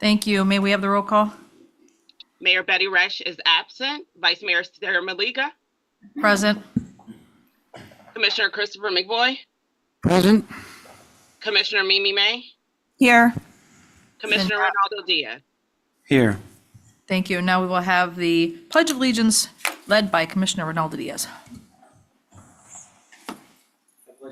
Thank you. May we have the roll call? Mayor Betty Resch is absent. Vice Mayor Sarah Maliga. Present. Commissioner Christopher McVoy. Present. Commissioner Mimi May. Here. Commissioner Ronaldo Diaz. Here. Thank you. Now we will have the Pledge of Allegiance led by Commissioner Ronaldo Diaz.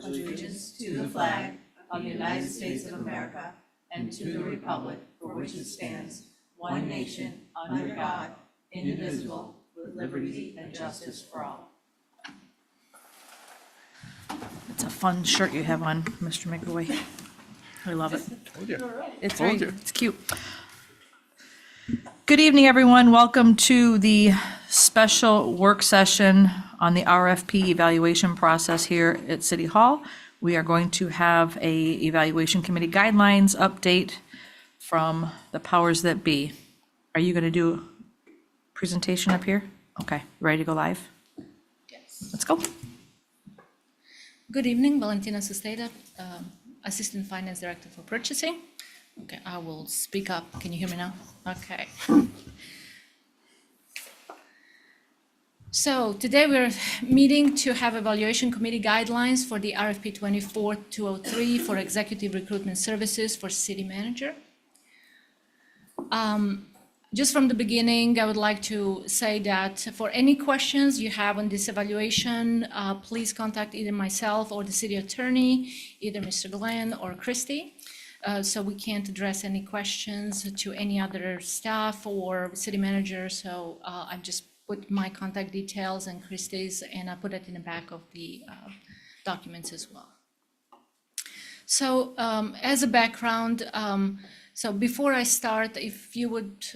Allegiance to the flag of the United States of America and to the republic for which it stands, one nation, under God, indivisible, with liberty and justice for all. It's a fun shirt you have on, Mr. McVoy. I love it. It's cute. Good evening, everyone. Welcome to the special work session on the RFP evaluation process here at City Hall. We are going to have a evaluation committee guidelines update from the powers that be. Are you going to do a presentation up here? Okay, ready to go live? Yes. Let's go. Good evening, Valentina Susteda, Assistant Finance Director for Purchasing. Okay, I will speak up. Can you hear me now? Okay. So today we're meeting to have evaluation committee guidelines for the RFP 24-203 for executive recruitment services for city manager. Just from the beginning, I would like to say that for any questions you have on this evaluation, please contact either myself or the city attorney, either Mr. Glenn or Christy. So we can't address any questions to any other staff or city manager. So I've just put my contact details and Christy's, and I put it in the back of the documents as well. So as a background, so before I start, if you would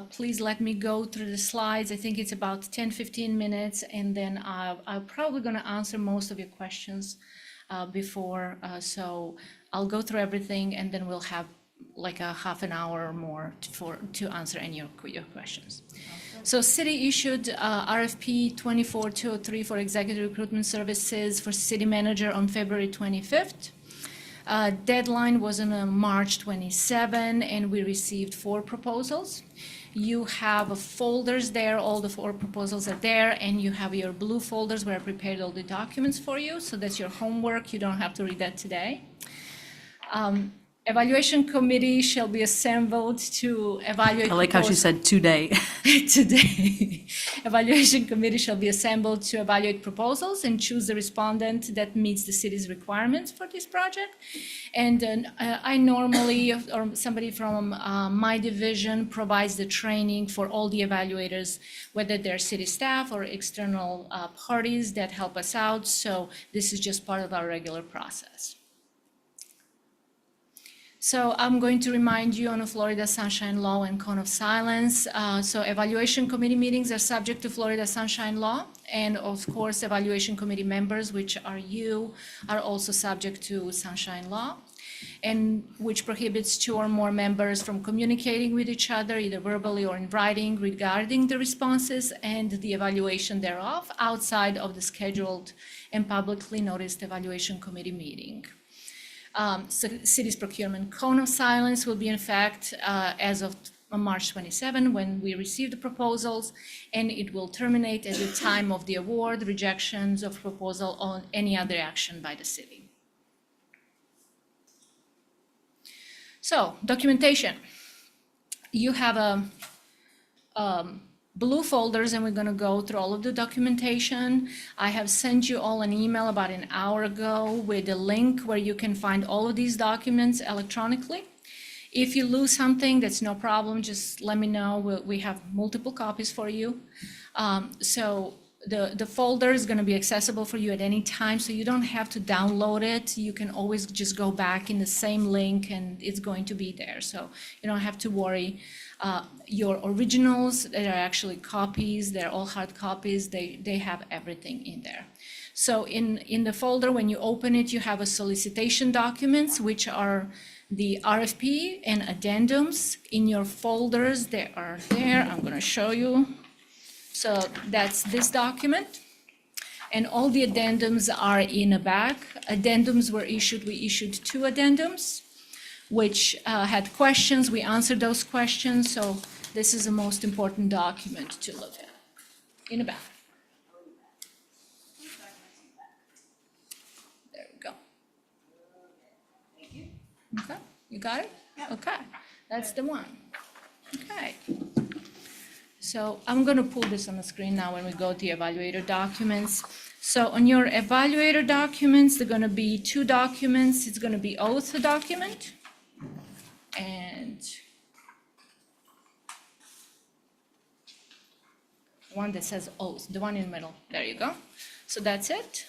please let me go through the slides. I think it's about 10-15 minutes, and then I'm probably going to answer most of your questions before. So I'll go through everything, and then we'll have like a half an hour or more to answer any of your questions. So city issued RFP 24-203 for executive recruitment services for city manager on February 25th. Deadline was on March 27, and we received 4 proposals. You have folders there, all the 4 proposals are there, and you have your blue folders where I prepared all the documents for you. So that's your homework. You don't have to read that today. Evaluation committee shall be assembled to evaluate. I like how she said today. Today. Evaluation committee shall be assembled to evaluate proposals and choose the respondent that meets the city's requirements for this project. And I normally, or somebody from my division provides the training for all the evaluators, whether they're city staff or external parties that help us out. So this is just part of our regular process. So I'm going to remind you on the Florida Sunshine Law and Cone of Silence. So evaluation committee meetings are subject to Florida Sunshine Law. And of course, evaluation committee members, which are you, are also subject to Sunshine Law, and which prohibits 2 or more members from communicating with each other, either verbally or in writing, regarding the responses and the evaluation thereof outside of the scheduled and publicly noticed evaluation committee meeting. So city's procurement cone of silence will be in effect as of March 27 when we receive the proposals, and it will terminate at the time of the award, rejections of proposal, on any other action by the city. So documentation. You have a blue folders, and we're going to go through all of the documentation. I have sent you all an email about an hour ago with a link where you can find all of these documents electronically. If you lose something, that's no problem. Just let me know. We have multiple copies for you. So the folder is going to be accessible for you at any time, so you don't have to download it. You can always just go back in the same link, and it's going to be there. So you don't have to worry. Your originals, they are actually copies. They're all hard copies. They have everything in there. So in the folder, when you open it, you have a solicitation documents, which are the RFP and addendums. In your folders, they are there. I'm going to show you. So that's this document. And all the addendums are in a bag. Addendums were issued. We issued 2 addendums. which had questions. We answered those questions, so this is the most important document to look at. In the back. There we go. Okay, you got it? Okay, that's the one. Okay. So I'm gonna pull this on the screen now when we go to evaluator documents. So on your evaluator documents, there are gonna be two documents. It's gonna be oath document and one that says oath, the one in the middle. There you go. So that's it.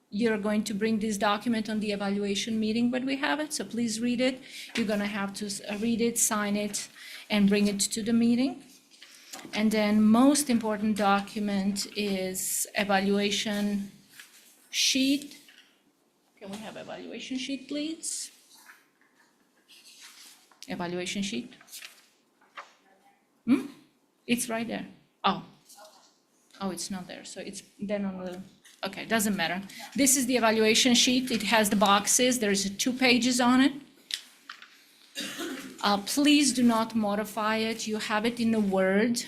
You're going to bring this document on the evaluation meeting when we have it, so please read it. You're gonna have to read it, sign it, and bring it to the meeting. And then most important document is evaluation sheet. Can we have evaluation sheet, please? Evaluation sheet. It's right there. Oh, it's not there, so it's then on the, okay, doesn't matter. This is the evaluation sheet. It has the boxes. There's 2 pages on it. Please do not modify it. You have it in a Word.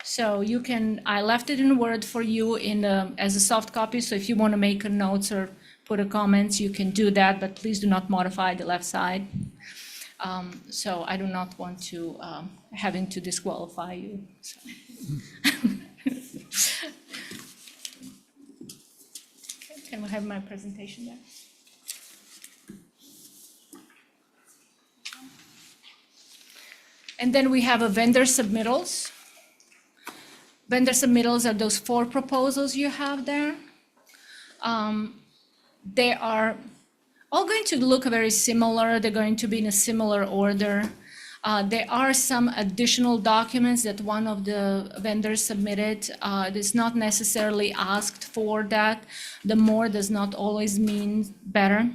So you can, I left it in Word for you in as a soft copy, so if you want to make a notes or put a comments, you can do that, but please do not modify the left side. So I do not want to, having to disqualify you, so. Okay, can we have my presentation there? And then we have a vendor submittals. Vendor submittals are those 4 proposals you have there. They are all going to look very similar. They're going to be in a similar order. There are some additional documents that one of the vendors submitted. It is not necessarily asked for that. The more does not always mean better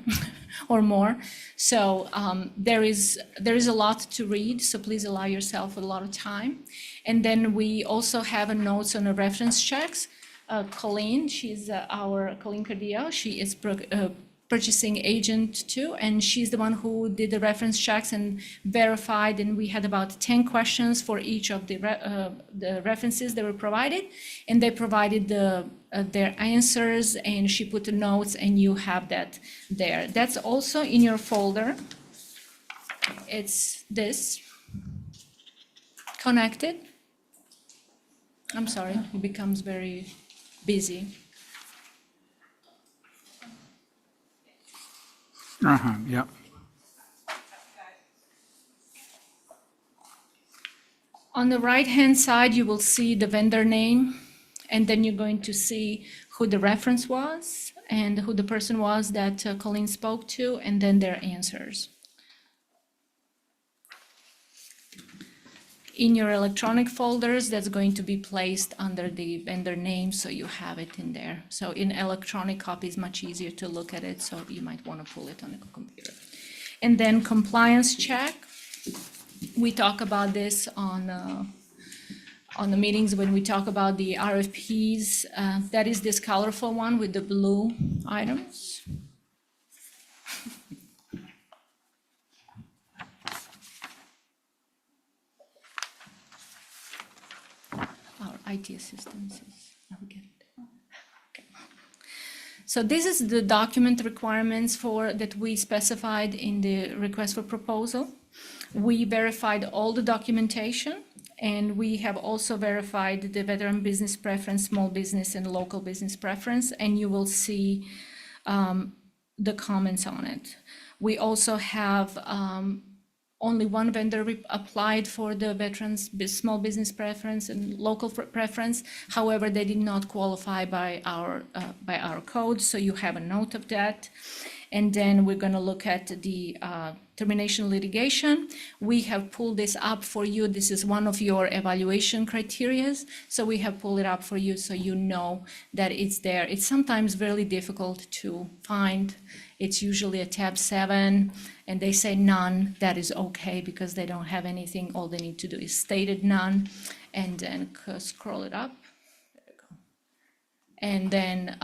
or more. So there is a lot to read, so please allow yourself a lot of time. And then we also have a notes on the reference checks. Colleen, Colleen Cardillo, she is purchasing agent too, and she's the one who did the reference checks and verified, and we had about 10 questions for each of the references that were provided, and they provided their answers, and she put the notes, and you have that there. That's also in your folder. It's this, connected. I'm sorry, it becomes very busy. Yep. On the right-hand side, you will see the vendor name, and then you're going to see who the reference was and who the person was that Colleen spoke to, and then their answers. In your electronic folders, that's going to be placed under the vendor name, so you have it in there. So in electronic copy, it's much easier to look at it, so you might want to pull it on a computer. And then compliance check. We talk about this on the meetings when we talk about the RFPs. That is this colorful one with the blue items. Our IT assistance is, we get it. Okay. So this is the document requirements that we specified in the request for proposal. We verified all the documentation, and we have also verified the veteran business preference, small business, and local business preference, and you will see the comments on it. We also have only one vendor applied for the veterans small business preference and local preference. However, they did not qualify by our code, so you have a note of that. And then we're going to look at the termination litigation. We have pulled this up for you. This is one of your evaluation criteria. So we have pulled it up for you so you know that it's there. It's sometimes really difficult to find. It's usually a tab 7, and they say none. That is okay because they don't have anything. All they need to do is stated none, and then scroll it up. There you go. and then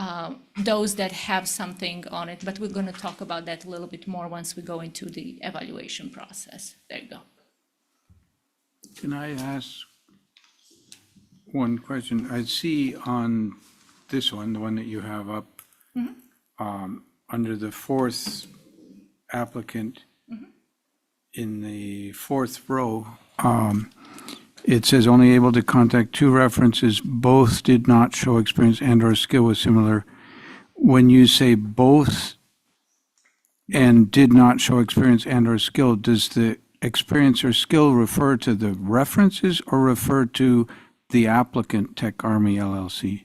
those that have something on it. But we're going to talk about that a little bit more once we go into the evaluation process. There you go. Can I ask one question? I see on this one, the one that you have up, under the fourth applicant, in the fourth row, it says only able to contact 2 references, both did not show experience and/or skill was similar. When you say both and did not show experience and/or skill, does the experience or skill refer to the references or refer to the applicant, Tech Army LLC?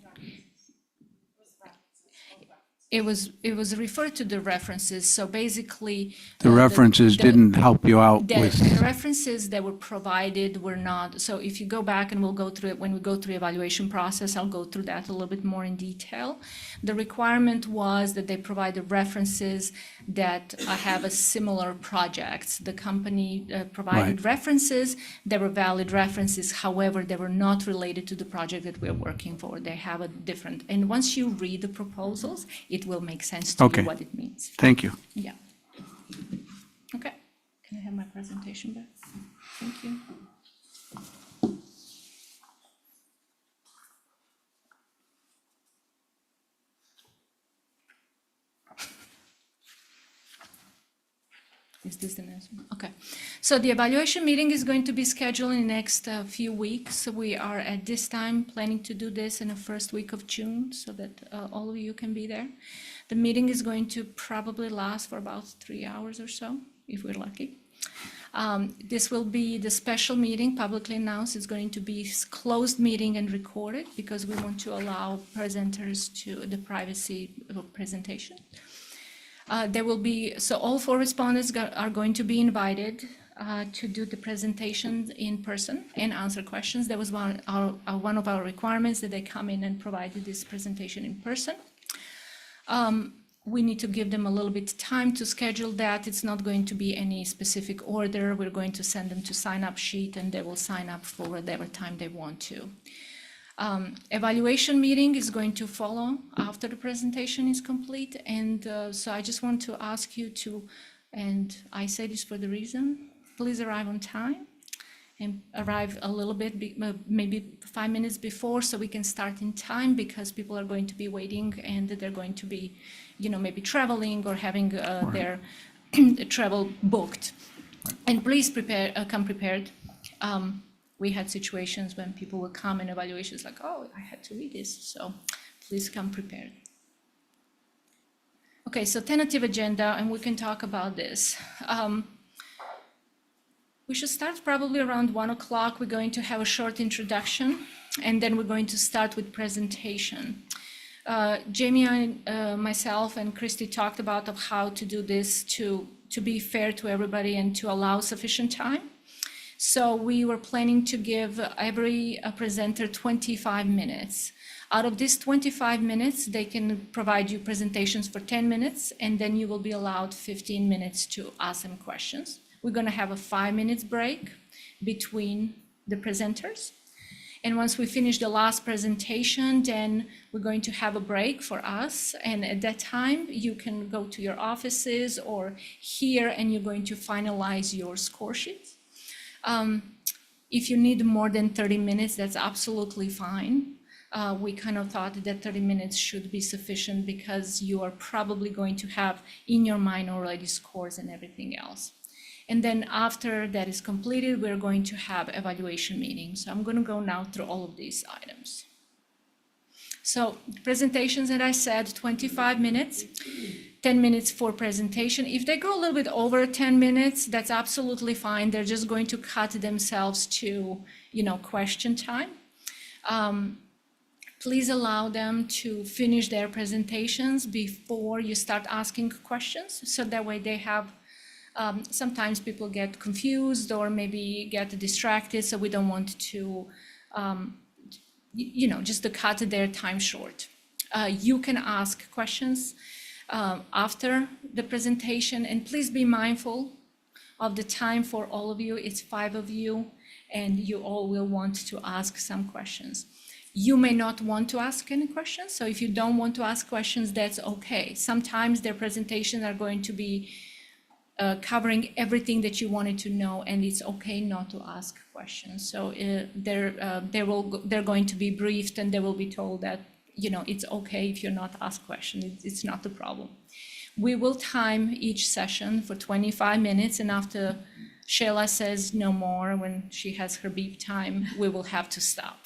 It was referred to the references, so basically. The references didn't help you out The with, references that were provided were not, so if you go back and we'll go through it, when we go through evaluation process, I'll go through that a little bit more in detail. The requirement was that they provided references that have a similar projects. The company provided references, they were valid references, however, they were not related to the project that we're working for. They have a different, and once you read the proposals, it will make sense to Okay. you what it means. thank you. Yeah. Okay. Can I have my presentation back? Thank you. Is this the next one? Okay. So the evaluation meeting is going to be scheduled in the next few weeks. We are at this time planning to do this in the first week of June so that all of you can be there. The meeting is going to probably last for about 3 hours or so, if we're lucky. This will be the special meeting, publicly announced. It's going to be closed meeting and recorded because we want to allow presenters to the privacy of presentation. There will be, so all 4 respondents are going to be invited to do the presentations in person and answer questions. That was one of our requirements, that they come in and provide this presentation in person. We need to give them a little bit time to schedule that. It's not going to be any specific order. We're going to send them to sign up sheet and they will sign up for whatever time they want to. Evaluation meeting is going to follow after the presentation is complete. And so I just want to ask you to, and I say this for the reason, please arrive on time and arrive a little bit, maybe 5 minutes before, so we can start in time, because people are going to be waiting and they're going to be, maybe traveling or having their travel booked. And please come prepared. We had situations when people would come in evaluations like, oh, I had to read this, so please come prepared. Okay, so tentative agenda, and we can talk about this. We should start probably around 1 o'clock. We're going to have a short introduction, and then we're going to start with presentation. Jamie and myself and Christy talked about how to do this to be fair to everybody and to allow sufficient time. So we were planning to give every presenter 25 minutes. Out of these 25 minutes, they can provide you presentations for 10 minutes, and then you will be allowed 15 minutes to ask them questions. We're going to have a 5 minutes break between the presenters. And once we finish the last presentation, then we're going to have a break for us. And at that time, you can go to your offices or here, and you're going to finalize your score sheets. If you need more than 30 minutes, that's absolutely fine. We kind of thought that 30 minutes should be sufficient because you are probably going to have in your mind already scores and everything else. And then after that is completed, we're going to have evaluation meetings. So I'm going to go now through all of these items. So presentations, as I said, 25 minutes, 10 minutes for presentation. If they go a little bit over 10 minutes, that's absolutely fine. They're just going to cut themselves to, question time. Please allow them to finish their presentations before you start asking questions. So that way they have, sometimes people get confused or maybe get distracted. So we don't want to, just to cut their time short. You can ask questions after the presentation, and please be mindful of the time for all of you. It's 5 of you, and you all will want to ask some questions. You may not want to ask any questions, so if you don't want to ask questions, that's okay. Sometimes their presentations are going to be covering everything that you wanted to know, and it's okay not to ask questions. So they're going to be briefed, and they will be told that, you know, it's okay if you're not asked questions. It's not the problem. We will time each session for 25 minutes, and after Sheila says no more, when she has her beep time, we will have to stop.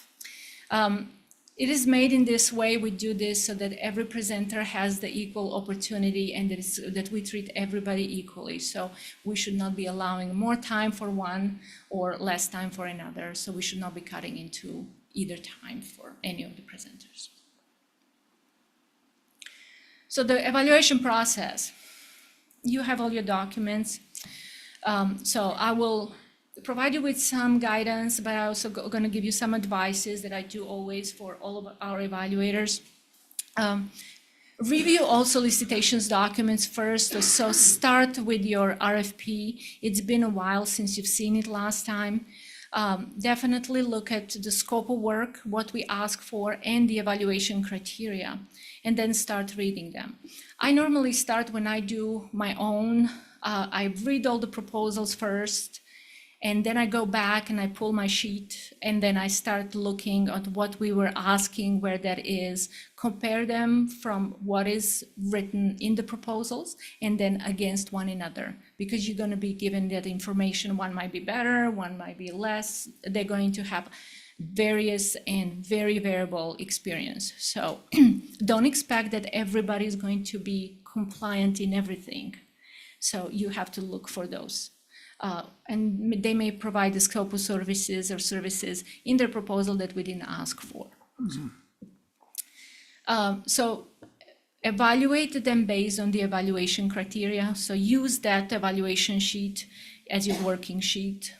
It is made in this way. We do this so that every presenter has the equal opportunity, and that we treat everybody equally. So we should not be allowing more time for one or less time for another. So we should not be cutting into either time for any of the presenters. So the evaluation process, you have all your documents. So I will provide you with some guidance, but I also going to give you some advices that I do always for all of our evaluators. Review all solicitations documents first. So start with your RFP. It's been a while since you've seen it last time. Definitely look at the scope of work, what we ask for, and the evaluation criteria, and then start reading them. I normally start when I do my own. I read all the proposals first, and then I go back and I pull my sheet, and then I start looking at what we were asking, where that is, compare them from what is written in the proposals, and then against one another, because you're going to be given that information. One might be better, one might be less. They're going to have various and very variable experience. So don't expect that everybody is going to be compliant in everything. So you have to look for those. And they may provide the scope of services or services in their proposal that we didn't ask for. So evaluate them based on the evaluation criteria. So use that evaluation sheet as your working sheet.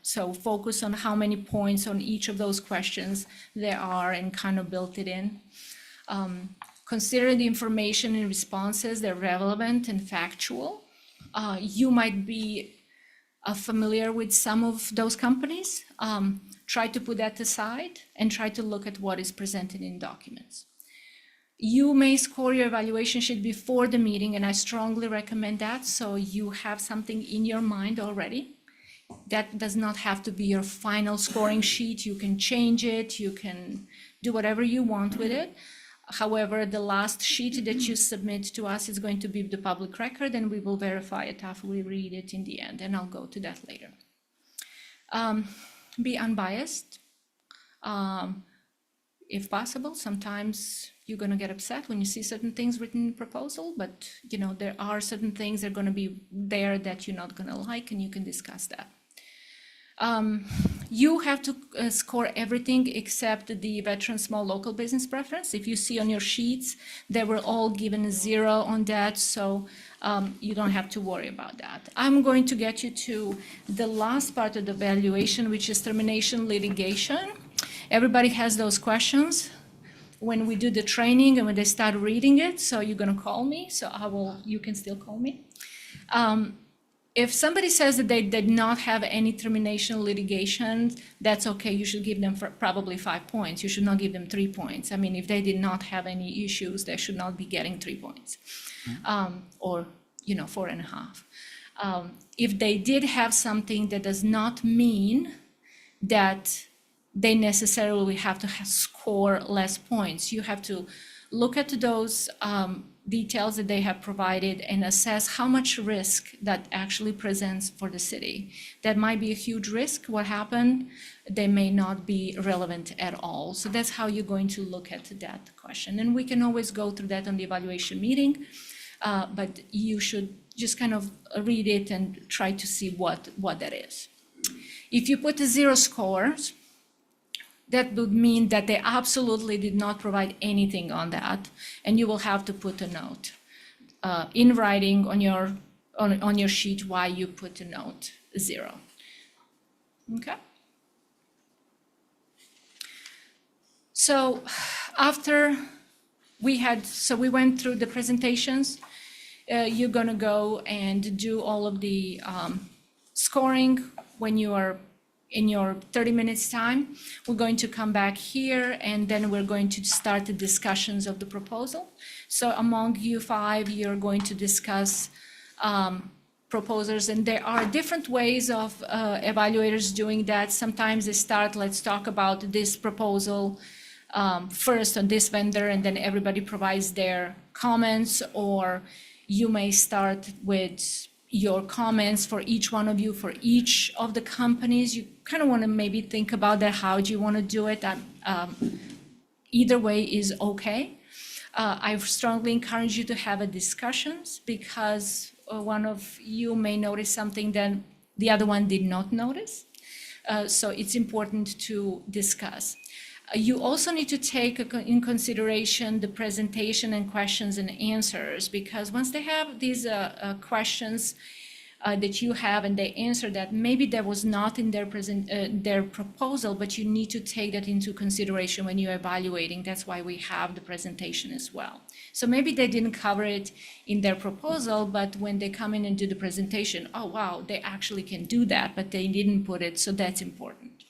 So focus on how many points on each of those questions there are and kind of build it in. Consider the information and responses that are relevant and factual. You might be familiar with some of those companies. Try to put that aside and try to look at what is presented in documents. You may score your evaluation sheet before the meeting, and I strongly recommend that, so you have something in your mind already. That does not have to be your final scoring sheet. You can change it, you can do whatever you want with it. However, the last sheet that you submit to us is going to be the public record, and we will verify it after we read it in the end, and I'll go to that later. Be unbiased. If possible, sometimes you're going to get upset when you see certain things written in the proposal, but you know, there are certain things that are going to be there that you're not going to like, and you can discuss that. You have to score everything except the veteran small local business preference. If you see on your sheets, they were all given a 0 on that, so you don't have to worry about that. I'm going to get you to the last part of the evaluation, which is termination litigation. Everybody has those questions when we do the training and when they start reading it, so you're going to call me, so you can still call me. If somebody says that they did not have any termination litigation, that's okay. You should give them probably 5 points. You should not give them 3 points. I mean, if they did not have any issues, they should not be getting 3 points, or 4.5. If they did have something, that does not mean that they necessarily have to score less points. You have to look at those details that they have provided and assess how much risk that actually presents for the city. That might be a huge risk. What happened? They may not be relevant at all. So that's how you're going to look at that question. And we can always go through that on the evaluation meeting, but you should just kind of read it and try to see what that is. If you put a 0 scores, that would mean that they absolutely did not provide anything on that, and you will have to put a note in writing on your sheet why you put a note 0. Okay. So after we went through the presentations, you're gonna go and do all of the scoring when you are in your 30 minutes time. We're going to come back here and then we're going to start the discussions of the proposal. So among you five, you're going to discuss proposers, and there are different ways of evaluators doing that. Sometimes they start, let's talk about this proposal first on this vendor, and then everybody provides their comments, or you may start with your comments for each one of you, for each of the companies. You kind of want to maybe think about that. How do you want to do it? Either way is okay. I strongly encourage you to have a discussions, because one of you may notice something that the other one did not notice. So it's important to discuss. You also need to take in consideration the presentation and questions and answers, because once they have these questions that you have and they answer that, maybe that was not in their proposal, but you need to take that into consideration when you're evaluating. That's why we have the presentation as well. So maybe they didn't cover it in their proposal, but when they come in and do the presentation, oh wow, they actually can do that, but they didn't put it, so that's important.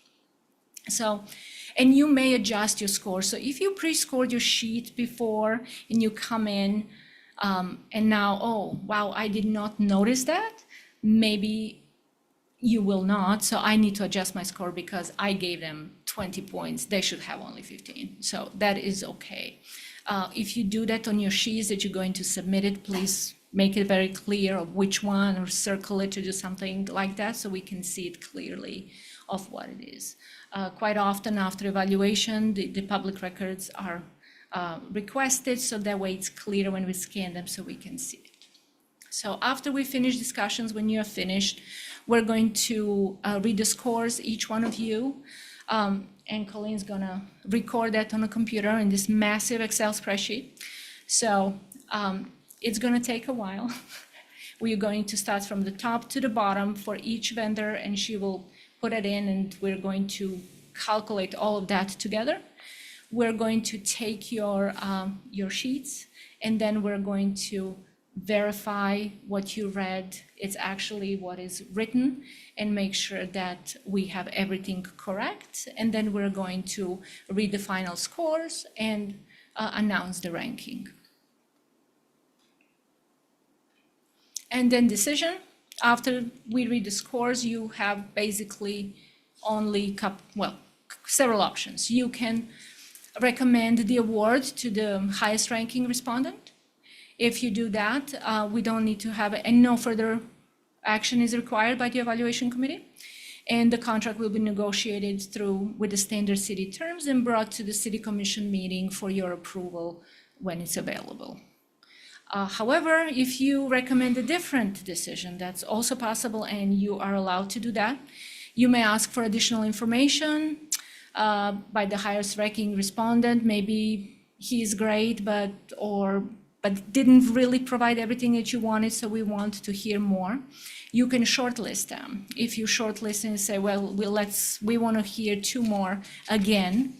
So, and you may adjust your score. So if you pre-scored your sheet before and you come in and now, oh, wow, I did not notice that, maybe you will not. So I need to adjust my score because I gave them 20 points. They should have only 15. So that is okay. If you do that on your sheets that you're going to submit it, please make it very clear of which one, or circle it to do something like that so we can see it clearly of what it is. Quite often after evaluation, the public records are requested, so that way it's clear when we scan them so we can see it. So after we finish discussions, when you're finished, we're going to read the scores, each one of you, and Colleen's gonna record that on a computer in this massive Excel spreadsheet. So it's gonna take a while. We're going to start from the top to the bottom for each vendor, and she will put it in, and we're going to calculate all of that together. We're going to take your sheets, and then we're going to verify what you read, it's actually what is written, and make sure that we have everything correct. And then we're going to read the final scores and announce the ranking. And then decision. After we read the scores, you have basically only several options. You can recommend the award to the highest ranking respondent. If you do that, we don't need to have, and no further action is required by the evaluation committee. And the contract will be negotiated through with the standard city terms and brought to the city commission meeting for your approval when it's available. However, if you recommend a different decision, that's also possible, and you are allowed to do that. You may ask for additional information by the highest ranking respondent. Maybe he's great, but didn't really provide everything that you wanted, so we want to hear more. You can shortlist them. If you shortlist and say, well, we want to hear two more again,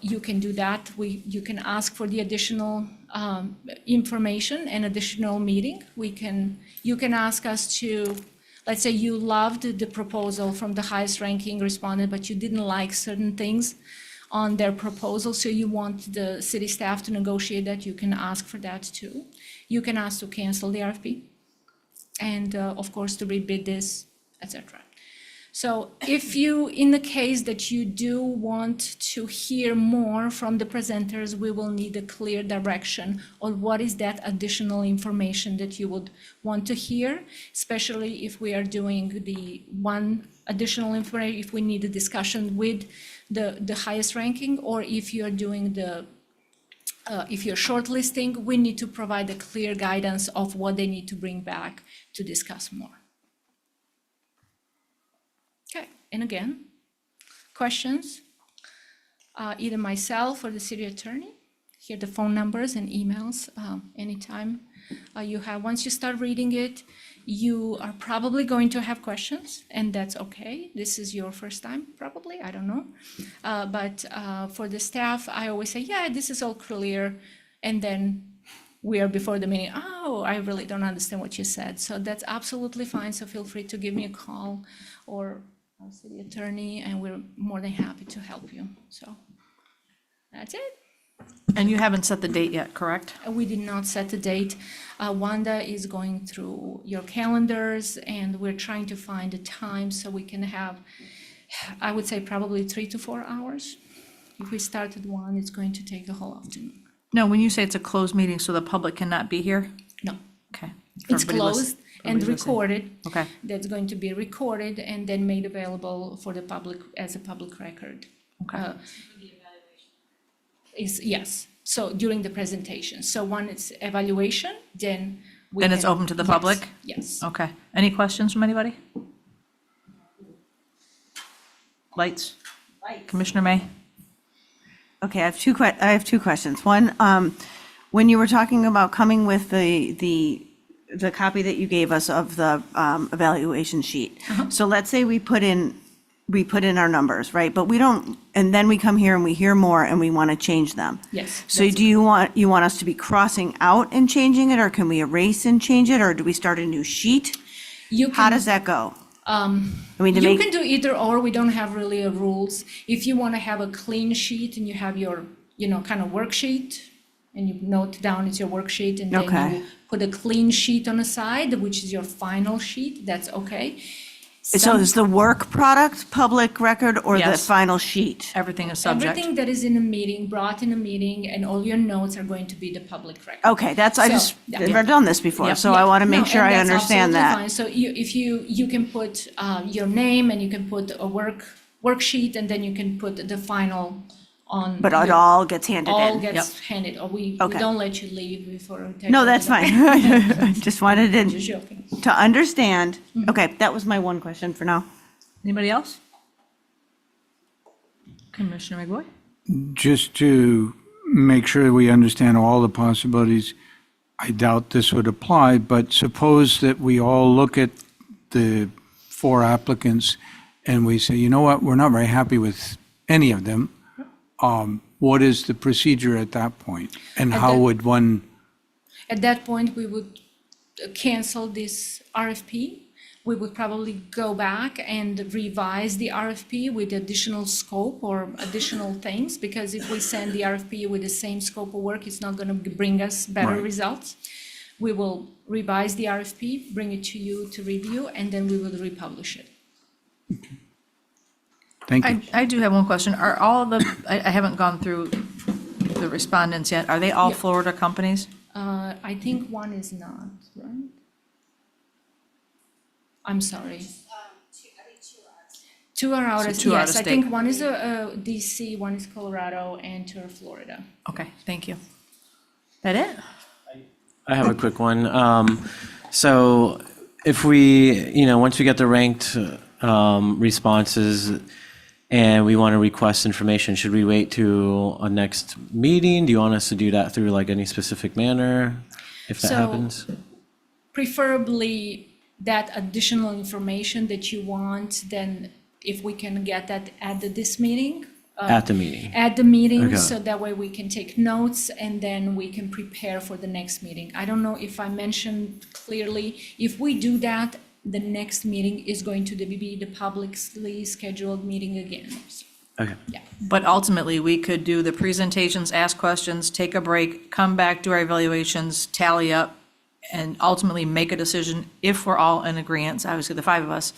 you can do that. You can ask for the additional information and additional meeting. You can ask us to, let's say you loved the proposal from the highest ranking respondent, but you didn't like certain things on their proposal, so you want the city staff to negotiate that, you can ask for that too. You can ask to cancel the RFP and of course to rebid this, etc. So if you, in the case that you do want to hear more from the presenters, we will need a clear direction on what is that additional information that you would want to hear, especially if we are doing the one additional information, if we need a discussion with the highest ranking, or if you're doing if you're shortlisting, we need to provide a clear guidance of what they need to bring back to discuss more. Okay, and again, questions, either myself or the city attorney. Here are the phone numbers and emails anytime you have. Once you start reading it, you are probably going to have questions, and that's okay. This is your first time, probably, I don't know. But for the staff, I always say, yeah, this is all clear. And then we are before the meeting, oh, I really don't understand what you said. So that's absolutely fine. So feel free to give me a call or our city attorney, and we're more than happy to help you. So that's it. And you haven't set the date yet, correct? We did not set a date. Wanda is going through your calendars, and we're trying to find a time so we can have, I would say, probably 3 to 4 hours. If we start at 1, it's going to take a whole afternoon. No, when you say it's a closed meeting, so the public cannot be here? No, Okay. it's Everybody closed and everybody listening. recorded. Okay, That's going to be recorded and then made available for the public as a public record. okay. Yes, so during the presentation. So when it's evaluation, then we Then it's can- open to the yes, public? Yes. Okay. Any questions from anybody? Lights? Commissioner May? Okay, I have two questions. One, when you were talking about coming with the copy that you gave us of the evaluation sheet. So let's say we put in our numbers, right? But we don't, and then we come here and we hear more and we want to change them. Yes. So that's- do you want us to be crossing out and changing it, or can we erase and change it, or do we start a new sheet? You How can, does that go? I mean, to you make, can do either or. We don't have really a rules. If you want to have a clean sheet and you have your, kind of worksheet, and you note down it's your worksheet, and then Okay. you put a clean sheet on the side, which is your final sheet, that's okay. so is the work product public record or the Yes. final sheet? Everything is subject. Everything that is in a meeting, brought in a meeting, and all your notes are going to be the public record. Okay, that's, I So, just, yeah. I've never done this before, Yep. so I want to make No, sure and I that's understand absolutely that. fine. So if you can put your name, and you can put a worksheet, and then you can put the final on. But it your- all gets handed All in? gets handed, or we Okay. don't let you leave before. we take No, over that's the- fine. I just wanted Just to joking. understand. Okay, that was my one question for now. Anybody else? Commissioner McBoy? Just to make sure we understand all the possibilities, I doubt this would apply, but suppose that we all look at the 4 applicants and we say, you know what, we're not very happy with any of them. What is the procedure at that point? And At how that- would one, At that point, we would cancel this RFP. We would probably go back and revise the RFP with additional scope or additional things, because if we send the RFP with the same scope of work, it's not going to bring us better Right. results. We will revise the RFP, bring it to you to review, and then we will republish it. thank you. I do have one question. Are all the, I haven't gone through the respondents yet. Are they all Yeah. Florida companies? I think one is not, right? I'm sorry. Two are out of, two out of yes, I state. think one is DC, one is Colorado, and two are Florida. Okay, thank you. That it? I have a quick one. So if we, once we get the ranked responses and we want to request information, should we wait to a next meeting? Do you want us to do that through like any specific manner if that So- happens? Preferably that additional information that you want, then if we can get that at this meeting. At the meeting? At the meeting, Okay. so that way we can take notes and then we can prepare for the next meeting. I don't know if I mentioned clearly, if we do that, the next meeting is going to be the publicly scheduled meeting again. So, Okay. yeah, But ultimately, we could do the presentations, ask questions, take a break, come back, do our evaluations, tally up, and ultimately make a decision if we're all in agreement, obviously the 5 of us,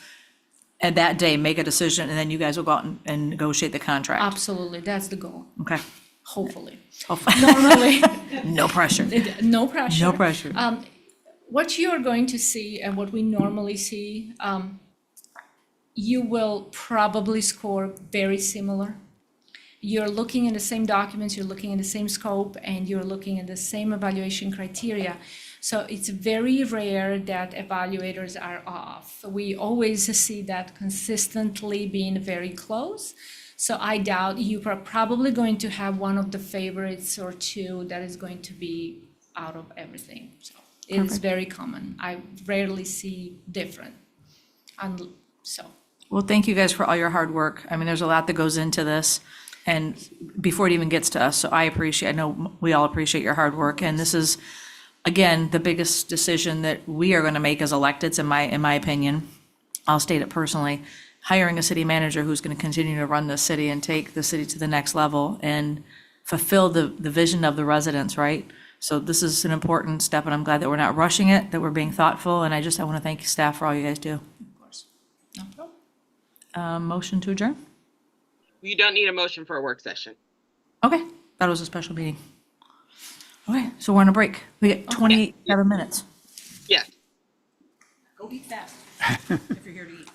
and that day, make a decision, and then you guys will go out and negotiate the contract. absolutely, that's the goal, Okay. hopefully. Hopefully. Normally, No pressure. no pressure. No pressure. What you are going to see and what we normally see, you will probably score very similar. You're looking at the same documents, you're looking at the same scope, and you're looking at the same evaluation criteria. So it's very rare that evaluators are off. We always see that consistently being very close. So I doubt you are probably going to have one of the favorites or 2 that is going to be out of everything. So it's very common. I rarely see different. So, Well, thank you guys for all your hard work. I mean, there's a lot that goes into this, and before it even gets to us, so I know we all appreciate your hard work, and this is, again, the biggest decision that we are going to make as electeds, in my opinion. I'll state it personally. hiring a city manager who's going to continue to run the city and take the city to the next level and fulfill the vision of the residents, right? So this is an important step, and I'm glad that we're not rushing it, that we're being thoughtful, and I want to thank staff for all you guys do. No problem. Motion to adjourn? You don't need a motion for a work session. Okay, that was a special meeting. Okay, so we're on a break. We get 27 minutes. Yes. Go eat fast, if you're here to eat.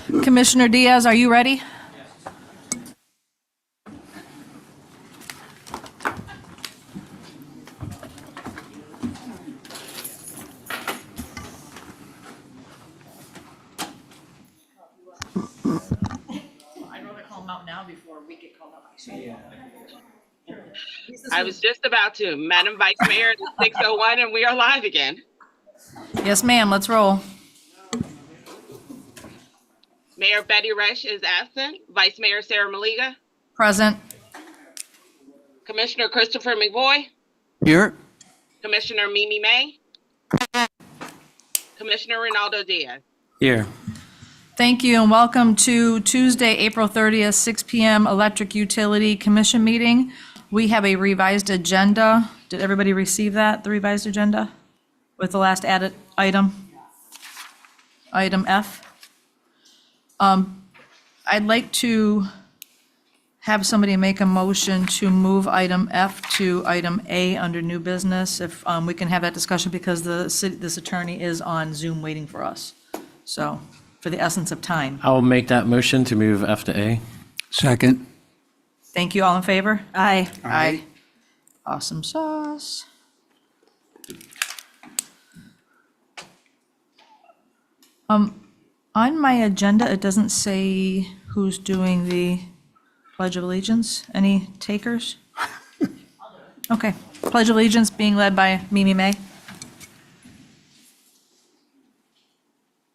Commissioner Diaz, are you ready? I'd rather call him out now before we get called out. I was just about to. Madam Vice Mayor, it's 6:01 and we are live again. Yes, ma'am, let's roll. Mayor Betty Rush is absent. Vice Mayor Sarah Maliga. Present. Commissioner Christopher McVoy. Here? Commissioner Mimi May. Commissioner Ronaldo Diaz. Here. Thank you and welcome to Tuesday, April 30th, 6 PM Electric Utility Commission meeting. We have a revised agenda. Did everybody receive that, the revised agenda? With the last added item? Item F. I'd like to have somebody make a motion to move item F to item A under new business. If we can have that discussion because this attorney is on Zoom waiting for us. So, for the essence of time. I will make that motion to move F to A. Second. Thank you. All in favor? Aye. Aye. Awesome sauce. On my agenda, it doesn't say who's doing the Pledge of Allegiance. Any takers? Okay. Pledge of Allegiance being led by Mimi May.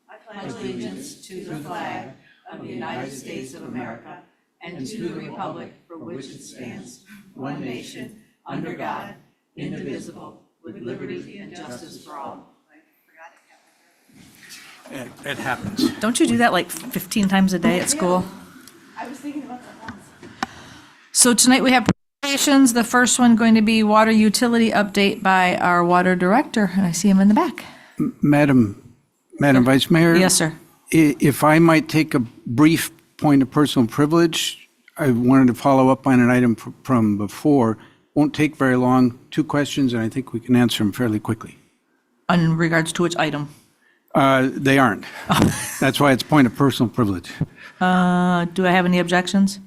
I pledge allegiance to the flag of the United States of America and to the republic for which it stands, one nation, under God, indivisible, with liberty and justice for all. It happens. Don't you do that like 15 times a day at school? I was thinking about that once. So tonight we have presentations. The first one going to be water utility update by our water director, and I see him in the back. Madam Vice Mayor? Yes, sir. If I might take a brief point of personal privilege, I wanted to follow up on an item from before. Won't take very long, 2 questions, and I think we can answer them fairly quickly. In regards to which item? They aren't. That's why it's point of personal privilege. Do I have any objections?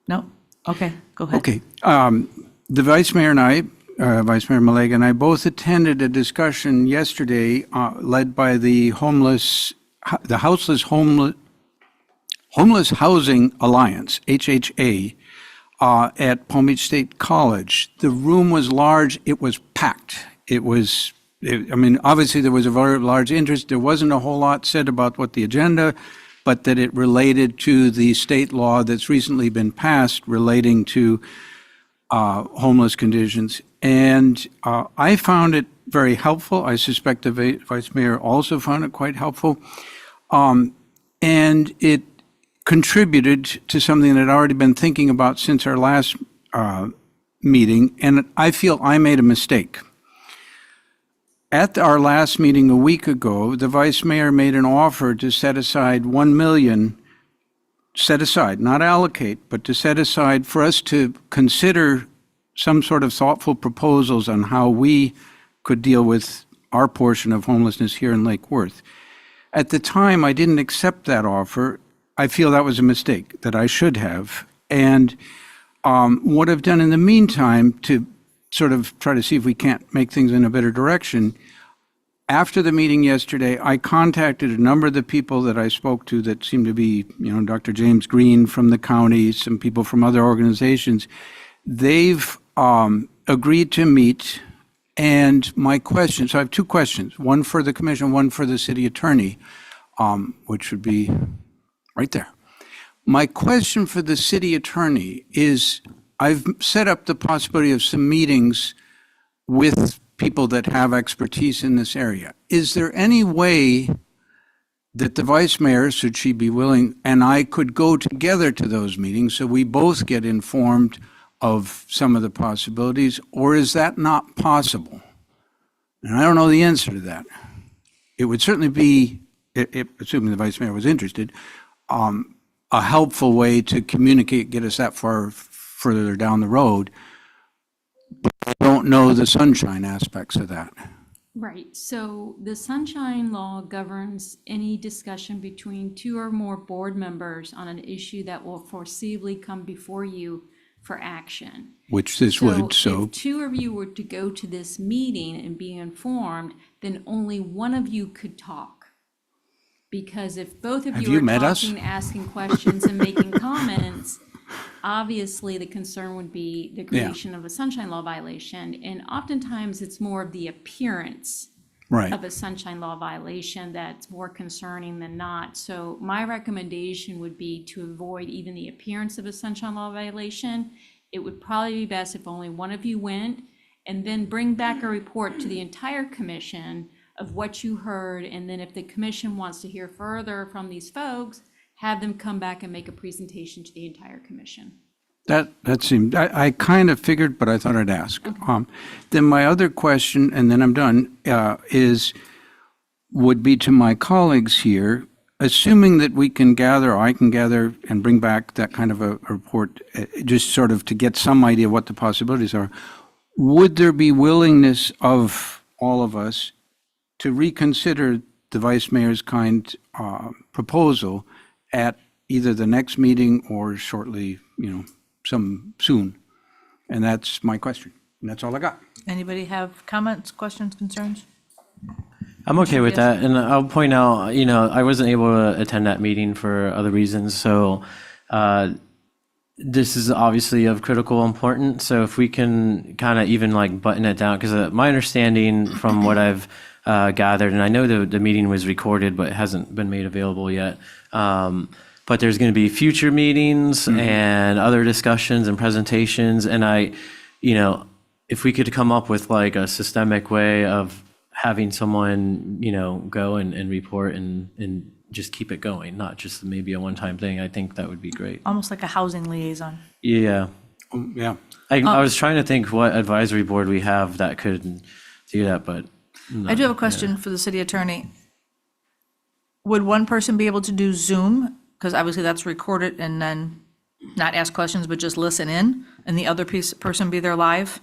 No? Okay, go ahead. Okay. The Vice Mayor and I, Vice Mayor Malega and I both attended a discussion yesterday led by the Houseless Housing Alliance, HHA, at Palm Beach State College. The room was large. It was packed. Obviously there was a very large interest. There wasn't a whole lot said about what the agenda, but that it related to the state law that's recently been passed relating to homeless conditions. And I found it very helpful. I suspect the Vice Mayor also found it quite helpful. And it contributed to something that I'd already been thinking about since our last meeting, and I feel I made a mistake. At our last meeting a week ago, the Vice Mayor made an offer to set aside 1 million, set aside, not allocate, but to set aside for us to consider some sort of thoughtful proposals on how we could deal with our portion of homelessness here in Lake Worth. At the time, I didn't accept that offer. I feel that was a mistake, that I should have. And what I've done in the meantime to sort of try to see if we can't make things in a better direction, after the meeting yesterday, I contacted a number of the people that I spoke to that seemed to be, Dr. James Green from the county, some people from other organizations. They've agreed to meet. And my question, so I have 2 questions, one for the commission, one for the city attorney, which would be right there. My question for the city attorney is, I've set up the possibility of some meetings with people that have expertise in this area. Is there any way that the Vice Mayor, should she be willing, and I could go together to those meetings so we both get informed of some of the possibilities, or is that not possible? And I don't know the answer to that. It would certainly be, assuming the Vice Mayor was interested, a helpful way to communicate, get us that far further down the road. But I don't know the sunshine aspects of that. Right, so the Sunshine Law governs any discussion between two or more board members on an issue that will foreseeably come before you for action. Which this would, So so, if two of you were to go to this meeting and be informed, then only one of you could talk. Because if both of Have you you are met us? talking, asking questions and making comments, obviously the concern would be the creation of a sunshine law violation. And oftentimes it's more of the appearance right. of a sunshine law violation that's more concerning than not. So my recommendation would be to avoid even the appearance of a sunshine law violation. It would probably be best if only one of you went, and then bring back a report to the entire commission of what you heard. And then if the commission wants to hear further from these folks, have them come back and make a presentation to the entire commission. That seemed, I kind of figured, but I thought I'd ask. Then my other question, and then I'm done, would be to my colleagues here, assuming that we can gather, I can gather and bring back that kind of a report, just sort of to get some idea what the possibilities are, would there be willingness of all of us to reconsider the vice mayor's kind proposal at either the next meeting or shortly, soon? And that's my question. And that's all I got. Anybody have comments, questions, concerns? I'm okay with that, and I'll point out, I wasn't able to attend that meeting for other reasons, so this is obviously of critical importance, so if we can kind of even like button it down, because my understanding from what I've gathered, and I know the meeting was recorded, but it hasn't been made available yet, but there's going to be future meetings and other discussions and presentations, and if we could come up with like a systemic way of having someone, go and report and just keep it going, not just maybe a one-time thing, I think that would be great. Almost like a housing liaison. Yeah. Yeah. I was trying to think what advisory board we have that could do that, but. I do have a question for the city attorney. Would one person be able to do Zoom? Because obviously that's recorded, and then not ask questions, but just listen in, and the other person be there live?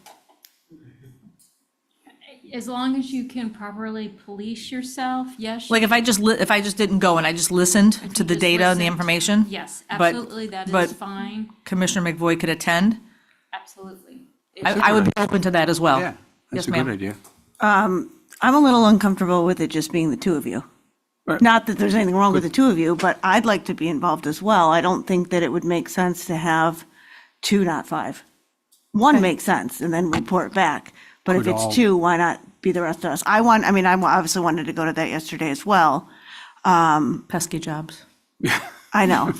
As long as you can properly police yourself, yes. Like if I just didn't go and I just listened to the just data and the listened, information? Yes, But- absolutely, that but- is fine, Commissioner McVoy could attend? absolutely. I would be open to that as well. Yeah, that's Yes, a good ma'am. idea. I'm a little uncomfortable with it just being the two of you. Right. Not that there's anything wrong with the two of you, but I'd like to be involved as well. I don't think that it would make sense to have two, not five. One makes sense, and then report back. But if Could it's all- two, why not be the rest of us? I obviously wanted to go to that yesterday as well. Pesky jobs. I know.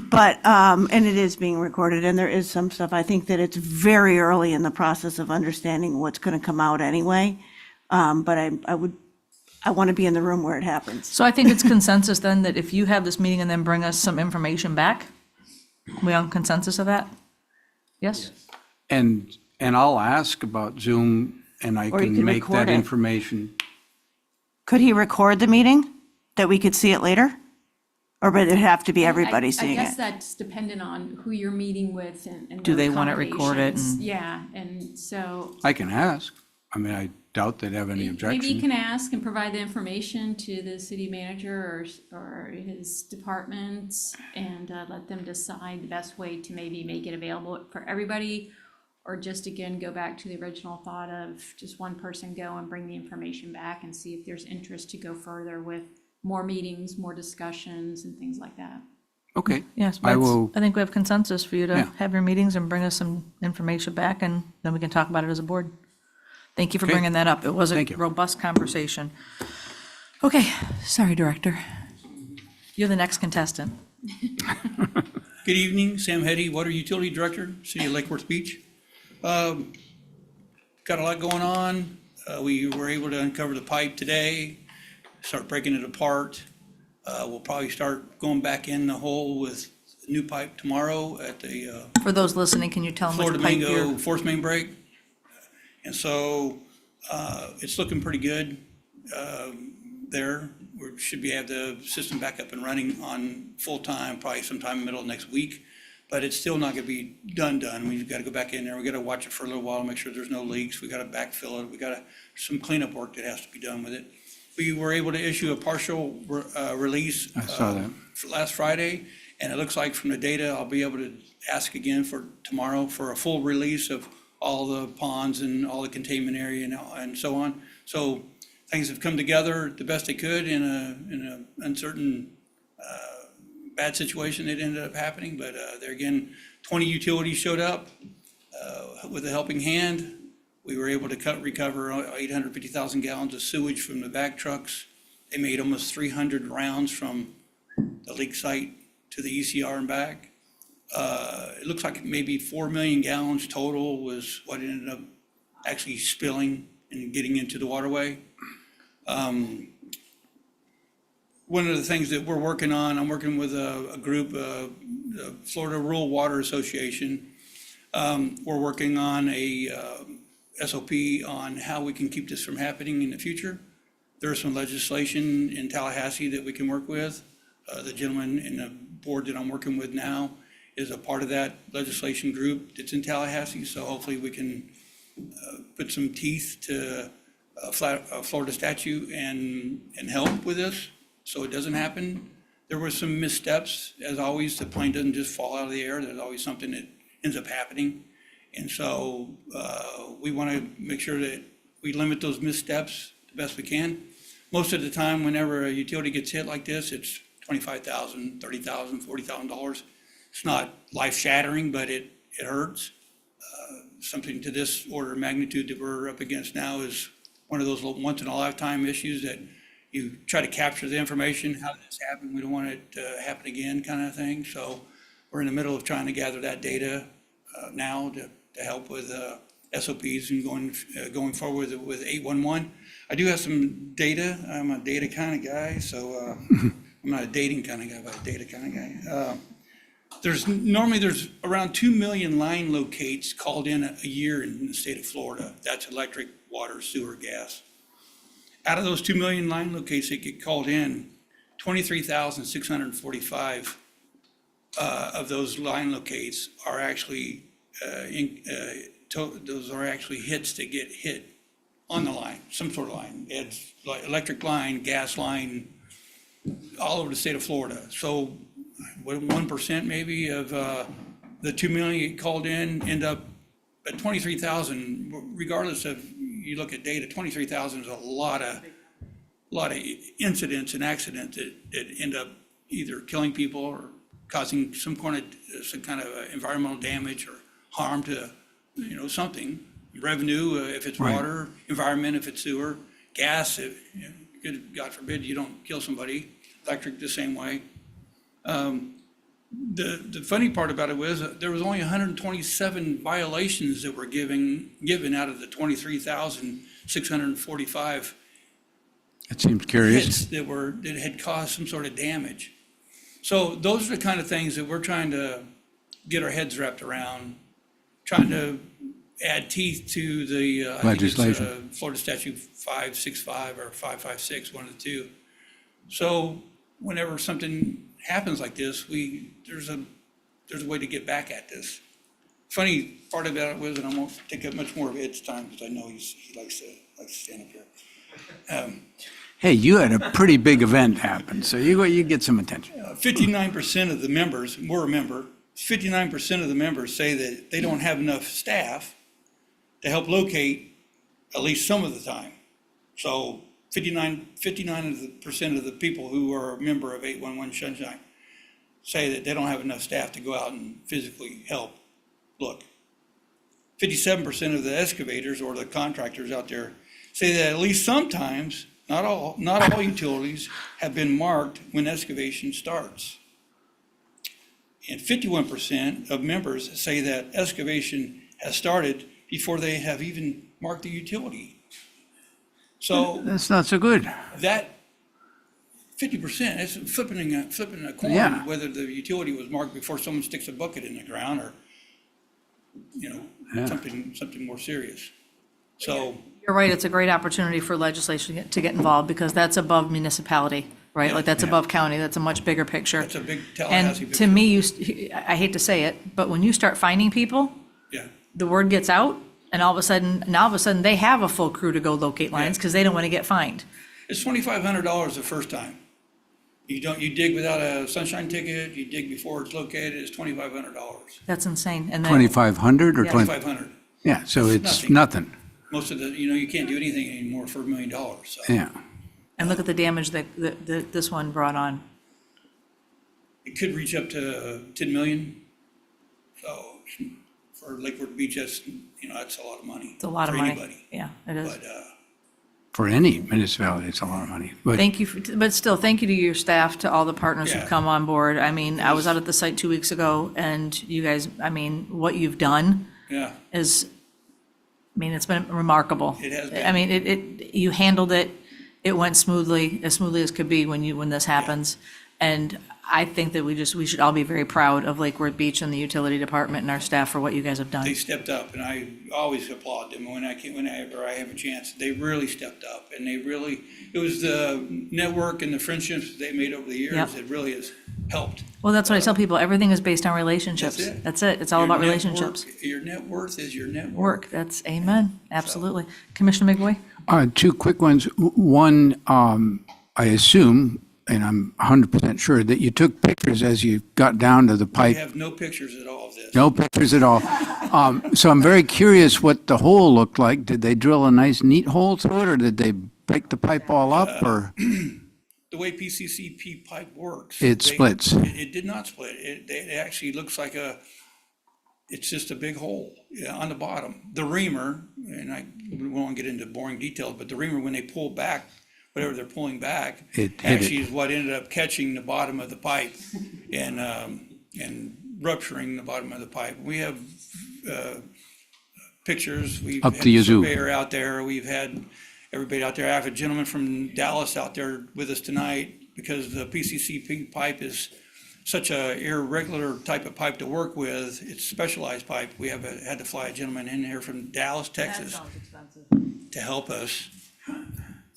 But, and it is being recorded, and there is some stuff. I think that it's very early in the process of understanding what's going to come out anyway. But I want to be in the room where it happens. So I think it's consensus then that if you have this meeting and then bring us some information back, we on consensus of that? Yes? And I'll ask about Zoom, and I Or you can can make record that it. information. Could he record the meeting that we could see it later? Or would it have to be everybody I seeing guess it? that's dependent on who you're meeting with and. Do their they want it recorded accommodations. and- Yeah, and so I can ask. I doubt they'd have any maybe you objection. can ask and provide the information to the city manager or his departments and let them decide the best way to maybe make it available for everybody. Or just again, go back to the original thought of just one person go and bring the information back and see if there's interest to go further with more meetings, more discussions and things like that. Okay. Yes, I but will, I think we have consensus for you to Yeah. have your meetings and bring us some information back, and then we can talk about it as a board. Thank you for Okay. bringing that up. It was a Thank you. robust conversation. Okay, sorry, Director. You're the next contestant. Good evening, Sam Hetty, Water Utility Director, City of Lake Worth Beach. Got a lot going on. We were able to uncover the pipe today, start breaking it apart. We'll probably start going back in the hole with new pipe tomorrow at the For those listening, can you tell them Florida which pipe Domingo you're? force main break. And so it's looking pretty good there. We should have the system back up and running on full time, probably sometime middle of next week. but it's still not gonna be done. We've gotta go back in there. We gotta watch it for a little while, make sure there's no leaks. We gotta backfill it. Some cleanup work that has to be done with it. We were able to issue a partial release. I saw that. For last Friday, and it looks like from the data, I'll be able to ask again for tomorrow for a full release of all the ponds and all the containment area and so on. So things have come together the best they could in a uncertain, bad situation that ended up happening. But there again, 20 utilities showed up with a helping hand. We were able to recover 850,000 gallons of sewage from the back trucks. They made almost 300 rounds from the leak site to the ECR and back. It looks like maybe 4 million gallons total was what ended up actually spilling and getting into the waterway. One of the things that we're working on, I'm working with a group, the Florida Rural Water Association. We're working on a SOP on how we can keep this from happening in the future. There's some legislation in Tallahassee that we can work with. The gentleman in the board that I'm working with now is a part of that legislation group that's in Tallahassee. So hopefully we can put some teeth to a Florida statute and help with this so it doesn't happen. There were some missteps. As always, the plane doesn't just fall out of the air. There's always something that ends up happening. And so we want to make sure that we limit those missteps the best we can. Most of the time, whenever a utility gets hit like this, it's $25,000, $30,000, $40,000. It's not life-shattering, but it hurts. Something to this order of magnitude that we're up against now is one of those once-in-a-lifetime issues that you try to capture the information. How did this happen? We don't want it to happen again, kind of thing. So we're in the middle of trying to gather that data now to help with SOPs and going forward with 811. I do have some data. I'm a data kind of guy, so I'm not a dating kind of guy, but a data kind of guy. There's around 2 million line locates called in a year in the state of Florida. That's electric, water, sewer, gas. Out of those 2 million line locates that get called in, 23,645 of those line locates are actually those are actually hits that get hit on the line, some sort of line. It's like electric line, gas line, all over the state of Florida. So what, 1% maybe of the 2 million get called in end up at 23,000, regardless of, you look at data, 23,000 is a lot of incidents and accidents that end up either killing people or causing some kind of environmental damage or harm to, something. Revenue, if it's Right. water, environment, if it's sewer, gas, if, God forbid you don't kill somebody, electric the same way. The funny part about it was there was only 127 violations that were given out of the 23,645 It seems curious. hits that had caused some sort of damage. So those are the kind of things that we're trying to get our heads wrapped around, trying to add teeth to the I think it's, Legislation. Florida Statute 565 or 556, one of the two. So whenever something happens like this, there's a way to get back at this. Funny part about it was, and I won't take up much more of Ed's time because I know he likes to stand up here. Hey, you had a pretty big event happen, so you get some attention. 59% of the members, we're a member, 59% of the members say that they don't have enough staff to help locate at least some of the time. So 59% of the people who are a member of 811 Sunshine say that they don't have enough staff to go out and physically help look. 57% of the excavators or the contractors out there say that at least sometimes, not all utilities have been marked when excavation starts. And 51% of members say that excavation has started before they have even marked the utility. So That's not so good. that 50% is flipping a coin, Yeah. whether the utility was marked before someone sticks a bucket in the ground or, Yeah. something more serious. So, You're right, it's a great opportunity for legislation to get involved because that's above municipality. right? Yeah, Like that's yeah. above county, that's a much bigger picture. That's a big Tallahassee And to picture. me, I hate to say it, but when you start finding people, Yeah, the word gets out, and all of a sudden, they have a full crew to go locate lines, because they don't want to get fined. it's $2,500 the first time. You dig without a sunshine ticket, you dig before it's located, it's $2,500. That's insane. And then, 2,500 or Yeah. 20? 2,500. Yeah, so it's nothing. nothing. Most of the, you can't do anything anymore for $1 million, so. Yeah. and look at the damage that this one brought on. It could reach up to 10 million. So for Lakewood Beach, that's a lot of money. It's a lot of for money. anybody. Yeah, it is. But, For any municipality, it's a lot of money. But Thank you, but still, thank you to your staff, to all the partners who've Yeah. come on board. I mean, I was out at the site 2 weeks ago, and you guys, I mean, what you've done yeah, is, I mean, it's been remarkable. It has been. I mean, you handled it, it went smoothly as could be when this happens. And I think that we should all be very proud of Lake Worth Beach and the utility department and our staff for what you guys have done. they stepped up, and I always applaud them whenever I have a chance. They really stepped up, and it was the network and the friendships they made over the years Yep. that really has helped. Well, that's what I tell people, everything is based on relationships. That's it. That's it, it's all Your about network- relationships. Your net worth is your net worth. Work, that's, amen, absolutely. Commissioner McBoy? two quick ones. One, I assume, and I'm 100% sure, that you took pictures as you got down to the I pipe. have no pictures at all of this. No pictures at all. So I'm very curious what the hole looked like. Did they drill a nice neat hole through it, or did they break the pipe all up, or? The way PCCP pipe works. It splits. It did not split. It actually looks like it's just a big hole on the bottom. The reamer, and we won't get into boring details, but the reamer, when they pull back, whatever they're pulling back, It hit actually it. is what ended up catching the bottom of the pipe and rupturing the bottom of the pipe. We have pictures. We've Up had to the yazoo. surveyor out there. We've had everybody out there. I have a gentleman from Dallas out there with us tonight because the PCCP pipe is such a irregular type of pipe to work with. It's specialized pipe. We had to fly a gentleman in here from Dallas, Texas, to help us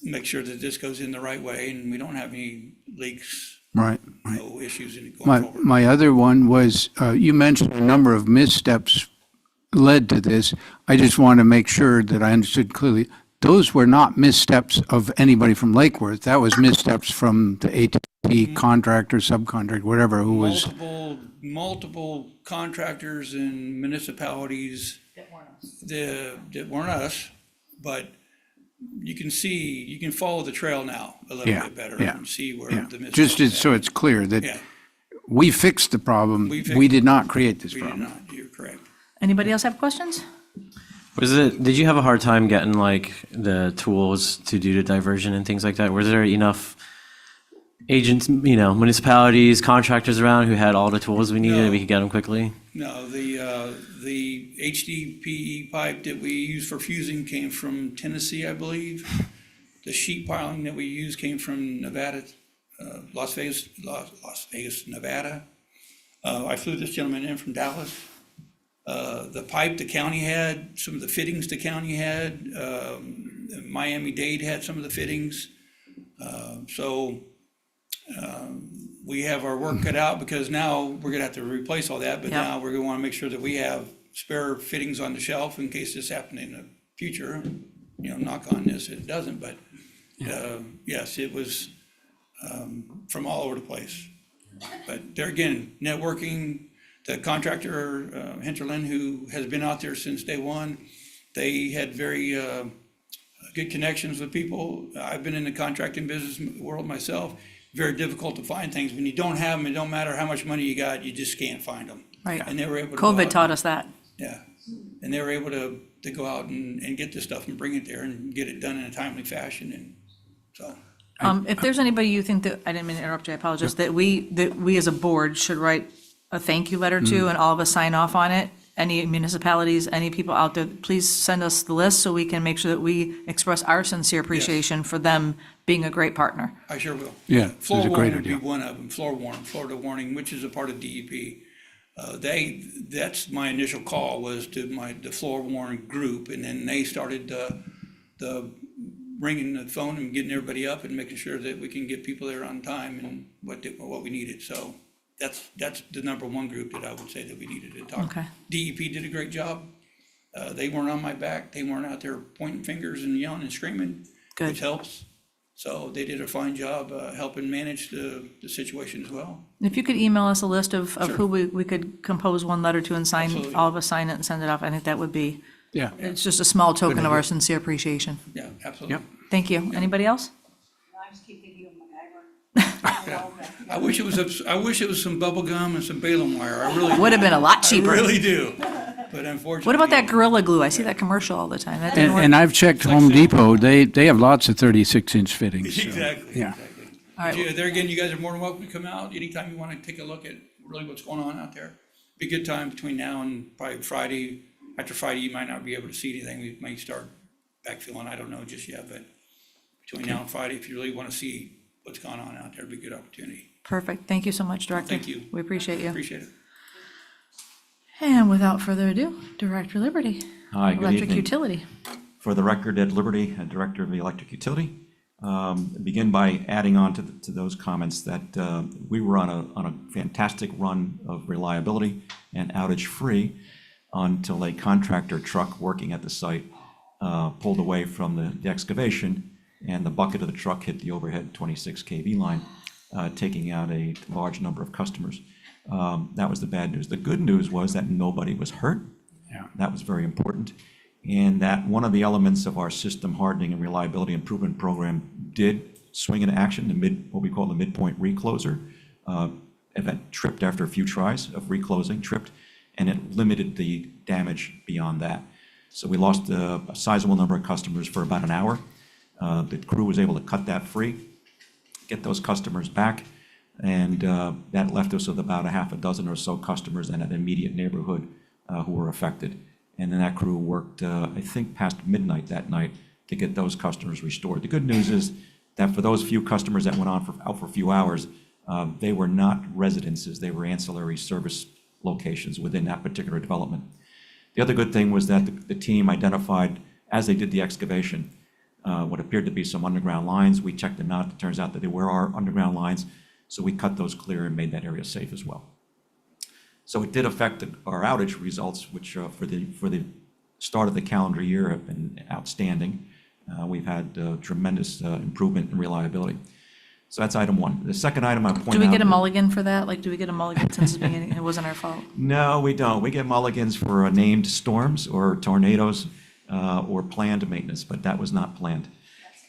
make sure that this goes in the right way and we don't have any leaks, Right. no issues in it going forward. My other one was, you mentioned a number of missteps led to this. I just want to make sure that I understood clearly. Those were not missteps of anybody from Lake Worth. That was missteps from the ATP contractor, subcontractor, whatever, who was, Multiple contractors and municipalities that weren't us, but you can follow the trail now a little Yeah, bit better yeah, and see where yeah. the mistakes. Just so it's clear Yeah, that we fixed the problem. We fixed We it. did not create this we did problem. not, you're correct. Anybody else have questions? Did you have a hard time getting like the tools to do the diversion and things like that? Was there enough agents, municipalities, contractors around who had all the tools we needed and we could get them quickly? No, the HDPE pipe that we use for fusing came from Tennessee, I believe. The sheet piling that we use came from Nevada, Las Vegas, Nevada. I flew this gentleman in from Dallas. The pipe the county had, some of the fittings the county had, Miami-Dade had some of the fittings. So we have our work cut out because now we're gonna have to replace all that, but Yep. now we're gonna wanna make sure that we have spare fittings on the shelf in case this happens in the future. Knock on this, it doesn't, but yes, it was from all over the place. But there again, networking, the contractor, Hinterland, who has been out there since day one, they had very good connections with people. I've been in the contracting business world myself. Very difficult to find things. When you don't have them, it don't matter how much money you got, you just can't find them. Right. And they were able to go COVID out- taught us that. Yeah, and they were able to go out and get this stuff and bring it there and get it done in a timely fashion, and so. If there's anybody you think that, I didn't mean to interrupt you, I apologize, that we as a board should write a thank you letter to and all of us sign off on it, any municipalities, any people out there, please send us the list so we can make sure that we express our sincere appreciation for them being a great partner. I sure will. Yeah, it was Floor a great warning would be idea. one of them, Florida Warning, which is a part of DEP. That's my initial call was to the Floor Warning group, and then they started the ringing the phone and getting everybody up and making sure that we can get people there on time and what we needed. So that's the number one group that I would say that we needed to talk. Okay. DEP did a great job. They weren't on my back. They weren't out there pointing fingers and yelling and screaming, Good. which helps. So they did a fine job helping manage the situation as well. If you could email us a list of who we could compose one letter to and sign, Absolutely. all of us sign it and send it off, I think that would be, Yeah. it's just a small token of our sincere appreciation. Yeah, absolutely. Yep. Thank you. Anybody else? I just keep thinking of MacGyver. I wish it was some bubble gum and some Balaam wire. I really Would have been a lot I cheaper. really do. But unfortunately. What about that Gorilla Glue? I see that commercial all the time. That didn't work. And I've checked Home Depot, they have lots of 36-inch fittings. so, Exactly, Yeah. exactly. All right. But yeah, there again, you guys are more than welcome to come out anytime you want to take a look at really what's going on out there. Be a good time between now and probably Friday. After Friday, you might not be able to see anything. We may start backfilling. I don't know just yet, but between now and Friday, if you really want to see what's going on out there, it'd be a good opportunity. Perfect. Thank you so much, Director. Thank you. We appreciate you. Appreciate it. And without further ado, Director Liberty. Hi, good Electric evening. Utility. For the record, Ed Liberty, Director of the Electric Utility. Begin by adding on to those comments that we were on a fantastic run of reliability and outage-free until a contractor truck working at the site pulled away from the excavation, and the bucket of the truck hit the overhead 26 kV line, taking out a large number of customers. That was the bad news. The good news was that nobody was hurt. Yeah. That was very important. And that one of the elements of our system hardening and reliability improvement program did swing into action, what we call the midpoint recloser. Event tripped after a few tries of reclosing, tripped, and it limited the damage beyond that. So we lost a sizable number of customers for about an hour. The crew was able to cut that free, get those customers back, and that left us with about a half a dozen or so customers in an immediate neighborhood who were affected. And then that crew worked, I think, past midnight that night to get those customers restored. The good news is that for those few customers that went out for a few hours, they were not residences, they were ancillary service locations within that particular development. The other good thing was that the team identified, as they did the excavation, what appeared to be some underground lines. We checked them out. It turns out that they were our underground lines, so we cut those clear and made that area safe as well. So it did affect our outage results, which for the start of the calendar year have been outstanding. We've had tremendous improvement in reliability. So that's item one. The second item I point out. Do we get a mulligan for that? Like, do we get a mulligan since the beginning? It wasn't our fault. No, we don't. We get mulligans for named storms or tornadoes or planned maintenance, but that was not planned.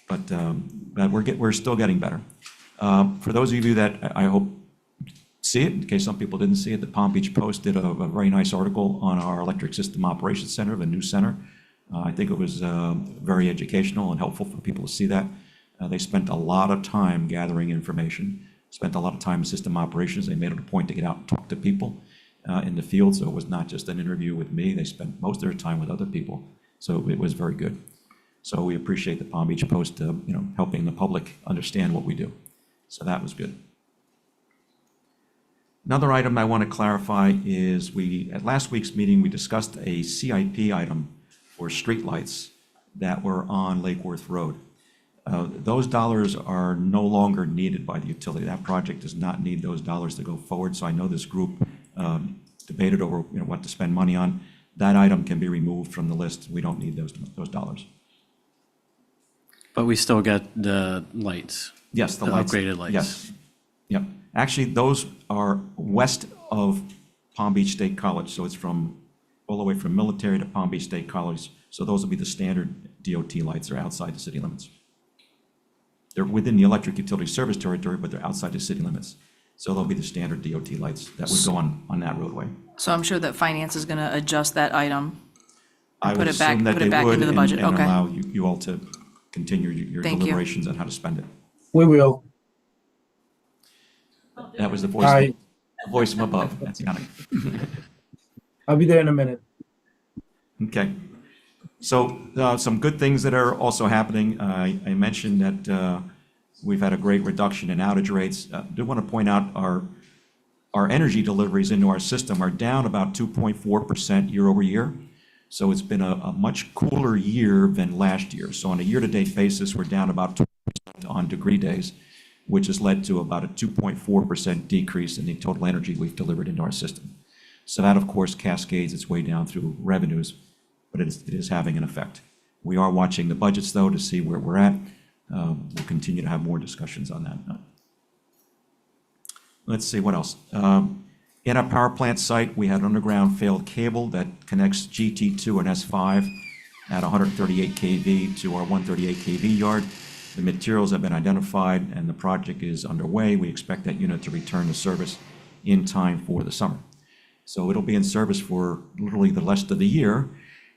But we're still getting better. For those of you that I hope see it, in case some people didn't see it, the Palm Beach Post did a very nice article on our Electric System Operations Center, the new center. I think it was very educational and helpful for people to see that. They spent a lot of time gathering information, spent a lot of time in system operations. They made it a point to get out and talk to people in the field, so it was not just an interview with me. They spent most of their time with other people, so it was very good. So we appreciate the Palm Beach Post, helping the public understand what we do. So that was good. Another item I want to clarify is at last week's meeting, we discussed a CIP item for streetlights that were on Lake Worth Road. Those dollars are no longer needed by the utility. That project does not need those dollars to go forward. So I know this group debated over what to spend money on. That item can be removed from the list. We don't need those dollars. But we still get the lights. Yes, the The lights. upgraded lights. Yes. Yep. Actually, those are west of Palm Beach State College. So it's all the way from Military to Palm Beach State College. So those will be the standard DOT lights. They're outside the city limits. They're within the electric utility service territory, but they're outside the city limits. So they'll be the standard DOT lights that would go on that roadway. So I'm sure that finance is going to adjust that item. I Put would it back- assume that put it they back would into the and budget. Okay. allow you all to continue your Thank you. deliberations on how to spend it. We will. That was the Hi. voice from above. That's Yannick. I'll be there in a minute. Okay. So some good things that are also happening. I mentioned that we've had a great reduction in outage rates. I do want to point out our energy deliveries into our system are down about 2.4% year over year. So it's been a much cooler year than last year. So on a year-to-date basis, we're down about 2% on degree days, which has led to about a 2.4% decrease in the total energy we've delivered into our system. So that, of course, cascades its way down through revenues, but it is having an effect. We are watching the budgets, though, to see where we're at. We'll continue to have more discussions on that. Let's see, what else? In our power plant site, we had underground failed cable that connects GT2 and S5 at 138 kV to our 138 kV yard. The materials have been identified and the project is underway. We expect that unit to return to service in time for the summer. So it'll be in service for literally the rest of the year.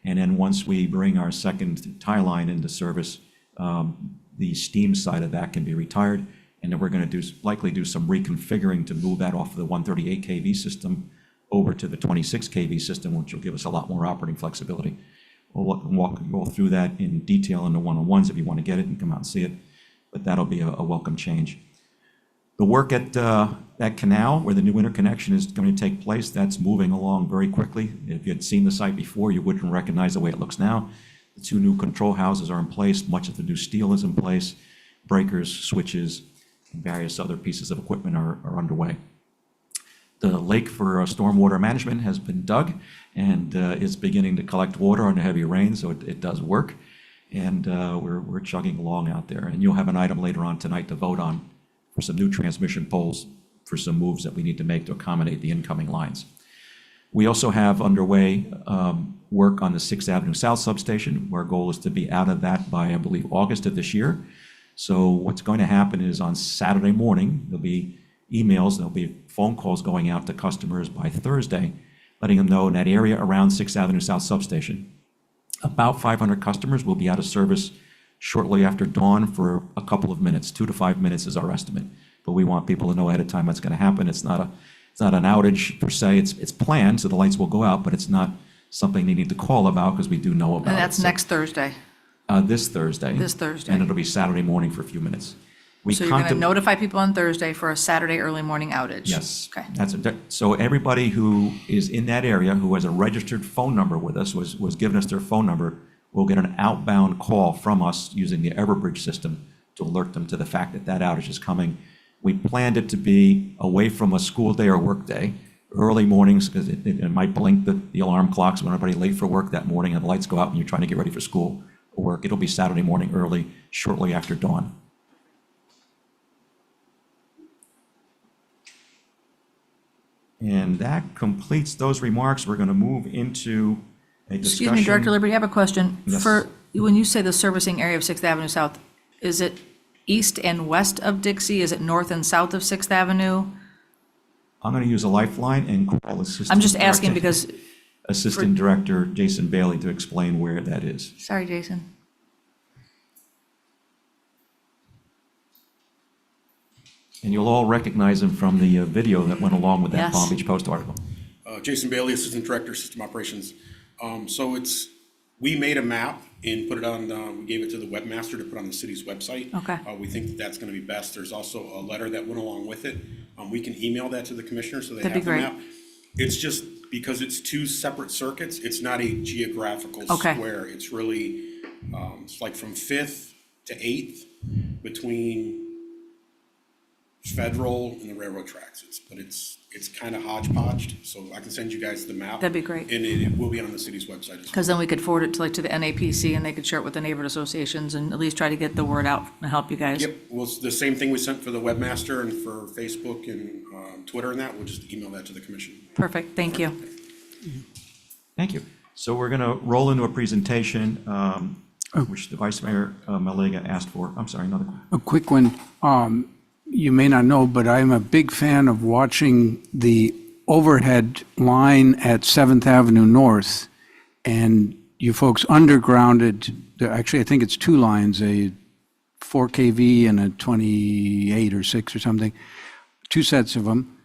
And then once we bring our second tie line into service, the steam side of that can be retired. And then we're going to likely do some reconfiguring to move that off of the 138 kV system over to the 26 kV system, which will give us a lot more operating flexibility. We'll walk you all through that in detail in the one-on-ones if you want to get it and come out and see it, but that'll be a welcome change. The work at that canal where the new interconnection is going to take place, that's moving along very quickly. If you had seen the site before, you wouldn't recognize the way it looks now. The two new control houses are in place, much of the new steel is in place, breakers, switches, and various other pieces of equipment are underway. The lake for stormwater management has been dug and is beginning to collect water under heavy rain, so it does work. And we're chugging along out there. And you'll have an item later on tonight to vote on for some new transmission poles for some moves that we need to make to accommodate the incoming lines. We also have underway work on the 6th Avenue South substation. Our goal is to be out of that by, I believe, August of this year. So what's going to happen is on Saturday morning, there'll be emails, there'll be phone calls going out to customers by Thursday, letting them know in that area around 6th Avenue South substation, about 500 customers will be out of service shortly after dawn for a couple of minutes. 2 to 5 minutes is our estimate. But we want people to know ahead of time what's going to happen. It's not an outage per se. It's planned, so the lights will go out, but it's not something they need to call about because we do know about it. And that's next Thursday. This Thursday. This Thursday. And it'll be Saturday morning for a few minutes. So you're going to notify people on Thursday for a Saturday early morning outage? Yes. Okay. So everybody who is in that area, who has a registered phone number with us, was given us their phone number, will get an outbound call from us using the Everbridge system to alert them to the fact that that outage is coming. We planned it to be away from a school day or work day, early mornings, because it might blink the alarm clocks when everybody late for work that morning and the lights go out and you're trying to get ready for school or work. It'll be Saturday morning early, shortly after dawn. And that completes those remarks. We're going to move into a discussion. Excuse me, Director Liberty, I have a question. Yes. When you say the servicing area of 6th Avenue South, is it east and west of Dixie? Is it north and south of 6th Avenue? I'm going to use a lifeline and call Assistant I'm just asking Director- because, Assistant Director Jason Bailey to explain where that is. sorry, Jason. And you'll all recognize him from the video that went along with that Yes. Palm Beach Post article. Jason Bailey, Assistant Director, System Operations. We made a map and put it on, we gave it to the webmaster to put on the city's website. Okay. We think that that's gonna be best. There's also a letter that went along with it. We can email that to the commissioner so they That'd be have the great. map. It's just because it's two separate circuits, it's not a geographical Okay. square. It's really, it's like from 5th to 8th between Federal and the railroad tracks. It's kind of hodgepodged, so I can send you guys the map. That'd be great. And it will be on the city's website as well. Because then we could forward it to the NAPC and they could share it with the neighborhood associations and at least try to get the word out and help you guys. Yep, well, it's the same thing we sent for the webmaster and for Facebook and Twitter and that, we'll just email that to the commission. Perfect, thank you. Thank you. So we're going to roll into a presentation, which the Vice Mayor Malega asked for. I'm sorry, another one. A quick one. You may not know, but I'm a big fan of watching the overhead line at 7th Avenue North. And you folks undergrounded, actually, I think it's two lines, a 4 kV and a 28 or 6 or something, two sets of them.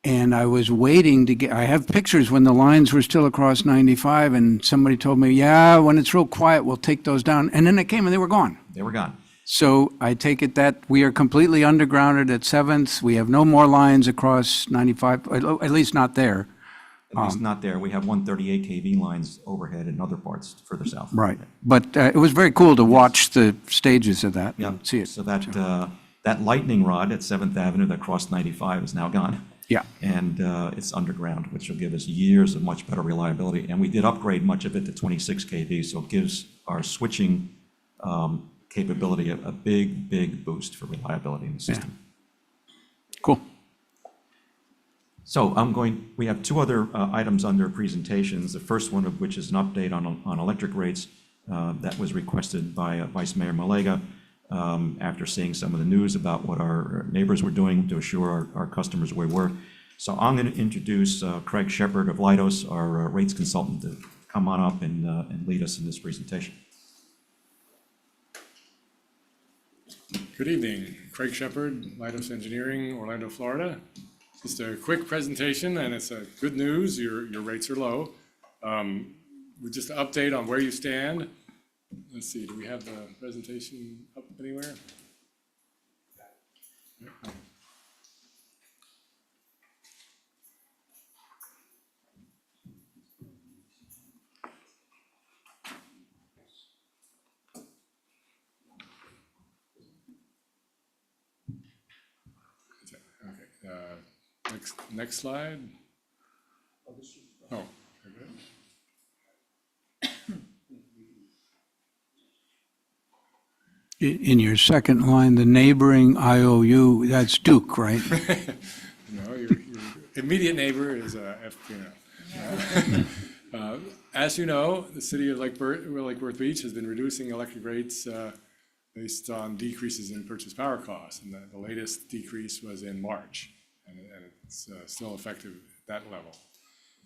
And I was waiting to I have pictures when the lines were still across 95 and somebody told me, yeah, when it's real quiet, we'll take those down. And then they came and they were gone. They were gone. So I take it that we are completely undergrounded at 7th. We have no more lines across 95, at least not there. At least not there. We have 138 kV lines overhead in other parts further south. Right. But it was very cool to watch the stages of that Yeah, and see it. so that lightning rod at 7th Avenue that crossed 95 is now gone. Yeah. And it's underground, which will give us years of much better reliability. And we did upgrade much of it to 26 kV, so it gives our switching capability a big, big boost for reliability in the system. Cool. So we have two other items under presentations. The first one of which is an update on electric rates that was requested by Vice Mayor Malega after seeing some of the news about what our neighbors were doing to assure our customers where we were. So I'm going to introduce Craig Shepard of Leidos, our rates consultant, to come on up and lead us in this presentation. Good evening, Craig Shepard, Leidos Engineering, Orlando, Florida. Just a quick presentation, and it's good news, your rates are low. With just an update on where you stand. Let's see, do we have the presentation up anywhere? Okay, next slide. Oh, okay. In your second line, the neighboring IOU, that's Duke, right? No, your immediate neighbor is FPNL. As you know, the city of Lake Worth Beach has been reducing electric rates based on decreases in purchase power costs, and the latest decrease was in March, and it's still effective at that level.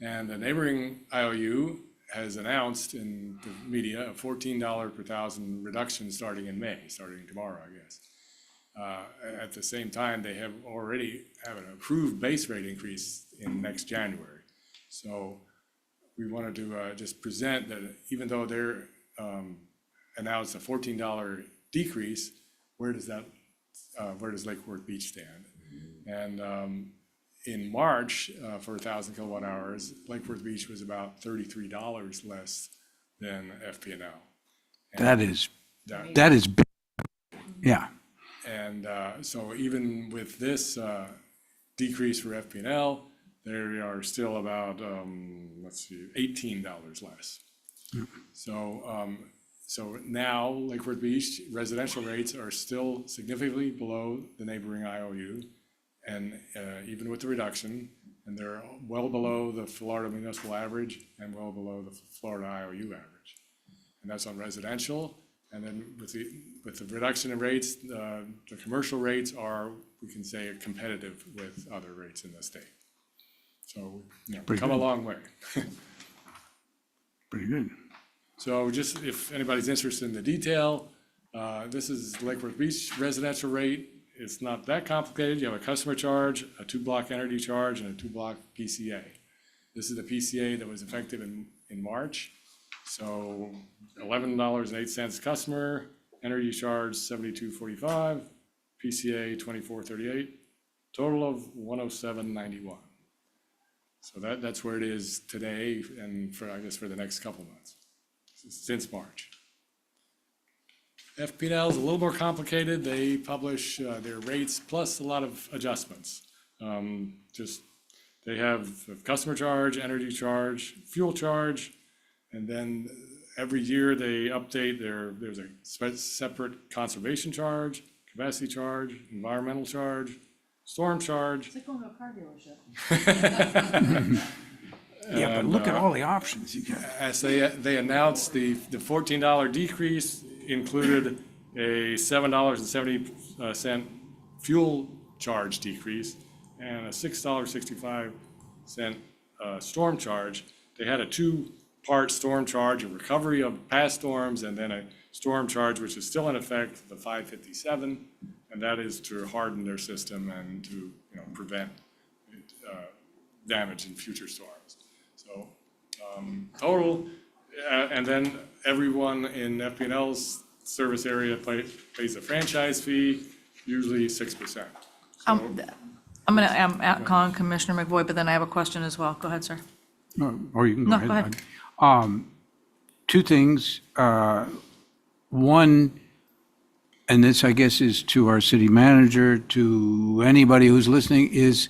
And the neighboring IOU has announced in the media a $14 per thousand reduction starting in May, starting tomorrow, I guess. At the same time, they already have an approved base rate increase in next January. So we wanted to just present that even though they're announced a $14 decrease, where does Lake Worth Beach stand? And in March, for 1,000 kilowatt hours, Lake Worth Beach was about $33 less than FPNL. That is big. Yeah. And so even with this decrease for FPNL, they are still about, $18 less. So now Lake Worth Beach residential rates are still significantly below the neighboring IOU. And even with the reduction, and they're well below the Florida municipal average and well below the Florida IOU average. And that's on residential. And then with the reduction in rates, the commercial rates are, we can say, competitive with other rates in the state. So, we've come a long way. Pretty good. So just if anybody's interested in the detail, this is Lake Worth Beach residential rate. It's not that complicated. You have a customer charge, a 2-block energy charge, and a 2-block PCA. This is the PCA that was effective in March. So $11.08 customer, energy charge $72.45, PCA $24.38, total of $107.91. So that's where it is today and for, I guess, for the next couple months, since March. FPNL is a little more complicated. They publish their rates plus a lot of adjustments. They have a customer charge, energy charge, fuel charge, and then every year they update there's a separate conservation charge, capacity charge, environmental charge, storm charge. It's like going to a car dealership. Yeah, but look at all the options you got. As they announced, the $14 decrease included a $7.70 fuel charge decrease and a $6.65 storm charge. They had a 2-part storm charge, a recovery of past storms, and then a storm charge, which is still in effect, the 557, and that is to harden their system and to prevent damage in future storms. So total, and then everyone in FPNL's service area pays a franchise fee, usually 6%. I'm calling Commissioner McVoy, but then I have a question as well. Go ahead, sir. Or you can go No, ahead. go ahead. Two things. One, and this, I guess, is to our city manager, to anybody who's listening, is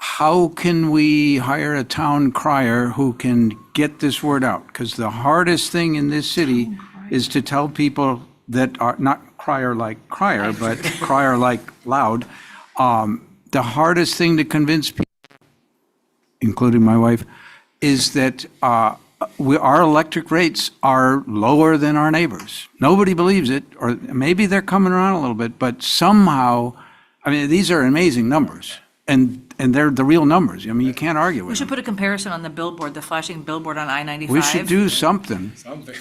how can we hire a town crier who can get this word out? Because the hardest thing in this city is to tell people that are not crier like crier, but crier like loud. The hardest thing to convince people, including my wife, is that our electric rates are lower than our neighbors. Nobody believes it, or maybe they're coming around a little bit, but somehow, I mean, these are amazing numbers, and they're the real numbers. I mean, you can't argue We with should them. put a comparison on the billboard, the flashing billboard on I-95. We should do something, Something.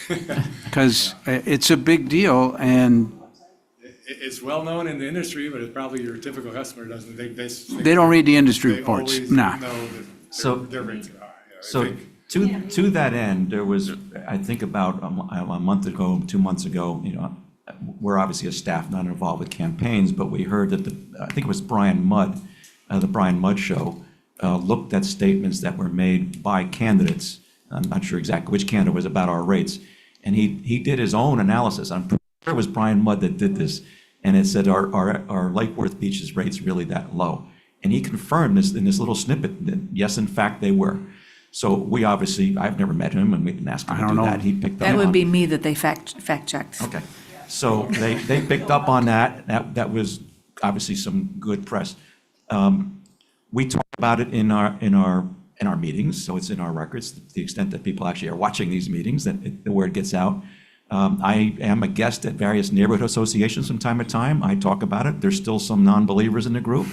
because it's a big deal, and It's well-known in the industry, but it's probably your typical customer doesn't think this. they don't read the industry They reports. always Nah. know that So- their rates are high. Yeah, I So think- to that end, there was, I think about a month ago, 2 months ago, we're obviously a staff not involved with campaigns, but we heard that I think it was Brian Mudd, the Brian Mudd Show, looked at statements that were made by candidates. I'm not sure exactly which candidate was about our rates. And he did his own analysis. I'm pretty sure it was Brian Mudd that did this. And it said, are Lake Worth Beach's rates really that low? And he confirmed this in this little snippet that, yes, in fact, they were. So we obviously, I've never met him, and we didn't ask him I to don't do know. that. He picked up That would on- be me that they fact-checked. Okay, so they picked up on that. That was obviously some good press. We talk about it in our meetings, so it's in our records, to the extent that people actually are watching these meetings, that the word gets out. I am a guest at various neighborhood associations from time to time. I talk about it. There's still some non-believers in the group.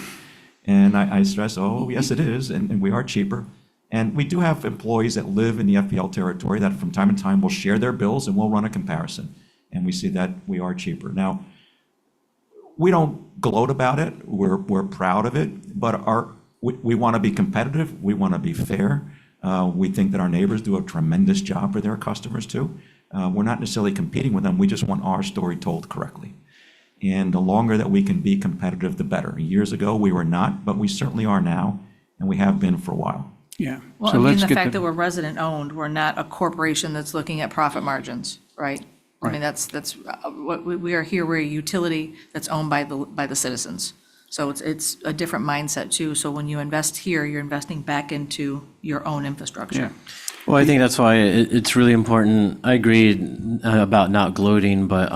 And I stress, oh, yes, it is, and we are cheaper. And we do have employees that live in the FPL territory that from time to time will share their bills and we'll run a comparison. And we see that we are cheaper. Now, we don't gloat about it. We're proud of it, but we want to be competitive. We want to be fair. We think that our neighbors do a tremendous job for their customers too. We're not necessarily competing with them. We just want our story told correctly. And the longer that we can be competitive, the better. Years ago, we were not, but we certainly are now, and we have been for a while. Yeah. Well, So I mean, let's the get fact that we're resident-owned, we're not a corporation that's looking at profit margins, right? I mean, that's what we are here, we're a utility that's owned by the citizens. So it's a different mindset too. So when you invest here, you're investing back into your own infrastructure. Yeah. Well, I think that's why it's really important. I agree about not gloating, but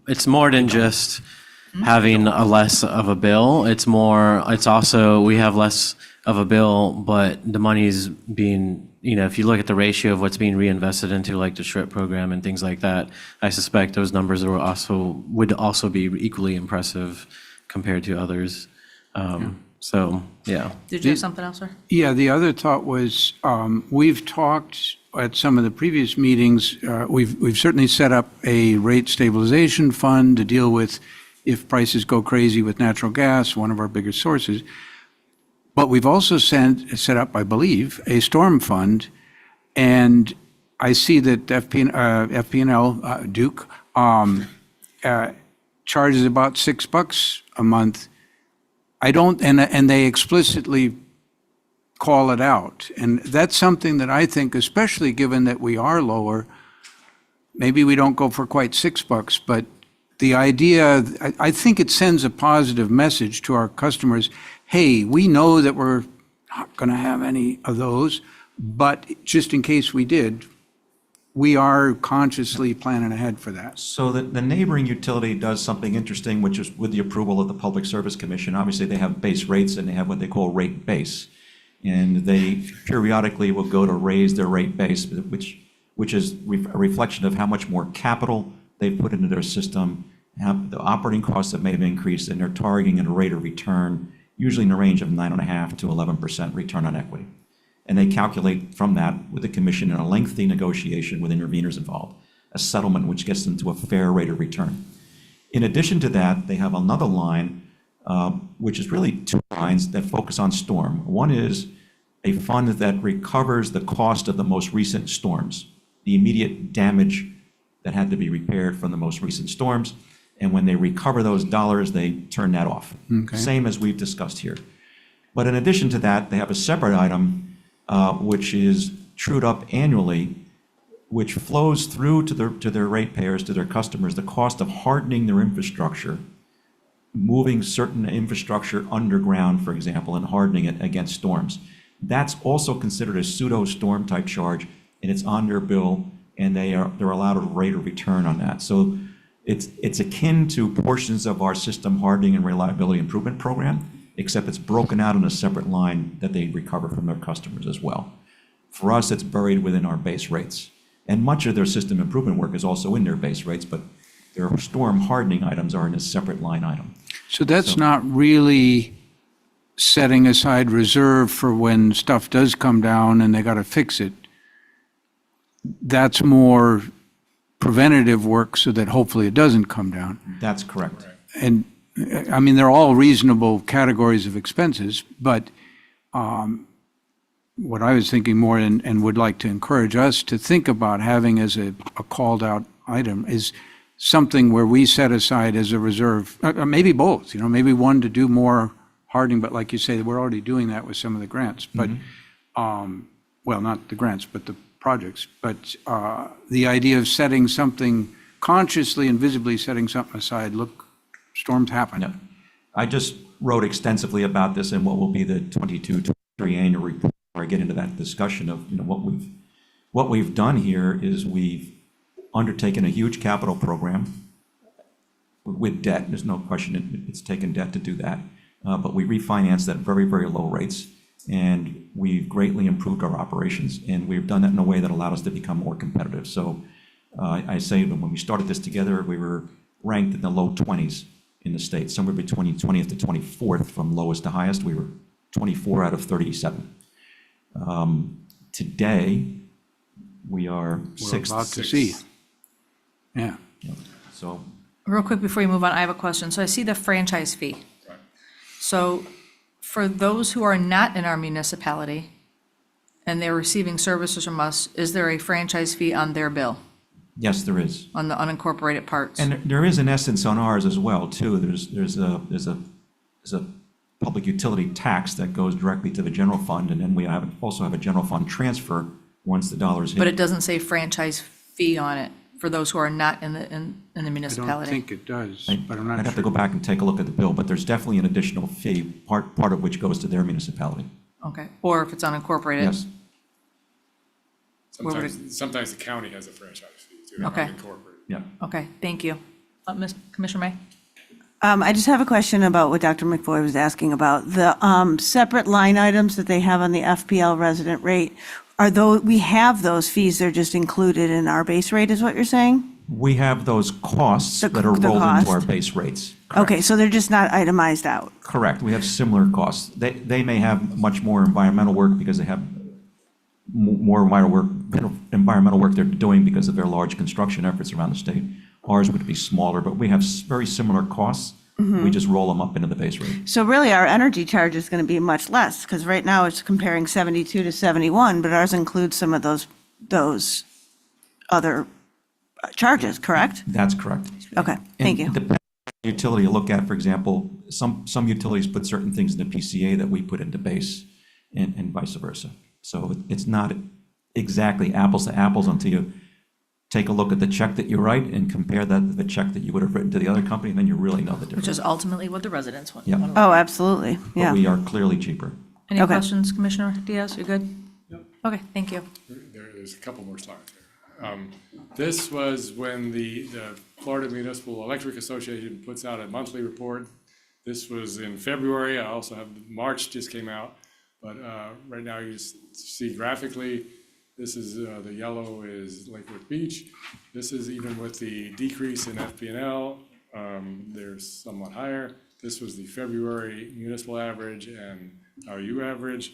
it's more than just having a less of a bill. It's also, we have less of a bill, but the money's being, if you look at the ratio of what's being reinvested into like the SHRIP program and things like that, I suspect those numbers would also be equally impressive compared to others. So, yeah. Did you have something else, sir? Yeah, the other thought was, we've talked at some of the previous meetings, we've certainly set up a rate stabilization fund to deal with if prices go crazy with natural gas, one of our biggest sources. But we've also set up, I believe, a storm fund, and I see that FP&L, Duke, charges about $6 a month. I don't, and they explicitly call it out. And that's something that I think, especially given that we are lower, maybe we don't go for quite $6, but the idea, I think it sends a positive message to our customers. Hey, we know that we're not going to have any of those, but just in case we did, we are consciously planning ahead for that. So the neighboring utility does something interesting, which is with the approval of the Public Service Commission. Obviously, they have base rates and they have what they call rate base. And they periodically will go to raise their rate base, which is a reflection of how much more capital they've put into their system, how the operating costs that may have increased, and they're targeting a rate of return, usually in the range of 9.5% to 11% return on equity. And they calculate from that with the commission in a lengthy negotiation with interveners involved, a settlement which gets them to a fair rate of return. In addition to that, they have another line, which is really two lines that focus on storm. One is a fund that recovers the cost of the most recent storms, the immediate damage that had to be repaired from the most recent storms. And when they recover those dollars, they turn that off. Okay. Same as we've discussed here. But in addition to that, they have a separate item which is trued up annually, which flows through to their ratepayers, to their customers, the cost of hardening their infrastructure, moving certain infrastructure underground, for example, and hardening it against storms. That's also considered a pseudo-storm type charge, and it's on their bill, and they're allowed a rate of return on that. So it's akin to portions of our system hardening and reliability improvement program, except it's broken out in a separate line that they recover from their customers as well. For us, it's buried within our base rates. And much of their system improvement work is also in their base rates, but their storm hardening items are in a separate line item. So that's not really setting aside reserve for when stuff does come down and they got to fix it. That's more preventative work so that hopefully it doesn't come down. That's correct. And, I mean, they're all reasonable categories of expenses, but what I was thinking more and would like to encourage us to think about having as a called out item is something where we set aside as a reserve, maybe both, maybe one to do more hardening, but like you say, we're already doing that with some of the grants, but, well, not the grants, but the projects, but the idea of setting something, consciously and visibly setting something aside, look, storms happen. Yeah. I just wrote extensively about this in what will be the 22-23 annual report, where I get into that discussion of, what we've done here is we've undertaken a huge capital program with debt. There's no question it's taken debt to do that. But we refinanced at very, very low rates, and we've greatly improved our operations, and we've done that in a way that allowed us to become more competitive. So I say that when we started this together, we were ranked in the low 20s in the state, somewhere between 20th to 24th from lowest to highest. We were 24 out of 37. Today, we are sixth. We're about to see. Yeah. So Real quick before you move on, I have a question. So I see the franchise fee. So for those who are not in our municipality and they're receiving services from us, is there a franchise fee on their bill, yes, there is. on the unincorporated parts? And there is an essence on ours as well, too. There's a public utility tax that goes directly to the general fund, and then we also have a general fund transfer once the dollars hit. But it doesn't say franchise fee on it for those who are not in the I don't municipality? think it does, but I'm not I'd have to sure. go back and take a look at the bill, but there's definitely an additional fee, part of which goes to their municipality. Okay, or if it's unincorporated? Yes. Where would Sometimes the county has a franchise fee too. Okay. Incorporated. Yeah. Okay, thank you. Commissioner May? I just have a question about what Dr. McFoy was asking about. The separate line items that they have on the FPL resident rate, we have those fees, they're just included in our base rate, is what you're saying? We have those costs The- that are the rolled into our cost. base rates. Okay, so they're just not itemized out. Correct. We have similar costs. They may have much more environmental work because they have more environmental work they're doing because of their large construction efforts around the state. Ours would be smaller, but we have very similar costs. We just roll them up into the base rate. So really, our energy charge is going to be much less, because right now it's comparing 72 to 71, but ours includes some of those other charges, correct? That's correct. Okay, thank you. And depending on the utility you look at, for example, some utilities put certain things in the PCA that we put into base and vice versa. So it's not exactly apples to apples until you take a look at the check that you write and compare that to the check that you would have written to the other company, and then you really know the difference. Which is ultimately what the residents want. Yeah. Oh, absolutely, But yeah. we are clearly cheaper. Any Okay. questions, Commissioner Diaz? You good? Okay, thank you. There's a couple more slides there. This was when the Florida Municipal Electric Association puts out a monthly report. This was in February. I also have, March just came out. But right now you see graphically, this is, the yellow is Lake Worth Beach. This is even with the decrease in FP&L, they're somewhat higher. This was the February municipal average and RU average.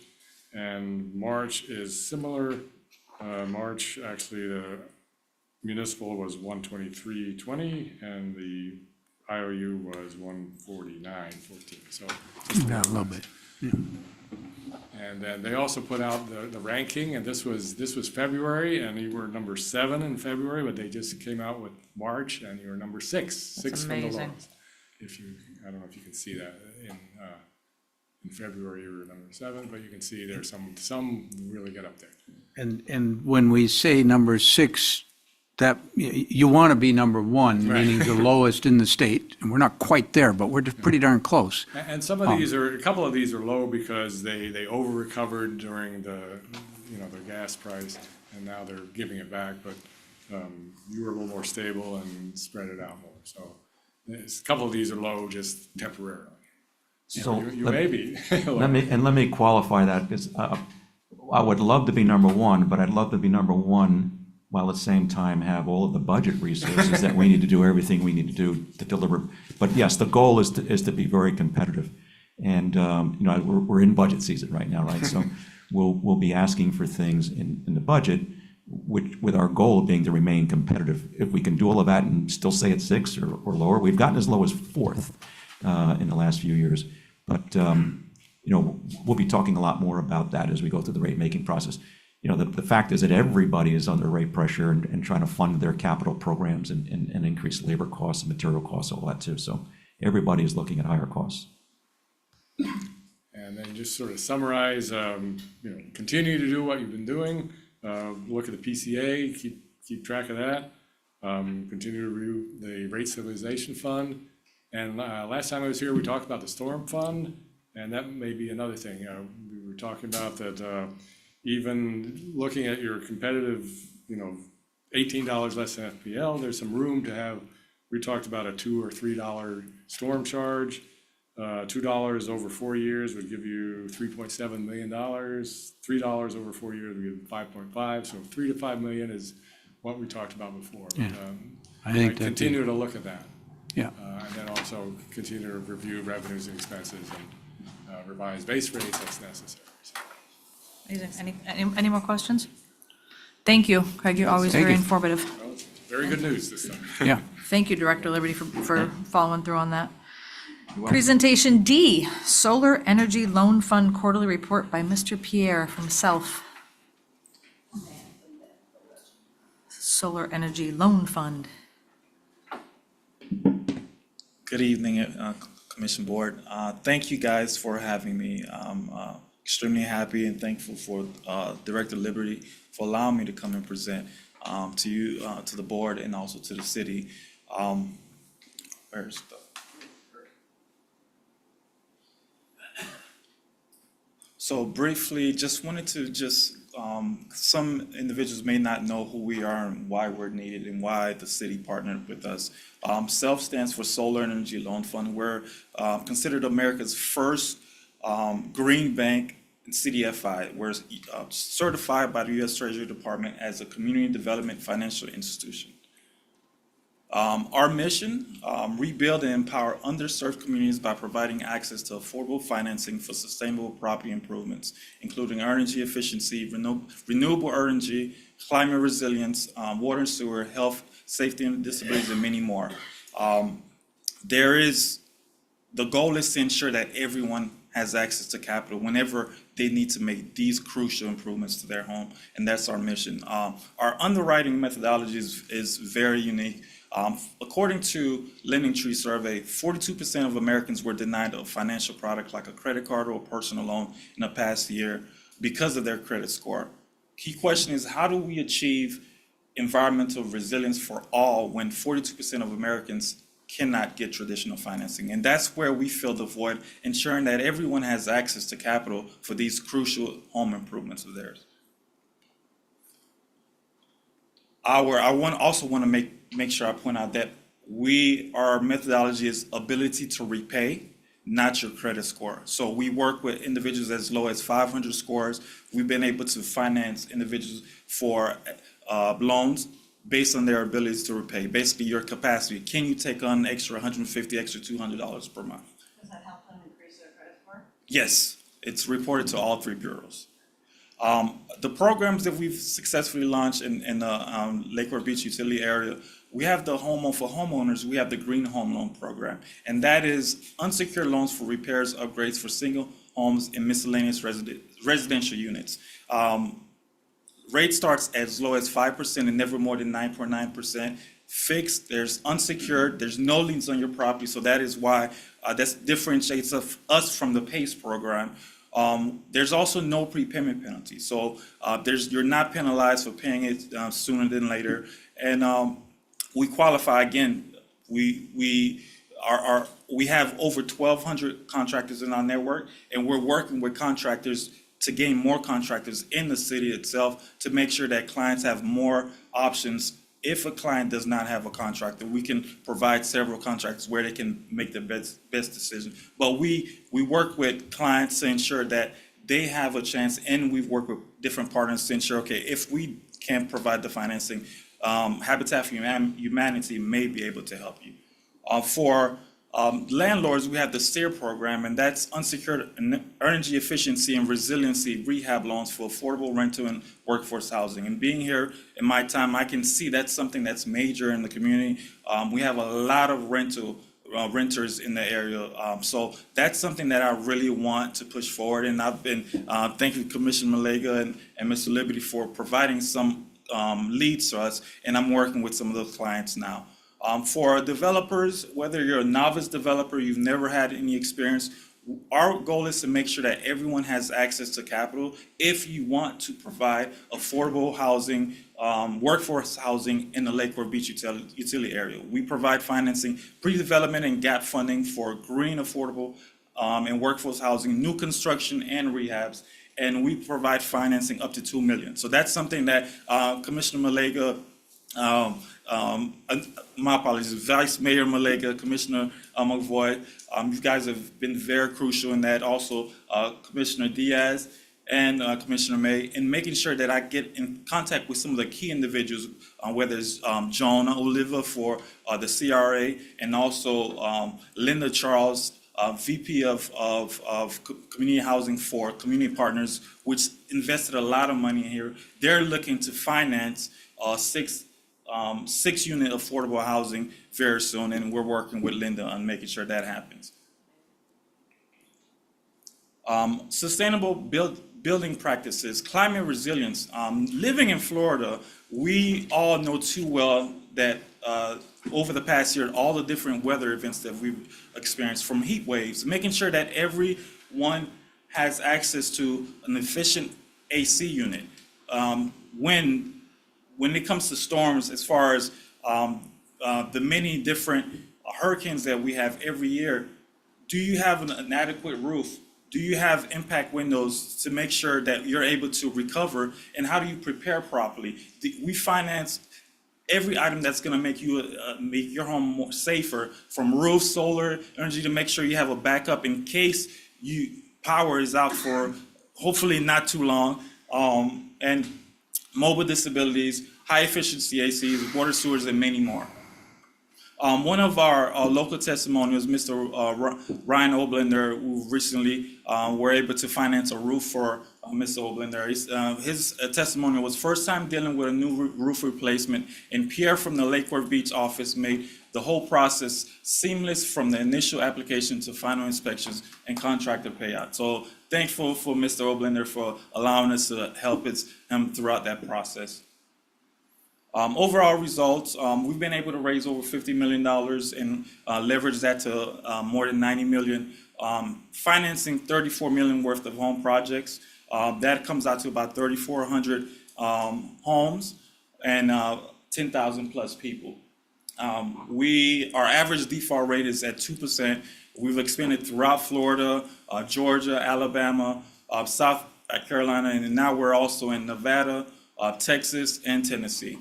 And March is similar. March, actually, the municipal was 123.20 and the IOU was 149.14. So Yeah, a little bit. and then they also put out the ranking, and this was February, and you were number 7 in February, but they just came out with March, and you were number 6 from the amazing. lowest. I don't know if you can see that In February, we were number 7, but you can see there's some really get up there. And when we say number 6, that, you want to be number 1, meaning the lowest in the state. And we're not quite there, but we're pretty darn close. And some of these a couple of these are low because they over-recovered during the gas price, and now they're giving it back, but you were a little more stable and spread it out more. So a couple of these are low just temporarily. So You may be. let me qualify that, because I would love to be number 1, but I'd love to be number 1 while at the same time have all of the budget resources that we need to do everything we need to do to deliver. But yes, the goal is to be very competitive. And, we're in budget season right now, right? So we'll be asking for things in the budget, with our goal being to remain competitive. If we can do all of that and still stay at 6 or lower, we've gotten as low as 4th in the last few years. But, we'll be talking a lot more about that as we go through the rate-making process. The fact is that everybody is under rate pressure and trying to fund their capital programs and increase labor costs and material costs, all that too. So everybody is looking at higher costs. And then just sort of summarize, continue to do what you've been doing. Look at the PCA, keep track of that. Continue to review the rate stabilization fund. And last time I was here, we talked about the storm fund, and that may be another thing. We were talking about that even looking at your competitive, $18 less than FPL, there's some room to have, we talked about a $2 or $3 storm charge. $2 over 4 years would give you $3.7 million. $3 over 4 years would give you 5.5. So 3 to 5 million is what we talked about before. Yeah. But, I think that'd continue to look at that. Yeah. And then also continue to review revenues and expenses and revise base rates as necessary. So, Amazing. Any more questions? Thank you, Craig. You're always Thank very you. informative. well, it's very good news this time. Yeah. Thank you, Director Liberty, for following through on that. Presentation D, Solar Energy Loan Fund Quarterly Report by Mr. Pierre from South. Solar Energy Loan Fund. Good evening, Commission Board. Thank you guys for having me. I'm extremely happy and thankful for Director Liberty for allowing me to come and present to you, to the board, and also to the city. Where's the? So briefly, just wanted to some individuals may not know who we are and why we're needed and why the city partnered with us. SELF stands for Solar Energy Loan Fund. We're considered America's first green bank and CDFI. We're certified by the U.S. Treasury Department as a community development financial institution. Our mission, rebuild and empower underserved communities by providing access to affordable financing for sustainable property improvements, including energy efficiency, renewable energy, climate resilience, water and sewer, health, safety and disabilities, and many more. The goal is to ensure that everyone has access to capital whenever they need to make these crucial improvements to their home, and that's our mission. Our underwriting methodology is very unique. According to LendingTree survey, 42% of Americans were denied a financial product like a credit card or a personal loan in the past year because of their credit score. Key question is, how do we achieve environmental resilience for all when 42% of Americans cannot get traditional financing? And that's where we fill the void, ensuring that everyone has access to capital for these crucial home improvements of theirs. I also want to make sure I point out that our methodology is ability to repay, not your credit score. So we work with individuals as low as 500 scores. We've been able to finance individuals for loans based on their abilities to repay, basically your capacity. Can you take on extra $150, extra $200 per month? Does that help them increase their credit score? Yes, it's reported to all 3 bureaus. The programs that we've successfully launched in the Lake Beach utility area, we have the Home Loan for Homeowners, we have the Green Home Loan Program, and that is unsecured loans for repairs, upgrades for single homes and miscellaneous residential units. Rate starts as low as 5% and never more than 9.9%. fixed, there's unsecured, there's no liens on your property. So that is why that differentiates us from the PACE program. There's also no prepayment penalty. So you're not penalized for paying it sooner than later. And we qualify again. We have over 1,200 contractors in our network, and we're working with contractors to gain more contractors in the city itself to make sure that clients have more options. If a client does not have a contractor, we can provide several contractors where they can make the best decision. But we work with clients to ensure that they have a chance, and we've worked with different partners to ensure, okay, if we can't provide the financing, Habitat for Humanity may be able to help you. For landlords, we have the SEER program, and that's unsecured energy efficiency and resiliency rehab loans for affordable rental and workforce housing. And being here in my time, I can see that's something that's major in the community. We have a lot of renters in the area. So that's something that I really want to push forward. And I've been thanking Commissioner Malega and Mr. Liberty for providing some leads to us, and I'm working with some of those clients now. For developers, whether you're a novice developer, you've never had any experience, our goal is to make sure that everyone has access to capital if you want to provide affordable housing, workforce housing in the Lake Worth Beach utility area. We provide financing, pre-development and gap funding for green, affordable, and workforce housing, new construction and rehabs, and we provide financing up to $2 million. So that's something that Commissioner Malega, my apologies, Vice Mayor Malega, Commissioner McVoy, you guys have been very crucial in that. Also, Commissioner Diaz and Commissioner May, in making sure that I get in contact with some of the key individuals, whether it's Joan Oliva for the CRA, and also Linda Charles, VP of Community Housing for Community Partners, which invested a lot of money in here. They're looking to finance six-unit affordable housing very soon, and we're working with Linda on making sure that happens. Sustainable building practices, climate resilience. Living in Florida, we all know too well that over the past year, all the different weather events that we've experienced, from heat waves, making sure that everyone has access to an efficient AC unit. When it comes to storms, as far as the many different hurricanes that we have every year, do you have an adequate roof? Do you have impact windows to make sure that you're able to recover? And how do you prepare properly? We finance every item that's going to make your home more safer, from roof, solar energy, to make sure you have a backup in case power is out for hopefully not too long, and mobile disabilities, high efficiency ACs, water, sewers, and many more. One of our local testimonials, Mr. Ryan Oblender, who recently were able to finance a roof for Mr. Oblender. His testimonial was first time dealing with a new roof replacement, and Pierre from the Lake Worth Beach office made the whole process seamless from the initial application to final inspections and contractor payout. So thankful for Mr. Oblender for allowing us to help him throughout that process. Overall results, we've been able to raise over $50 million and leverage that to more than $90 million, financing $34 million worth of home projects. That comes out to about 3,400 homes and 10,000 plus people. Our average default rate is at 2%. We've expanded throughout Florida, Georgia, Alabama, South Carolina, and now we're also in Nevada, Texas, and Tennessee.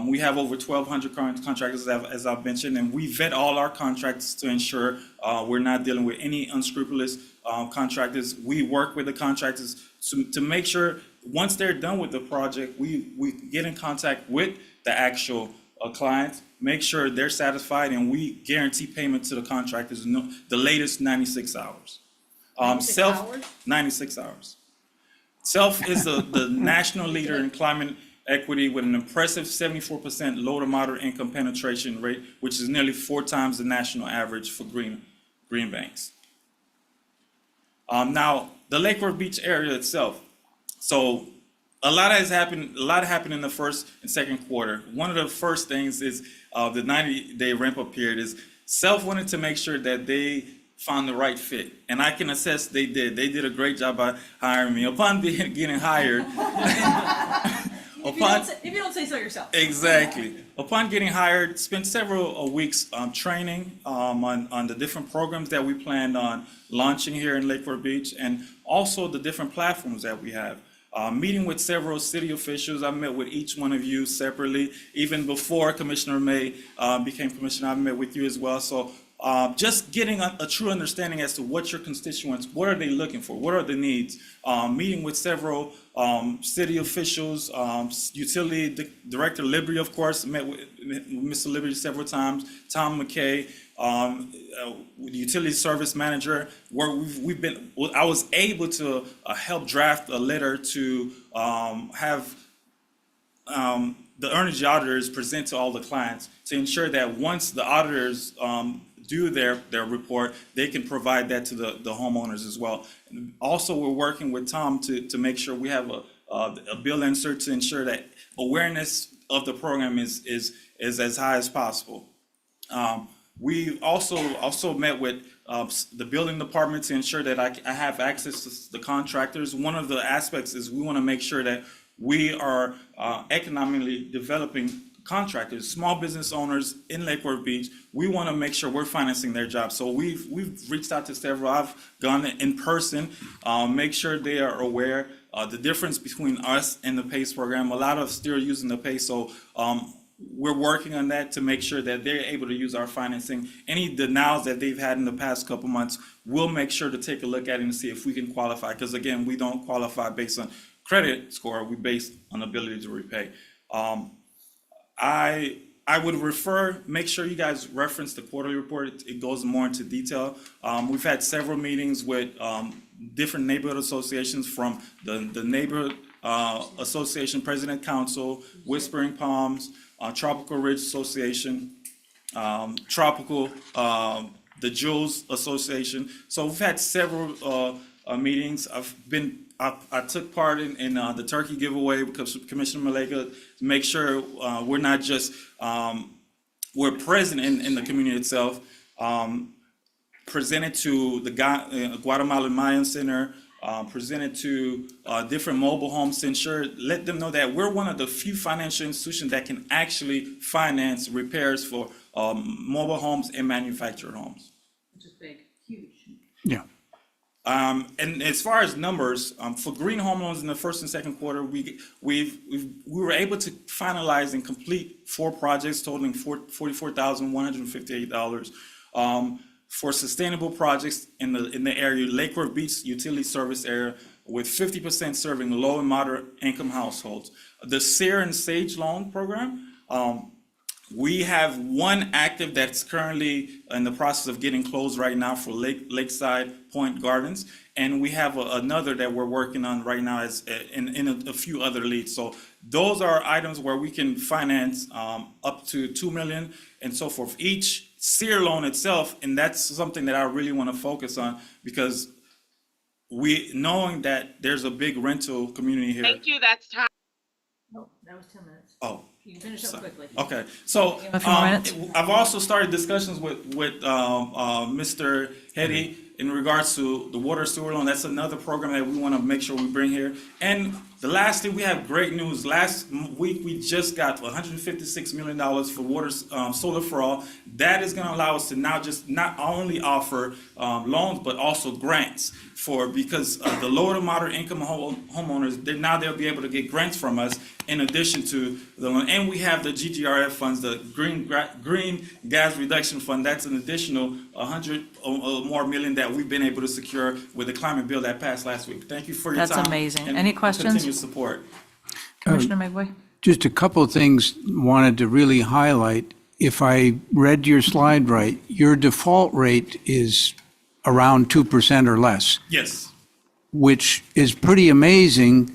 We have over 1,200 current contractors, as I've mentioned, and we vet all our contracts to ensure we're not dealing with any unscrupulous contractors. We work with the contractors to make sure once they're done with the project, we get in contact with the actual clients, make sure they're satisfied, and we guarantee payment to the contractors the latest 96 hours. 96 hours. Self is the national leader in climate equity with an impressive 74% low to moderate income penetration rate, which is nearly 4 times the national average for green banks. Now, the Lake Worth Beach area itself. So A lot has happened. A lot happened in the first and second quarter. One of the first things is the 90-day ramp-up period. Is Self wanted to make sure that they found the right fit, and I can assess they did. They did a great job by hiring me. Upon getting hired, If you don't say so yourself. exactly. Upon getting hired, spent several weeks training on the different programs that we planned on launching here in Lake Worth Beach, and also the different platforms that we have. Meeting with several city officials, I met with each one of you separately. Even before Commissioner May became commissioner, I met with you as well. So just getting a true understanding as to what your constituents, what are they looking for, what are the needs. Meeting with several city officials, utility director Liberty, of course, met with Mr. Liberty several times, Tom McKay, utility service manager, where I was able to help draft a letter to have the energy auditors present to all the clients to ensure that once the auditors do their report, they can provide that to the homeowners as well. And also, we're working with Tom to make sure we have a bill insert to ensure that awareness of the program is as high as possible. We also met with the building department to ensure that I have access to the contractors. One of the aspects is we want to make sure that we are economically developing contractors, small business owners in Lake Worth Beach. We want to make sure we're financing their jobs. So we've reached out to several. I've gone in person, make sure they are aware the difference between us and the PACE program. A lot of still using the PACE, so we're working on that to make sure that they're able to use our financing. Any denials that they've had in the past couple months, we'll make sure to take a look at it and see if we can qualify. Because again, we don't qualify based on credit score, we base on ability to repay. I would make sure you guys reference the quarterly report. It goes more into detail. We've had several meetings with different neighborhood associations, from the Neighborhood Association President Council, Whispering Palms, Tropical Ridge Association, the Jules Association. So we've had several meetings. I took part in the turkey giveaway because Commissioner Malega, to make sure we're not just we're present in the community itself. Presented to the Guatemalan Mayan Center, presented to different mobile homes to let them know that we're one of the few financial institutions that can actually finance repairs for mobile homes and manufactured homes. Which is big, huge. Yeah. And as far as numbers, for green home loans in the first and second quarter, we were able to finalize and complete 4 projects totaling $44,158. For sustainable projects in the area, Lake Worth Beach utility service area, with 50% serving low and moderate income households. The SEER and SAGE loan program, we have one active that's currently in the process of getting closed right now for Lakeside Point Gardens, and we have another that we're working on right now as in a few other leads. So those are items where we can finance up to $2 million and so forth. Each SEER loan itself, and that's something that I really want to focus on, because knowing that there's a big rental community here. Thank you, that's time. No, that was 10 minutes. Oh. You can finish up quickly. Okay, so A few more minutes. I've also started discussions with Mr. Hetty in regards to the water sewer loan. That's another program that we want to make sure we bring here. And the last thing, we have great news. Last week, we just got $156 million for water solar for all. That is going to allow us to now just not only offer loans, but also grants because the lower to moderate income homeowners, they'll be able to get grants from us in addition to the loan. And we have the GGRF funds, the Green Gas Reduction Fund. That's an additional $100 or more million that we've been able to secure with the climate bill that passed last week. Thank you for your time. That's amazing. and Any questions? Continued support. Commissioner Megway? Just a couple of things wanted to really highlight. If I read your slide right, your default rate is around 2% or less, Yes. which is pretty amazing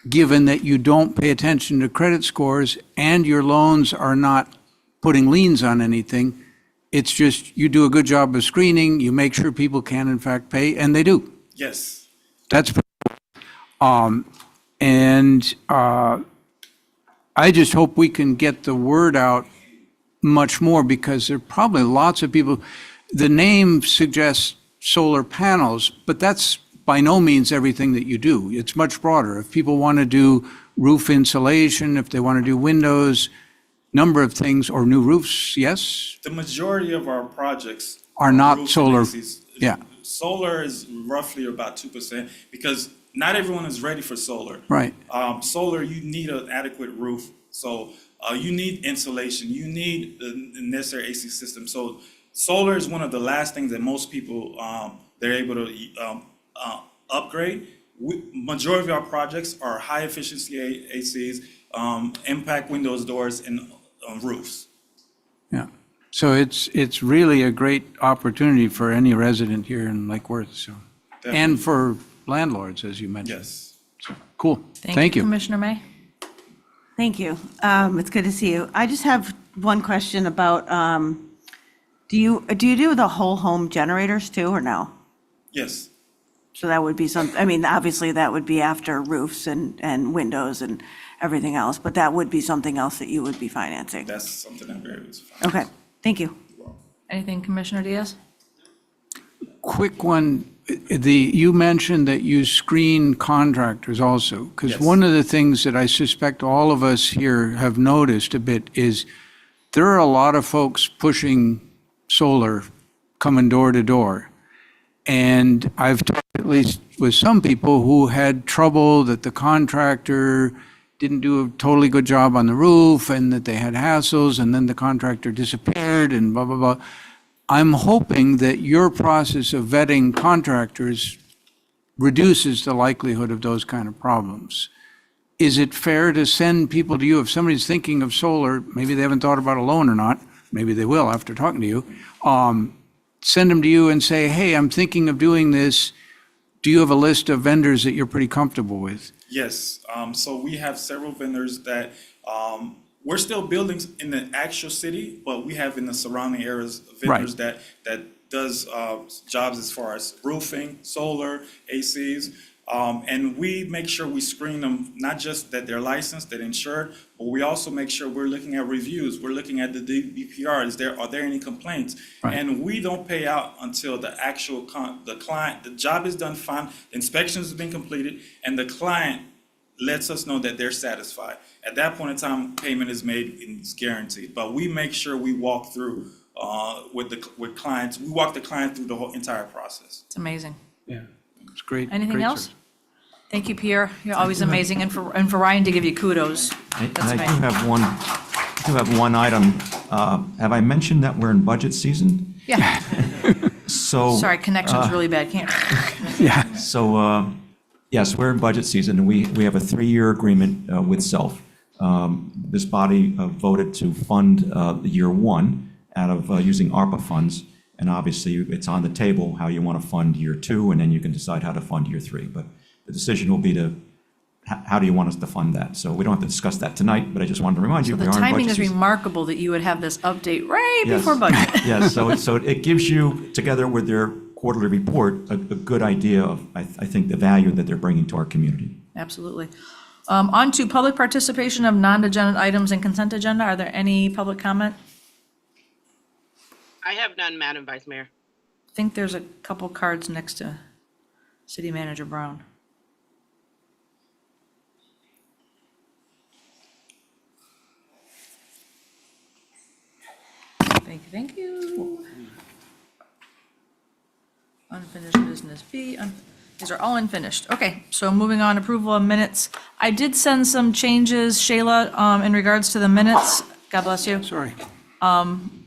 given that you don't pay attention to credit scores and your loans are not putting liens on anything. It's just you do a good job of screening, you make sure people can in fact pay, and they do. Yes. That's And I just hope we can get the word out much more, because there are probably lots of people. The name suggests solar panels, but that's by no means everything that you do. It's much broader. If people want to do roof insulation, if they want to do windows, number of things, or new roofs, yes, The majority of our projects. are not roofs and solar. ACs. Yeah, Solar is roughly about 2% because not everyone is ready for solar. right. Solar, you need an adequate roof, so you need insulation, you need the necessary AC system. So solar is one of the last things that most people, they're able to upgrade. Majority of our projects are high efficiency ACs, impact windows, doors, and roofs. Yeah. So it's really a great opportunity for any resident here in Lake Worth, so. And for landlords, as you mentioned. Yes. Cool. Thank you. Commissioner May? Thank you. It's good to see you. I just have one question about, do you do the whole home generators too, or no? Yes. So that would be I mean, obviously that would be after roofs and windows and everything else, but that would be something else that you would be financing. That's something that we're able to find. Okay, thank you. Anything, Commissioner Diaz? Quick one, you mentioned that you screen contractors also, because Yes. one of the things that I suspect all of us here have noticed a bit is there are a lot of folks pushing solar, coming door to door. And I've talked at least with some people who had trouble that the contractor didn't do a totally good job on the roof, and that they had hassles, and then the contractor disappeared, and blah, blah, blah. I'm hoping that your process of vetting contractors reduces the likelihood of those kind of problems. Is it fair to send people to you, if somebody's thinking of solar, maybe they haven't thought about a loan or not, maybe they will after talking to you, send them to you and say, hey, I'm thinking of doing this. Do you have a list of vendors that you're pretty comfortable with? Yes, so we have several vendors that, we're still building in the actual city, but we have in the surrounding areas vendors that does jobs as far as roofing, solar, ACs. And we make sure we screen them, not just that they're licensed, they're insured, but we also make sure we're looking at reviews, we're looking at the DBPR, are there any complaints? Right. And we don't pay out until the actual, the client, the job is done fine, the inspections have been completed, and the client lets us know that they're satisfied. At that point in time, payment is made and it's guaranteed. But we make sure we walk through with clients, we walk the client through the whole entire process. It's amazing. Yeah, it's great. Anything great else? service. Thank you, Pierre. You're always amazing. And for Ryan to give you kudos. And That's I nice. do have one item. Have I mentioned that we're in budget season? Yeah. So. Sorry, connection's really bad. Can't. Yeah. So, yes, we're in budget season, and we have a 3-year agreement with SELF. This body voted to fund the year 1 out of using ARPA funds, and obviously, it's on the table how you want to fund year 2, and then you can decide how to fund year 3. But the decision will be to, how do you want us to fund that? So we don't have to discuss that tonight, but I just wanted to remind you, we The are in timing budget is season. remarkable that you would have this update right Yes. before budget. Yes, so it gives you, together with their quarterly report, a good idea of, I think, the value that they're bringing to our community. Absolutely. On to public participation of non-agenda items and consent agenda. Are there any public comment? I have none, Madam Vice Mayor. I think there's a couple cards next to City Manager Brown. Thank you. Unfinished business B, these are all unfinished. Okay, so moving on, approval of minutes. I did send some changes, Shayla, in regards to the minutes. God bless you. Sorry.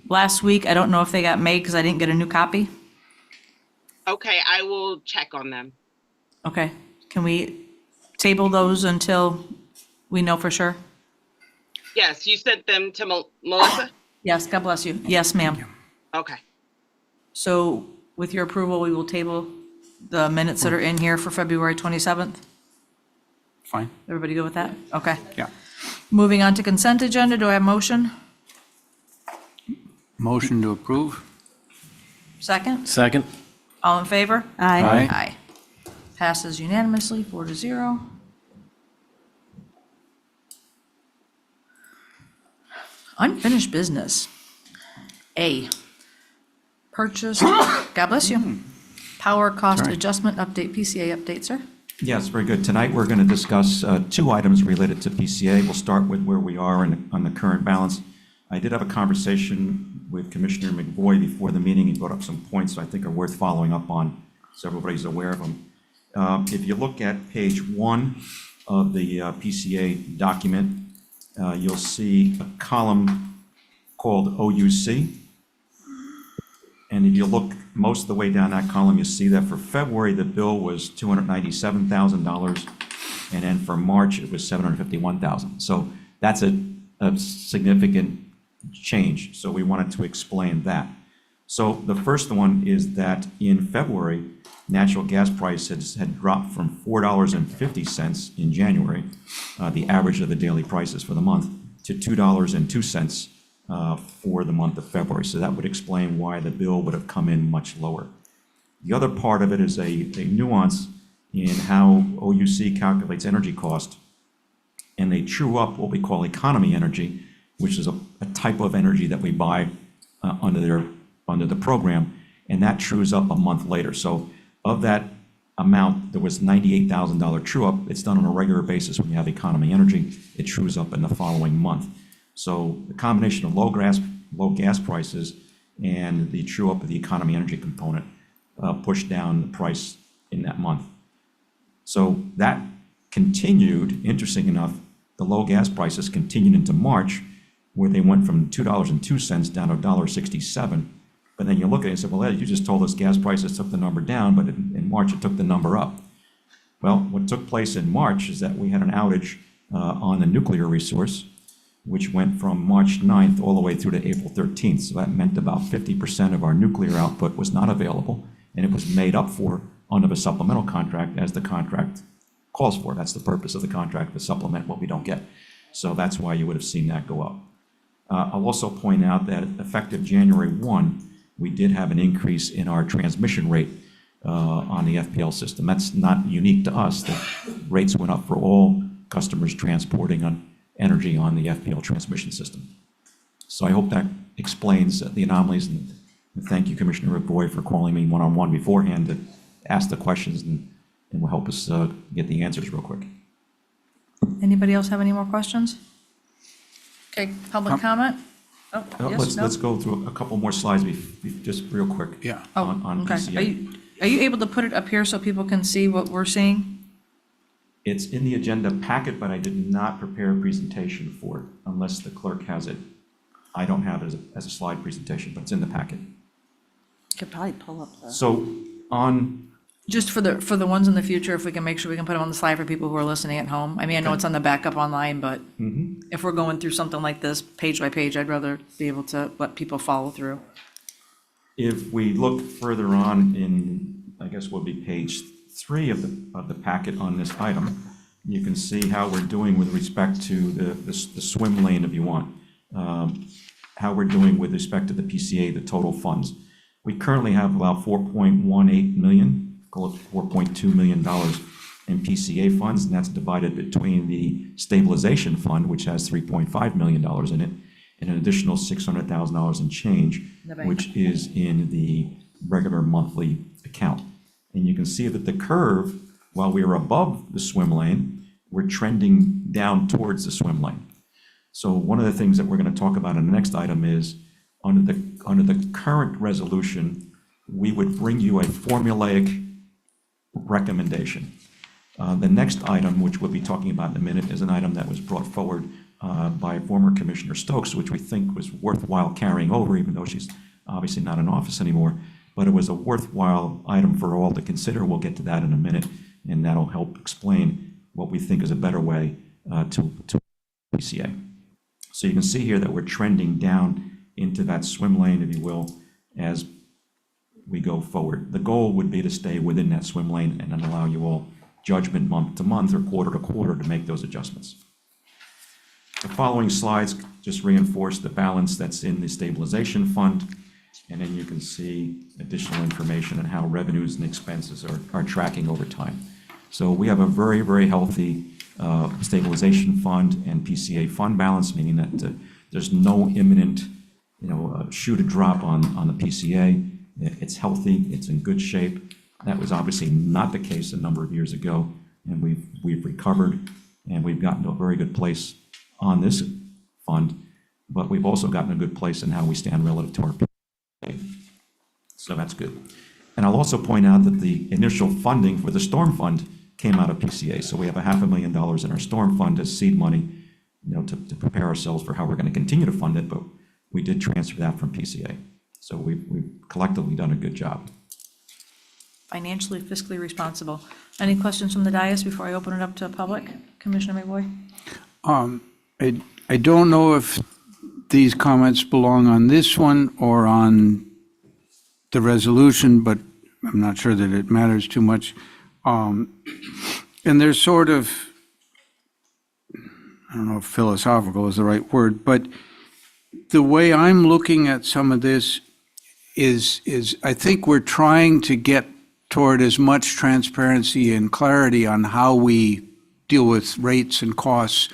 Last week, I don't know if they got made because I didn't get a new copy. Okay, I will check on them. Okay, can we table those until we know for sure? Yes, you sent them to Melissa? Yes, God bless you. Yes, ma'am. Okay. So with your approval, we will table the minutes that are in here for February 27th. Fine. Everybody good with that? Okay. Yeah. Moving on to consent agenda, do I have motion? Motion to approve? Second? Second? All in favor? Aye. Aye. Aye. Passes unanimously, 4-0. Unfinished business. A, purchase, God bless you. Power cost Sorry. adjustment update, PCA update, sir. Yes, very good. Tonight, we're going to discuss two items related to PCA. We'll start with where we are on the current balance. I did have a conversation with Commissioner McVoy before the meeting. He brought up some points I think are worth following up on, so everybody's aware of them. If you look at page 1 of the PCA document, you'll see a column called OUC. And if you look most of the way down that column, you see that for February, the bill was $297,000, and then for March, it was $751,000. So that's a significant change, so we wanted to explain that. So the first one is that in February, natural gas prices had dropped from $4.50 in January, the average of the daily prices for the month, to $2.02 for the month of February. So that would explain why the bill would have come in much lower. The other part of it is a nuance in how OUC calculates energy cost, and they true up what we call economy energy, which is a type of energy that we buy under the program, and that trues up a month later. So of that amount, there was $98,000 true up. It's done on a regular basis when you have economy energy. It trues up in the following month. So the combination of low gas prices and the true up of the economy energy component pushed down the price in that month. So that continued, interesting enough, the low gas prices continued into March, where they went from $2.02 down to $1.67. But then you look at it and say, well, Ed, you just told us gas prices took the number down, but in March it took the number up. Well, what took place in March is that we had an outage on the nuclear resource, which went from March 9th all the way through to April 13th. So that meant about 50% of our nuclear output was not available, and it was made up for under the supplemental contract as the contract calls for. That's the purpose of the contract, to supplement what we don't get. So that's why you would have seen that go up. I'll also point out that effective January 1, we did have an increase in our transmission rate on the FPL system. That's not unique to us. The rates went up for all customers transporting on energy on the FPL transmission system. So I hope that explains the anomalies, and thank you, Commissioner McVoy, for calling me one-on-one beforehand to ask the questions, and will help us get the answers real quick. Anybody else have any more questions? Okay, public comment? Oh, yes, no? Let's go through a couple more slides, just real quick. Yeah. Oh, on okay. PCA. Are you able to put it up here so people can see what we're seeing? It's in the agenda packet, but I did not prepare a presentation for it unless the clerk has it. I don't have it as a slide presentation, but it's in the packet. Could probably pull up the. So on, Just for the ones in the future, if we can make sure we can put them on the slide for people who are listening at home. I mean, I know it's on the backup online, but if we're going through something like this, page by page, I'd rather be able to let people follow through. if we look further on in, I guess will be page 3 of the packet on this item, you can see how we're doing with respect to the swim lane, if you want. How we're doing with respect to the PCA, the total funds. We currently have about 4.18 million, call it $4.2 million in PCA funds, and that's divided between the stabilization fund, which has $3.5 million in it, and an additional $600,000 in change, which is in the regular monthly account. And you can see that the curve, while we are above the swim lane, we're trending down towards the swim lane. So one of the things that we're going to talk about in the next item is under the current resolution, we would bring you a formulaic recommendation. The next item, which we'll be talking about in a minute, is an item that was brought forward by former Commissioner Stokes, which we think was worthwhile carrying over, even though she's obviously not in office anymore. But it was a worthwhile item for all to consider. We'll get to that in a minute, and that'll help explain what we think is a better way to PCA. So you can see here that we're trending down into that swim lane, if you will, as we go forward. The goal would be to stay within that swim lane and then allow you all judgment month to month or quarter to quarter to make those adjustments. The following slides just reinforce the balance that's in the stabilization fund, and then you can see additional information on how revenues and expenses are tracking over time. So we have a very, very healthy stabilization fund and PCA fund balance, meaning that There's no imminent, shoe to drop on the PCA. It's healthy, it's in good shape. That was obviously not the case a number of years ago, and we've recovered, and we've gotten to a very good place on this fund, but we've also gotten a good place in how we stand relative to our PCA. So that's good. And I'll also point out that the initial funding for the storm fund came out of PCA. So we have $500,000 in our storm fund as seed money, to prepare ourselves for how we're going to continue to fund it, but we did transfer that from PCA. So we've collectively done a good job. Financially, fiscally responsible. Any questions from the dais before I open it up to public? Commissioner Mayboy? I don't know if these comments belong on this one or on the resolution, but I'm not sure that it matters too much. And there's sort of, I don't know if philosophical is the right word, but the way I'm looking at some of this is I think we're trying to get toward as much transparency and clarity on how we deal with rates and costs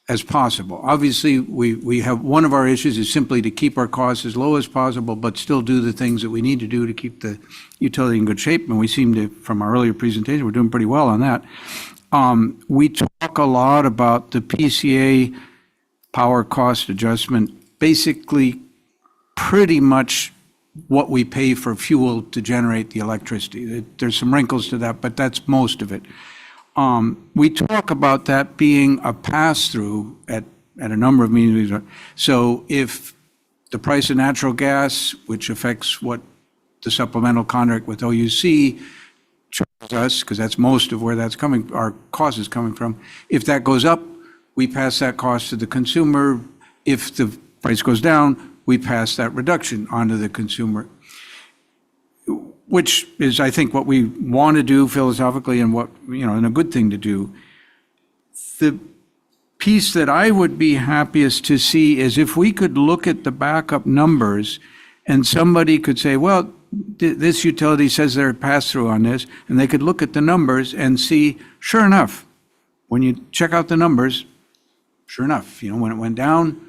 as possible. Obviously, we have, one of our issues is simply to keep our costs as low as possible, but still do the things that we need to do to keep the utility in good shape. And we seem to, from our earlier presentation, we're doing pretty well on that. We talk a lot about the PCA power cost adjustment, basically pretty much what we pay for fuel to generate the electricity. There's some wrinkles to that, but that's most of it. We talk about that being a pass-through at a number of meetings. So if the price of natural gas, which affects what the supplemental contract with OUC charges us, because that's most of where that's coming, our cost is coming from, if that goes up, we pass that cost to the consumer. If the price goes down, we pass that reduction onto the consumer, which is, I think, what we want to do philosophically and what, and a good thing to do. The piece that I would be happiest to see is if we could look at the backup numbers and somebody could say, well, this utility says they're pass-through on this, and they could look at the numbers and see, sure enough, when you check out the numbers, sure enough, when it went down,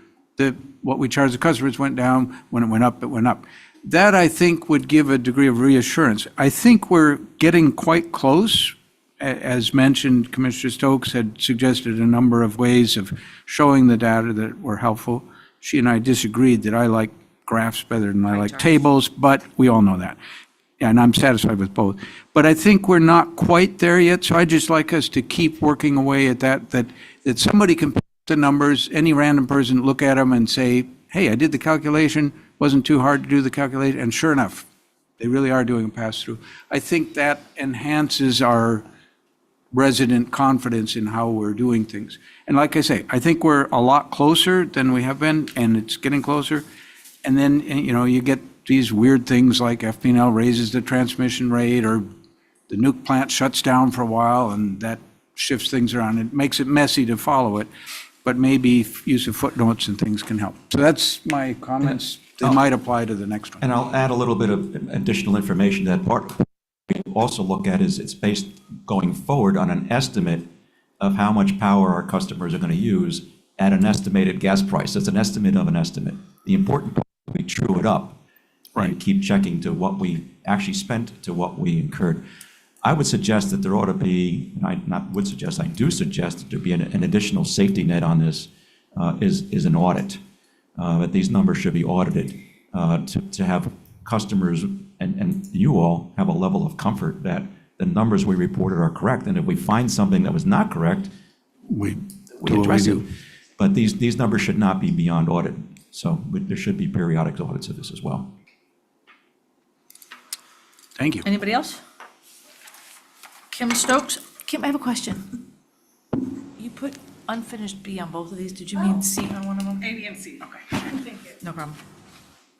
what we charge the customers went down. When it went up, it went up. That, I think, would give a degree of reassurance. I think we're getting quite close. As mentioned, Commissioner Stokes had suggested a number of ways of showing the data that were helpful. She and I disagreed that I like graphs better than I like tables, but we all know that. And I'm satisfied with both. But I think we're not quite there yet, so I'd just like us to keep working away at that somebody can put the numbers, any random person look at them and say, hey, I did the calculation, wasn't too hard to do the calculation, and sure enough, they really are doing a pass-through. I think that enhances our resident confidence in how we're doing things. And like I say, I think we're a lot closer than we have been, and it's getting closer. And then, you get these weird things like FP&L raises the transmission rate, or the nuke plant shuts down for a while, and that shifts things around. It makes it messy to follow it, but maybe use of footnotes and things can help. So that's my comments. They might apply to the next one. And I'll add a little bit of additional information to that part. We also look at is it's based going forward on an estimate of how much power our customers are going to use at an estimated gas price. It's an estimate of an estimate. The important part is we true it up and keep checking to what we actually spent to what we incurred. I would suggest that there ought to be, I do suggest that there be an additional safety net on this, is an audit. That these numbers should be audited to have customers and you all have a level of comfort that the numbers we reported are correct. And if we find something that was not correct, we address it. But these numbers should not be beyond audit. So there should be periodic audits of this as well. Thank you. Anybody else? Kim Stokes? Kim, I have a question. You put unfinished B on both of these. Did you mean C on one of them? A, B, and C. Okay. Thank you. No problem.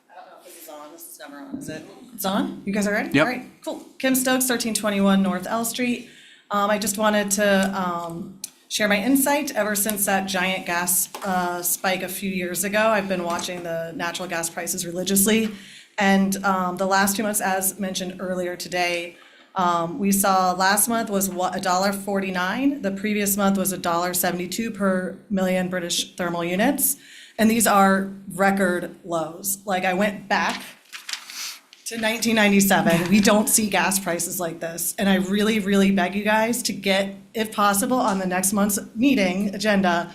I don't know if this is on. This is never on, is it? It's on? You guys are ready? Yep. All right, cool. Kim Stokes, 1321 North L Street. I just wanted to share my insight. Ever since that giant gas spike a few years ago, I've been watching the natural gas prices religiously. And the last 2 months, as mentioned earlier today, we saw last month was $1.49. The previous month was $1.72 per million British thermal units. And these are record lows. Like, I went back to 1997. We don't see gas prices like this. And I really, really beg you guys to get, if possible, on the next month's meeting agenda,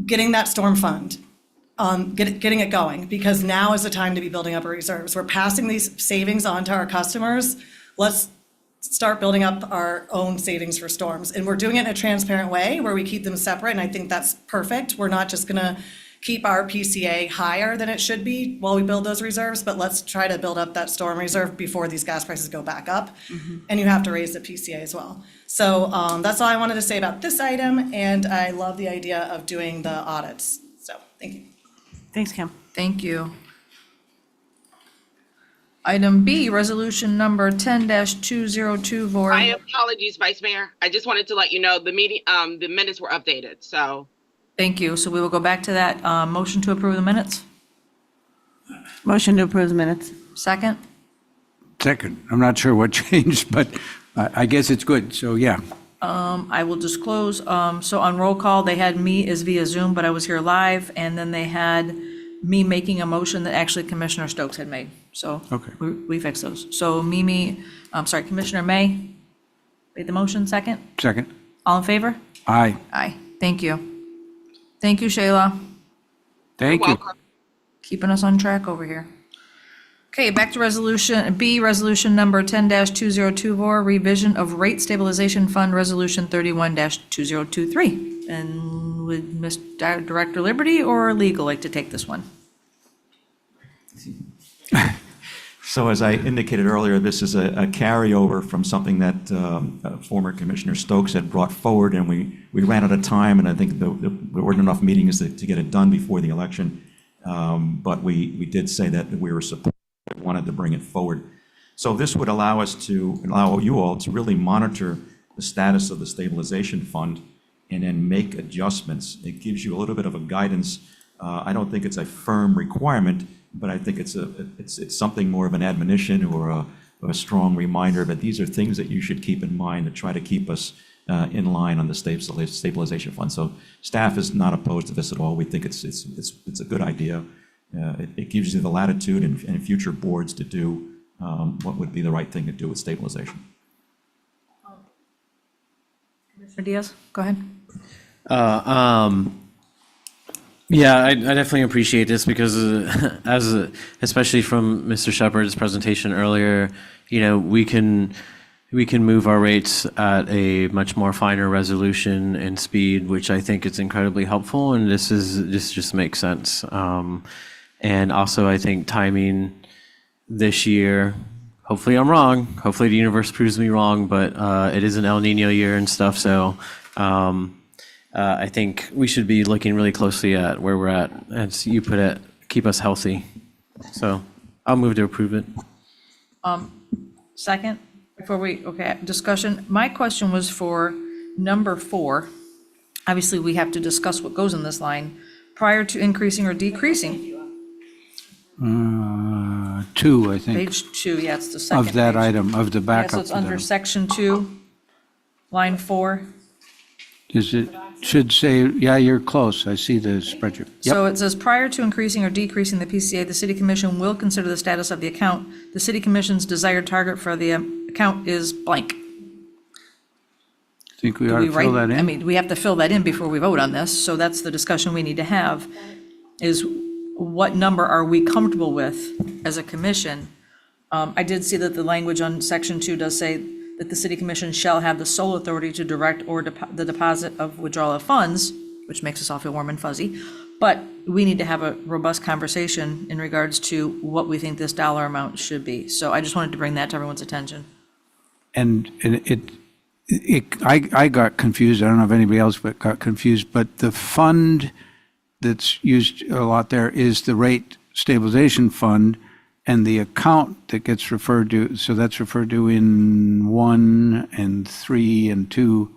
getting that storm fund, getting it going, because now is the time to be building up our reserves. We're passing these savings on to our customers. Let's start building up our own savings for storms. And we're doing it in a transparent way where we keep them separate, and I think that's perfect. We're not just gonna keep our PCA higher than it should be while we build those reserves, but let's try to build up that storm reserve before these gas prices go back up. And you have to raise the PCA as well. So that's all I wanted to say about this item, and I love the idea of doing the audits. So, thank you. Thanks, Kim. Thank you. Item B, resolution number 10-202 for. My apologies, Vice Mayor. I just wanted to let you know the meeting, the minutes were updated, so. Thank you. So we will go back to that. Motion to approve the minutes. Motion to approve the minutes. Second. Second, I'm not sure what changed, but I guess it's good, so yeah. I will disclose, so on roll call, they had me as via Zoom, but I was here live, and then they had me making a motion that actually Commissioner Stokes had made. So Okay. we fixed those. So Commissioner May made the motion, second. Second, All in favor? aye, Aye. Thank you. Thank you, Shayla. thank you. Welcome. Keeping us on track over here. Okay, back to resolution B, resolution number 10-2024, revision of rate stabilization fund, resolution 31-2023. And would Ms. Director Liberty or legal like to take this one? So as I indicated earlier, this is a carryover from something that former Commissioner Stokes had brought forward, and we ran out of time, and I think there weren't enough meetings to get it done before the election. But we did say that we were wanted to bring it forward. So this would allow you all to really monitor the status of the stabilization fund and then make adjustments. It gives you a little bit of a guidance. I don't think it's a firm requirement, but I think it's something more of an admonition or a strong reminder that these are things that you should keep in mind to try to keep us in line on the stabilization fund. So staff is not opposed to this at all. We think it's a good idea. It gives you the latitude and future boards to do what would be the right thing to do with stabilization. Commissioner Diaz, go ahead. Yeah, I definitely appreciate this because especially from Mr. Shepherd's presentation earlier, we can move our rates at a much more finer resolution and speed, which I think is incredibly helpful. And this just makes sense. And also I think timing this year, hopefully I'm wrong. Hopefully the universe proves me wrong, but it is an El Nino year and stuff. So I think we should be looking really closely at where we're at, as you put it, keep us healthy. So I'll move to approve it. Second, discussion. My question was for number 4. Obviously, we have to discuss what goes in this line prior to increasing or decreasing. 2, I think, Page 2, yeah, it's the second of that page. item, of the Yeah, backup. so it's to under them. section 2, line 4. Should say, yeah, you're close, I see the spreadsheet. So Yep, it says, prior to increasing or decreasing the PCA, the city commission will consider the status of the account. The city commission's desired target for the account is blank. think we Do ought we to fill write- that I in. mean, we have to fill that in before we vote on this, so that's the discussion we need to have, is what number are we comfortable with as a commission? I did see that the language on section 2 does say that the city commission shall have the sole authority to direct or the deposit of withdrawal of funds, which makes us all feel warm and fuzzy. But we need to have a robust conversation in regards to what we think this dollar amount should be. So I just wanted to bring that to everyone's attention. And I got confused, I don't know if anybody else but got confused, but the fund that's used a lot there is the rate stabilization fund, and the account that gets referred to, so that's referred to in 1 and 3 and 2.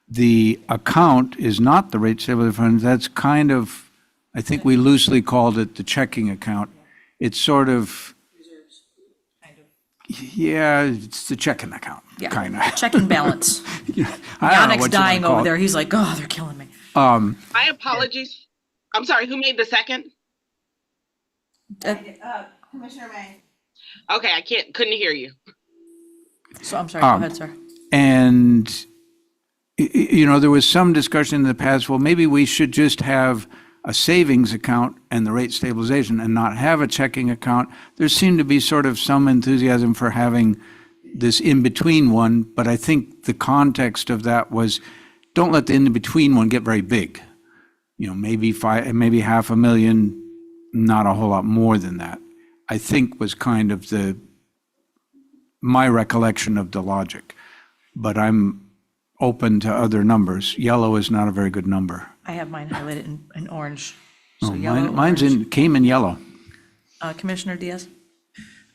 The account is not the rate stabilization fund, that's kind of, I think we loosely called it the checking account. It's sort of, yeah, it's the checking account, Yeah, kind of. checking balance. I don't know Yannick's what you dying wanna call over it. there. He's like, oh, they're killing me. My apologies. I'm sorry, who made the second? Commissioner May. Okay, couldn't hear you. So I'm sorry, go ahead, sir. And, there was some discussion in the past, well, maybe we should just have a savings account and the rate stabilization and not have a checking account. There seemed to be sort of some enthusiasm for having this in-between one, but I think the context of that was, don't let the in-between one get very big. Maybe maybe 500,000, not a whole lot more than that, I think was kind of my recollection of the logic. But I'm open to other numbers. Yellow is not a very good number. I have mine highlighted in orange. Oh, So yellow, mine's orange. came in yellow. Commissioner Diaz?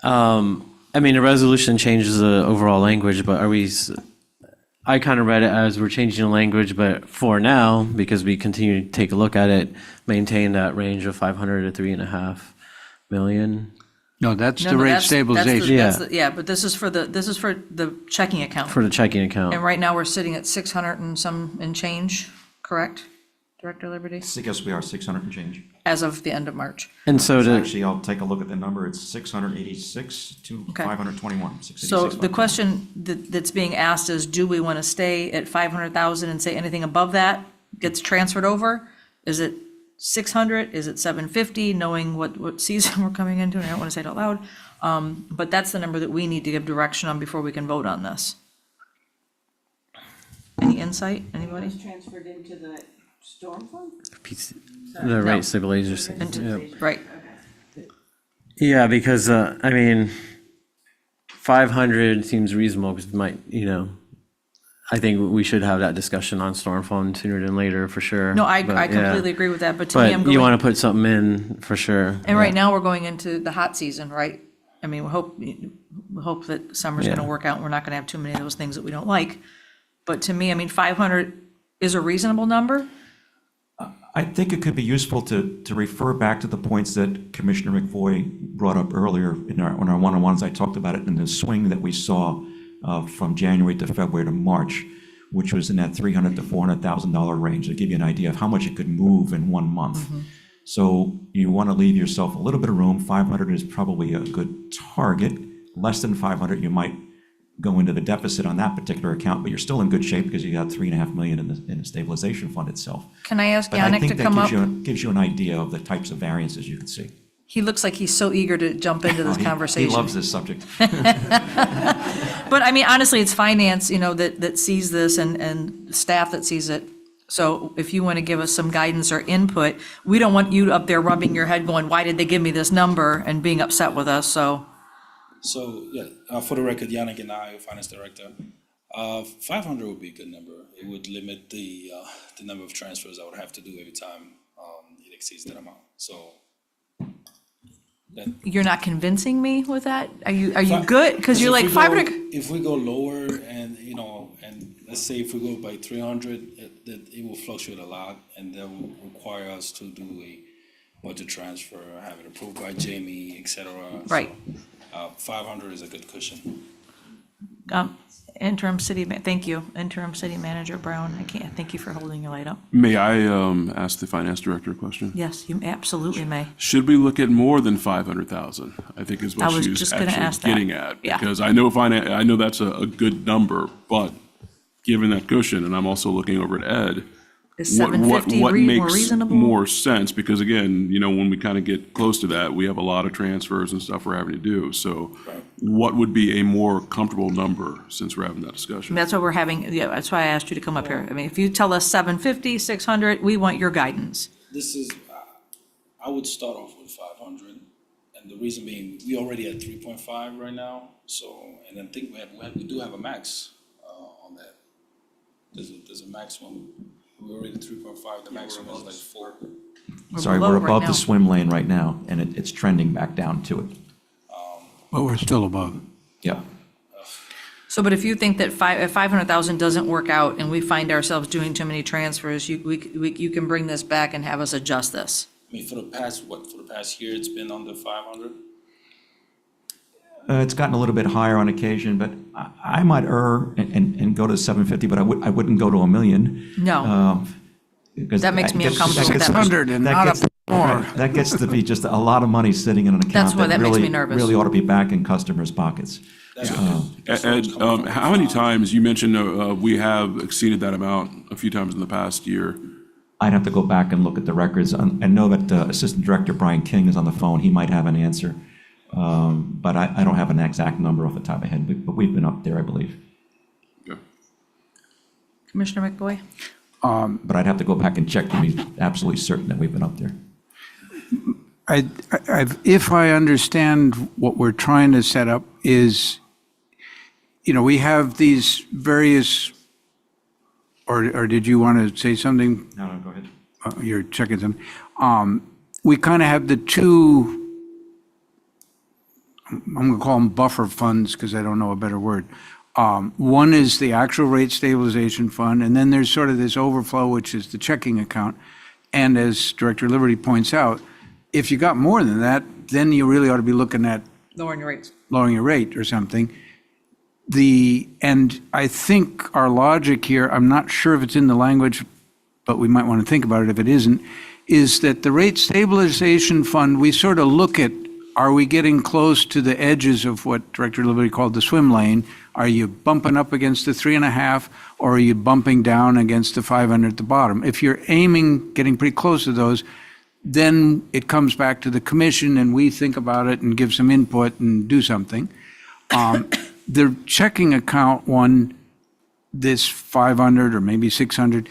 I mean, the resolution changes the overall language, but I kind of read it as we're changing the language, but for now, because we continue to take a look at it, maintain that range of 500 to 3.5 million. No, that's No, the no, rate that's the- stabilization. Yeah, but this is for the checking account. For the checking account. And right now, we're sitting at 600 and some and change, correct, Director Liberty? I guess we are 600 and change. As of the end of March. And so Actually, I'll take a look at the number. It's 686 to Okay. 521. So 686, the question that's being asked is, do we want to stay at 500,000 and say anything above that gets transferred over? Is it 600? Is it 750, knowing what season we're coming into? And I don't want to say it out loud. But that's the number that we need to give direction on before we can vote on this. Any insight, anybody? Transferred into the storm fund? the rate stabilization. Into- Right. Yeah, because, 500 seems reasonable, because I think we should have that discussion on storm fund sooner than later, for sure. No, I But, yeah. completely agree with that, but to me, I'm But you going, want to put something in, for sure. and right now, we're going into the hot season, right? I mean, we hope that summer's gonna Yeah. work out, and we're not gonna have too many of those things that we don't like. But to me, 500 is a reasonable number. I think it could be useful to refer back to the points that Commissioner McVoy brought up earlier on our one-on-ones. I talked about it in the swing that we saw from January to February to March, which was in that $300,000 to $400,000 range, to give you an idea of how much it could move in 1 month. So you want to leave yourself a little bit of room. 500 is probably a good target. Less than 500, you might go into the deficit on that particular account, but you're still in good shape because you got 3.5 million in the stabilization fund itself. Can I ask But I Yannick to think come up? that gives you an idea of the types of variances you can see. He looks like he's so eager to jump into this He conversation. loves this subject. But honestly, it's finance, that sees this and staff that sees it. So if you want to give us some guidance or input, we don't want you up there rubbing your head going, why did they give me this number, and being upset with us, so. So, yeah, for the record, Yannick and I, Finance Director, 500 would be a good number. It would limit the number of transfers I would have to do every time it exceeds that amount. So, You're not convincing me with that? Are you good? Because you're like 500. If we go lower and, and let's say if we go by 300, it will fluctuate a lot, and that will require us to do a budget transfer, have it approved by Jamie, et cetera. Right. So, 500 is a good cushion. Interim city, thank you, Interim City Manager Brown. Thank you for holding your light up. May I ask the finance director a question? Yes, you absolutely may. Should we look at more than 500,000? I think is I what was she's just gonna ask that. actually getting at. Yeah. Because I know that's a good number, but given that cushion, and I'm also looking over at Ed, Is what 750 what more makes reasonable? more sense? Because again, when we kind of get close to that, we have a lot of transfers and stuff we're having to do. So what would be a more comfortable number since we're having that discussion? That's what we're having, that's why I asked you to come up here. If you tell us 750, 600, we want your guidance. This is, I would start off with 500, and the reason being, we already at 3.5 right now, so, and I think we do have a max on that. There's a maximum, we're already at 3.5, the maximum is like 4. Sorry, below we're right above now. the swim lane right now, and it's trending back down to it. But we're still above. Yeah. So, but if you think that if 500,000 doesn't work out and we find ourselves doing too many transfers, you can bring this back and have us adjust this. I mean, for the past year, it's been under 500? It's gotten a little bit higher on occasion, but I might err and go to 750, but I wouldn't go to 1 million. No. Because That makes me gets- uncomfortable with gets- that. 600 and that not gets- up more. right, That gets to be just a lot of money sitting in an account. That's why that makes me nervous. Really ought to be back in customers' pockets. Ed, how many times, you mentioned we have exceeded that amount a few times in the past year. I'd have to go back and look at the records. I know that Assistant Director Brian King is on the phone. He might have an answer. But I don't have an exact number off the top of my head, but we've been up there, I believe. Commissioner McBoy? But I'd have to go back and check to be absolutely certain that we've been up there. If I understand what we're trying to set up is, we have these various, or did you want to say something? No, go ahead. You're checking them. We kind of have the two, I'm going to call them buffer funds because I don't know a better word. One is the actual rate stabilization fund, and then there's sort of this overflow, which is the checking account. And as Director Liberty points out, if you got more than that, then you really ought to be looking at Lowering your rates. lowering your rate or something. And I think our logic here, I'm not sure if it's in the language, but we might want to think about it if it isn't, is that the rate stabilization fund, we sort of look at, are we getting close to the edges of what Director Liberty called the swim lane? Are you bumping up against the 3.5, or are you bumping down against the 500 at the bottom? If you're aiming, getting pretty close to those, then it comes back to the commission and we think about it and give some input and do something. The checking account one, this 500 or maybe 600,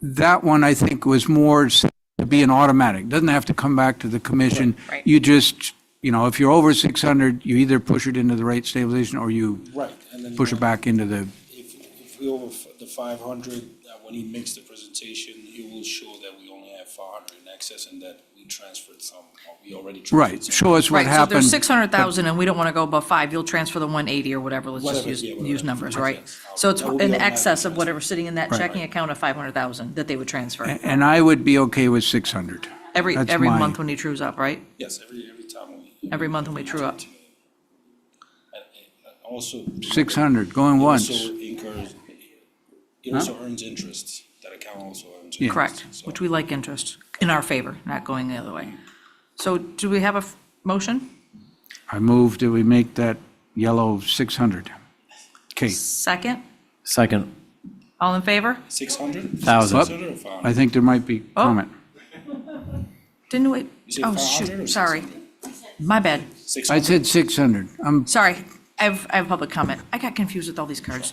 that one I think was more to be an automatic. Doesn't have to come back to the commission. Right. You just, if you're over 600, you either push it into the rate stabilization or you Right, and then. push it back into the, If we over the 500, when he makes the presentation, he will show that we only have 400 in excess and that we transferred some, or we already transferred right, some. show us what Right, so if happened. there's 600,000 and we don't want to go above 5, you'll transfer the 180 or whatever, let's just Whatever, use, yeah, whatever. use numbers, right? Yes. So it's That will be in automatic excess of transfer. whatever's sitting in that Right. checking account of 500,000 that they would transfer. And I would be okay with 600. Every That's every my- month when he trues up, right? Yes, every time we. Every month when we true up. And also. 600, going It once. also incurs, it also earns interest, that account also earns interest. Correct, so- which we like interest, in our favor, not going the other way. So do we have a motion? I move that we make that yellow 600. Okay, Second? Second. All in favor? 600? Thousand. 600 or 500? I think there might be Oh. comment. Didn't we? You said Oh, 500 or shoot, sorry. 600? My bad. I 600? said 600. Sorry, I have public comment. I got confused with all these cards.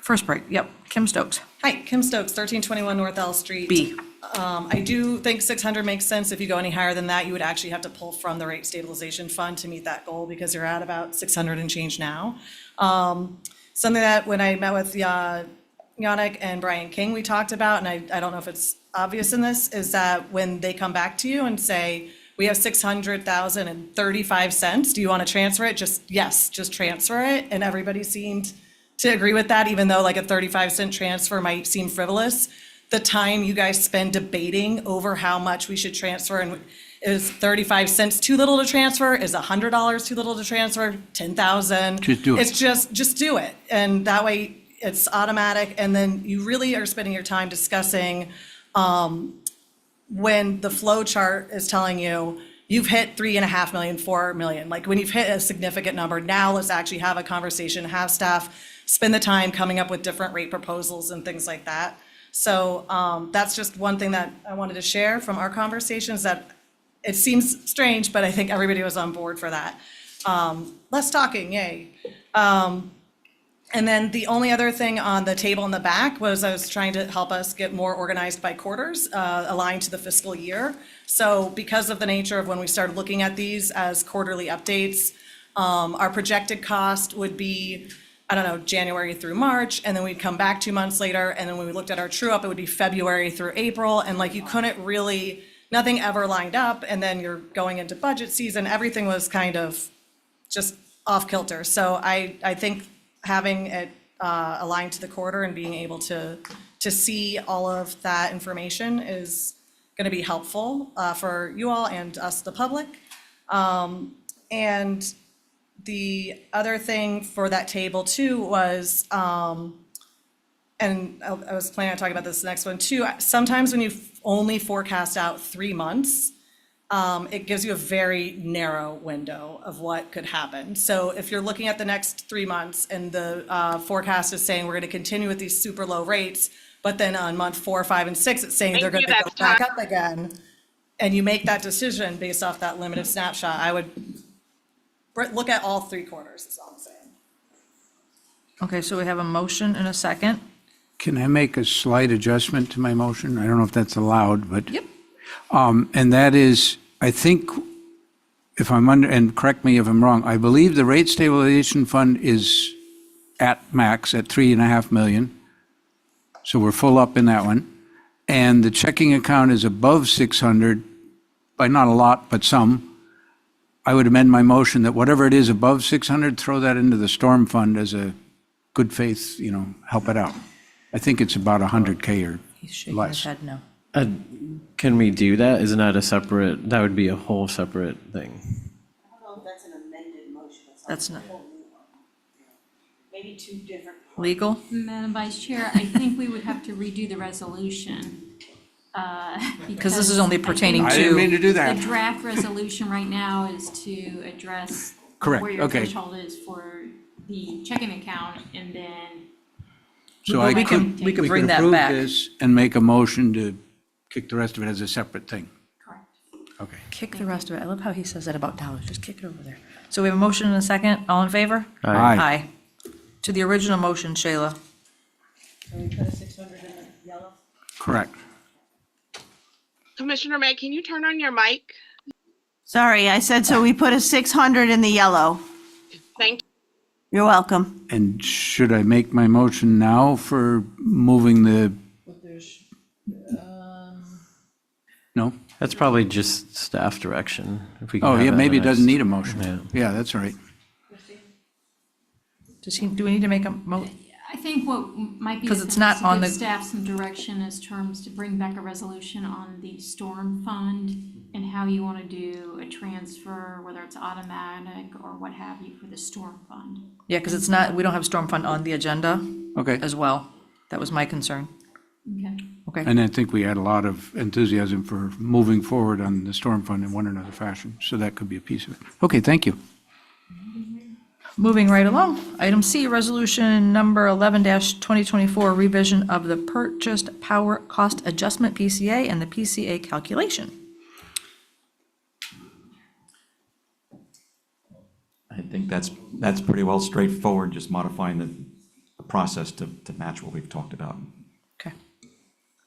First break, yep. Kim Stokes, Hi, Kim Stokes, 1321 North L Street. B. I do think 600 makes sense. If you go any higher than that, you would actually have to pull from the rate stabilization fund to meet that goal because you're at about 600 and change now. Something that when I met with Yannick and Brian King, we talked about, and I don't know if it's obvious in this, is that when they come back to you and say, we have 600,035 cents, do you want to transfer it? Yes, just transfer it. And everybody seemed to agree with that, even though like a 35-cent transfer might seem frivolous. The time you guys spend debating over how much we should transfer, and is 35 cents too little to transfer? Is $100 too little to transfer? 10,000? Just do it. It's just do it. And that way it's automatic. And then you really are spending your time discussing when the flow chart is telling you you've hit 3.5 million, 4 million, like when you've hit a significant number, now let's actually have a conversation, have staff spend the time coming up with different rate proposals and things like that. So that's just one thing that I wanted to share from our conversations, that it seems strange, but I think everybody was on board for that. Less talking, yay. And then the only other thing on the table in the back was I was trying to help us get more organized by quarters, aligned to the fiscal year. So because of the nature of when we started looking at these as quarterly updates, our projected cost would be, I don't know, January through March, and then we'd come back 2 months later, and then when we looked at our true up, it would be February through April, and like you couldn't really, nothing ever lined up, and then you're going into budget season, everything was kind of just off kilter. So I think having it aligned to the quarter and being able to see all of that information is going to be helpful for you all and us, the public. And the other thing for that table too was and I was planning on talking about this next one too, sometimes when you only forecast out 3 months, it gives you a very narrow window of what could happen. So if you're looking at the next 3 months and the forecast is saying we're going to continue with these super low rates, but then on month 4, 5, and 6, it's saying they're going to go back up again, and you make that decision based off that limited snapshot, I would look at all 3 quarters, is all I'm saying. Okay, so we have a motion and a second. Can I make a slight adjustment to my motion? I don't know if that's allowed, but. Yep. And that is, I think, if I'm under, and correct me if I'm wrong, I believe the rate stabilization fund is at max at 3.5 million. So we're full up in that one. And the checking account is above 600, by not a lot, but some. I would amend my motion that whatever it is above 600, throw that into the storm fund as a good faith, help it out. I think it's about 100K or He's shaking his less. head no. Can we do that? Isn't that that would be a whole separate thing? I don't know if that's an amended motion. That's not Maybe 2 different. legal? Madam Vice Chair, I think we would have to redo the resolution. Because this is only pertaining I didn't mean to, to do that. The draft resolution right now is to address Correct, where your okay. threshold is for the checking account, and then So I we could, can bring that approve back. this and make a motion to kick the rest of it as a separate thing. correct. Okay. Kick the rest of it. I love how he says that about dollars. Just kick it over there. So we have a motion and a second. All in favor? Aye. Aye. To the original motion, Shayla. So we put a 600 in the yellow? Correct. Commissioner May, can you turn on your mic? Sorry, I said so we put a 600 in the yellow. Thank you. You're welcome. And should I make my motion now for moving the, no? That's probably just staff direction. If we can Oh, have yeah, that maybe it in the doesn't next- need a motion. Yeah. Yeah, that's all right. Do we need to make a I think what might be. 'Cause it's not on to the- give staff some direction as terms to bring back a resolution on the storm fund and how you want to do a transfer, whether it's automatic or what have you, for the storm fund. Yeah, because it's not, we don't have storm fund on the agenda Okay. as well. That was my concern. Okay. Okay. And I think we had a lot of enthusiasm for moving forward on the storm fund in one or another fashion, so that could be a piece of it. Okay, thank you. Moving right along. Item C, resolution number 11-2024, revision of the purchased power cost adjustment PCA and the PCA calculation. I think that's pretty well straightforward, just modifying the process to match what we've talked about. Okay.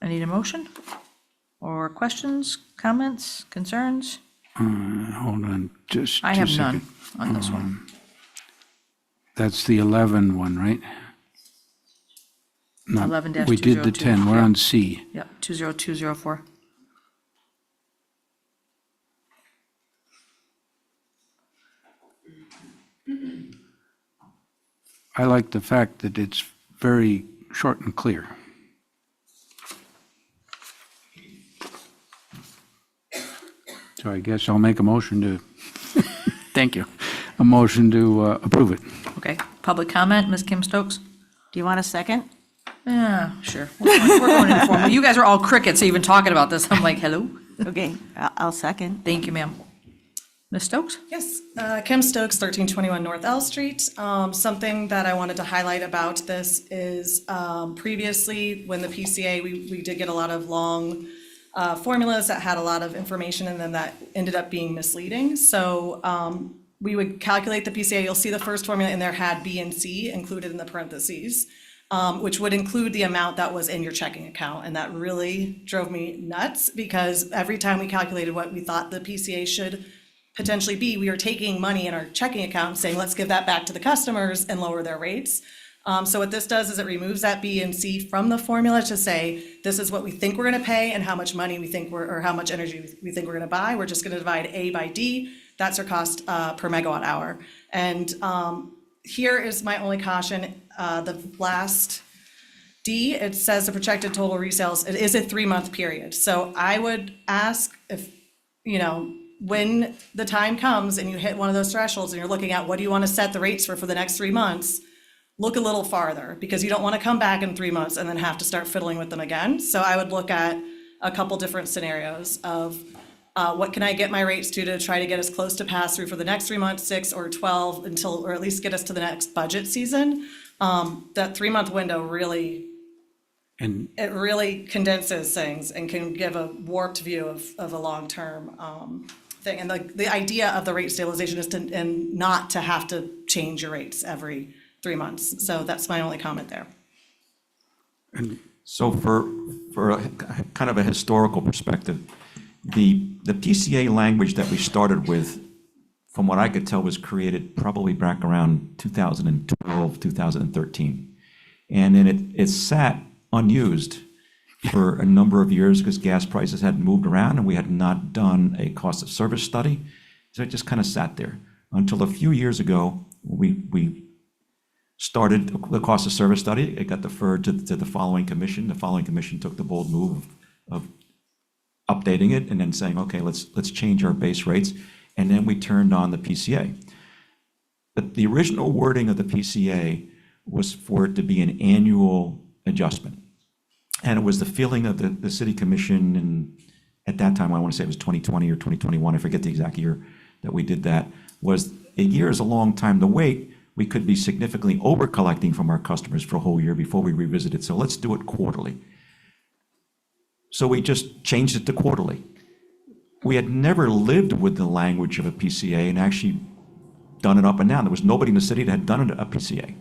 I need a motion or questions, comments, concerns? Hold on, just I 2 have none seconds. on this one. That's the 11 one, right? No, 11-202. we did the 10, we're yeah. on C. Yep, 20204. I like the fact that it's very short and clear. So I guess I'll make a motion to, thank you, a motion to approve it. Okay, public comment, Ms. Kim Stokes? Do you want a second? Yeah, sure. We're going informal. You guys are all crickets even talking about this. I'm like, hello? Okay, I'll second. Thank you, ma'am. Ms. Stokes? Yes, Kim Stokes, 1321 North L Street. Something that I wanted to highlight about this is previously, when the PCA, we did get a lot of long formulas that had a lot of information in them that ended up being misleading. So we would calculate the PCA. You'll see the first formula in there had B and C included in the parentheses, which would include the amount that was in your checking account. And that really drove me nuts, because every time we calculated what we thought the PCA should potentially be, we were taking money in our checking account and saying, let's give that back to the customers and lower their rates. So what this does is it removes that B and C from the formula to say, this is what we think we're gonna pay and how much money we think or how much energy we think we're gonna buy. We're just gonna divide A by D. That's our cost per megawatt hour. And here is my only caution. The last D, it says the projected total resales, it is a 3-month period. So I would ask if, when the time comes and you hit one of those thresholds and you're looking at what do you want to set the rates for the next 3 months, look a little farther, because you don't want to come back in 3 months and then have to start fiddling with them again. So I would look at a couple different scenarios of what can I get my rates to try to get us close to pass through for the next 3 months, 6 or 12, until, or at least get us to the next budget season. That 3-month window really, And it really condenses things and can give a warped view of a long-term thing. And the idea of the rate stabilization is and not to have to change your rates every 3 months. So that's my only comment there. So for a kind of a historical perspective, the PCA language that we started with, from what I could tell, was created probably back around 2012, 2013. And then it sat unused for a number of years because gas prices hadn't moved around and we had not done a cost of service study. So it just kind of sat there until a few years ago, we started the cost of service study. It got deferred to the following commission. The following commission took the bold move of updating it and then saying, okay, let's change our base rates. And then we turned on the PCA. But the original wording of the PCA was for it to be an annual adjustment. And it was the feeling of the city commission, and at that time, I want to say it was 2020 or 2021, I forget the exact year that we did that, was a year is a long time to wait. We could be significantly over collecting from our customers for a whole year before we revisit it. So let's do it quarterly. So we just changed it to quarterly. We had never lived with the language of a PCA and actually done it up and down. There was nobody in the city that had done a PCA,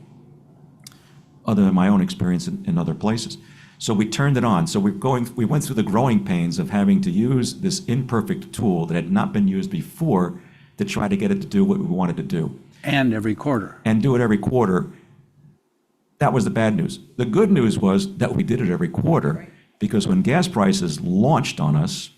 other than my own experience in other places. So we turned it on. So we went through the growing pains of having to use this imperfect tool that had not been used before to try to get it to do what we wanted to do. And every quarter. And do it every quarter. That was the bad news. The good news was that we did it every quarter, because when gas prices launched on us,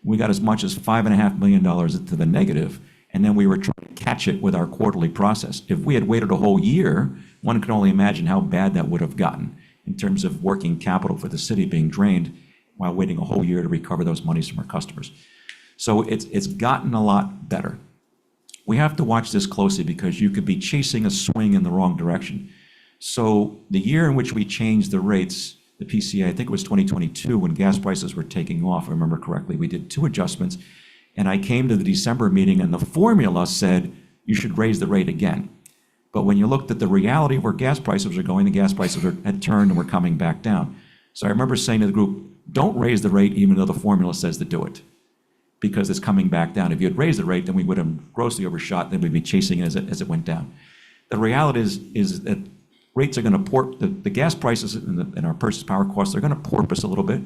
we got as much as $5.5 million into the negative, and then we were trying to catch it with our quarterly process. If we had waited a whole year, one can only imagine how bad that would have gotten in terms of working capital for the city being drained while waiting a whole year to recover those monies from our customers. So it's gotten a lot better. We have to watch this closely because you could be chasing a swing in the wrong direction. So the year in which we changed the rates, the PCA, I think it was 2022, when gas prices were taking off, if I remember correctly, we did 2 adjustments. And I came to the December meeting and the formula said you should raise the rate again. But when you looked at the reality of where gas prices were going, the gas prices had turned and were coming back down. So I remember saying to the group, don't raise the rate even though the formula says to do it, because it's coming back down. If you had raised the rate, then we would have grossly overshot, then we'd be chasing it as it went down. The reality is that rates are going to the gas prices and our purchase power costs are going to porpoise a little bit.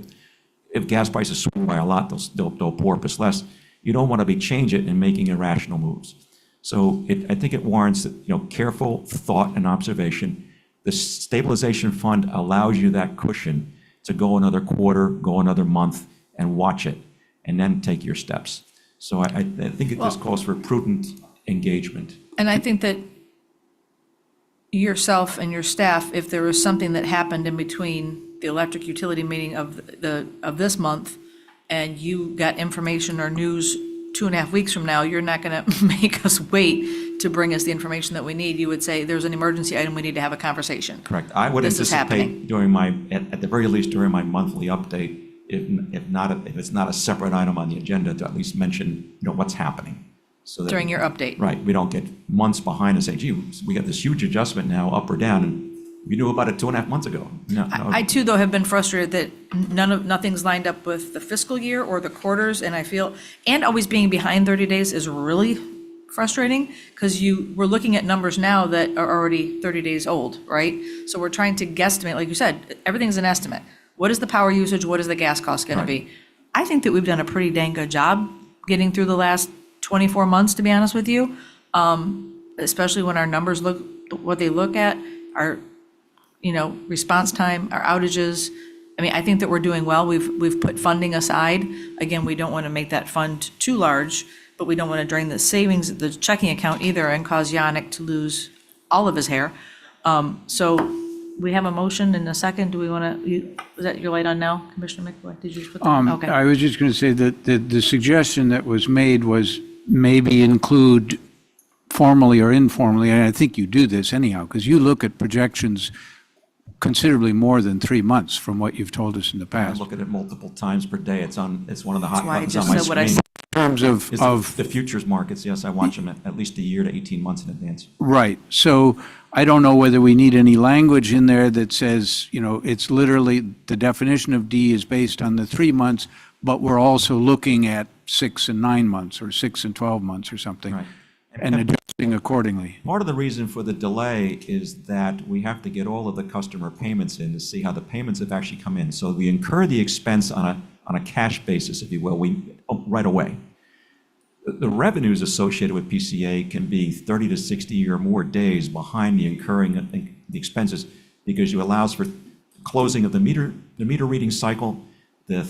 If gas prices swing by a lot, they'll porpoise less. You don't want to be changing it and making irrational moves. So I think it warrants careful thought and observation. The stabilization fund allows you that cushion to go another quarter, go another month, and watch it, and then take your steps. So I think it just calls for prudent engagement. And I think that yourself and your staff, if there was something that happened in between the electric utility meeting of this month, and you got information or news 2.5 weeks from now, you're not going to make us wait to bring us the information that we need. You would say, there's an emergency item, we need to have a conversation. Correct. I would This is anticipate at the very least during my monthly update, if it's not a separate item on the agenda, to at least mention what's happening. So that, During your update. Right, we don't get months behind and say, gee, we got this huge adjustment now, up or down, and we knew about it 2.5 months ago. No. I too, though, have been frustrated that nothing's lined up with the fiscal year or the quarters, and I feel, and always being behind 30 days is really frustrating, because we're looking at numbers now that are already 30 days old, right? So we're trying to guesstimate, like you said, everything's an estimate. What is the power usage? What is the gas cost going to be? I think that we've done a pretty dang good job getting through the last 24 months, to be honest with you, especially when our numbers look what they look at, our response time, our outages. I mean, I think that we're doing well. We've put funding aside. Again, we don't want to make that fund too large, but we don't want to drain the savings, the checking account either, and cause Yannick to lose all of his hair. So we have a motion and a second. Do we want to, is that your light on now, Commissioner McAvoy? Did you just put that? Okay. I was just going to say that the suggestion that was made was maybe include formally or informally, and I think you do this anyhow, because you look at projections considerably more than 3 months from what you've told us in the I past. look at it multiple times per day. It's one of the hot That's why I buttons on just my said what I screen. said. In terms Is of the futures markets, yes, I watch them at least a year to 18 months in advance. Right, so I don't know whether we need any language in there that says, it's literally, the definition of D is based on the 3 months, but we're also looking at 6 and 9 months, or 6 and 12 months or something, Right. and adjusting accordingly. Part of the reason for the delay is that we have to get all of the customer payments in to see how the payments have actually come in. So we incur the expense on a cash basis, if you will, right away. The revenues associated with PCA can be 30 to 60 or more days behind the incurring the expenses, because you allows for closing of the meter reading cycle, the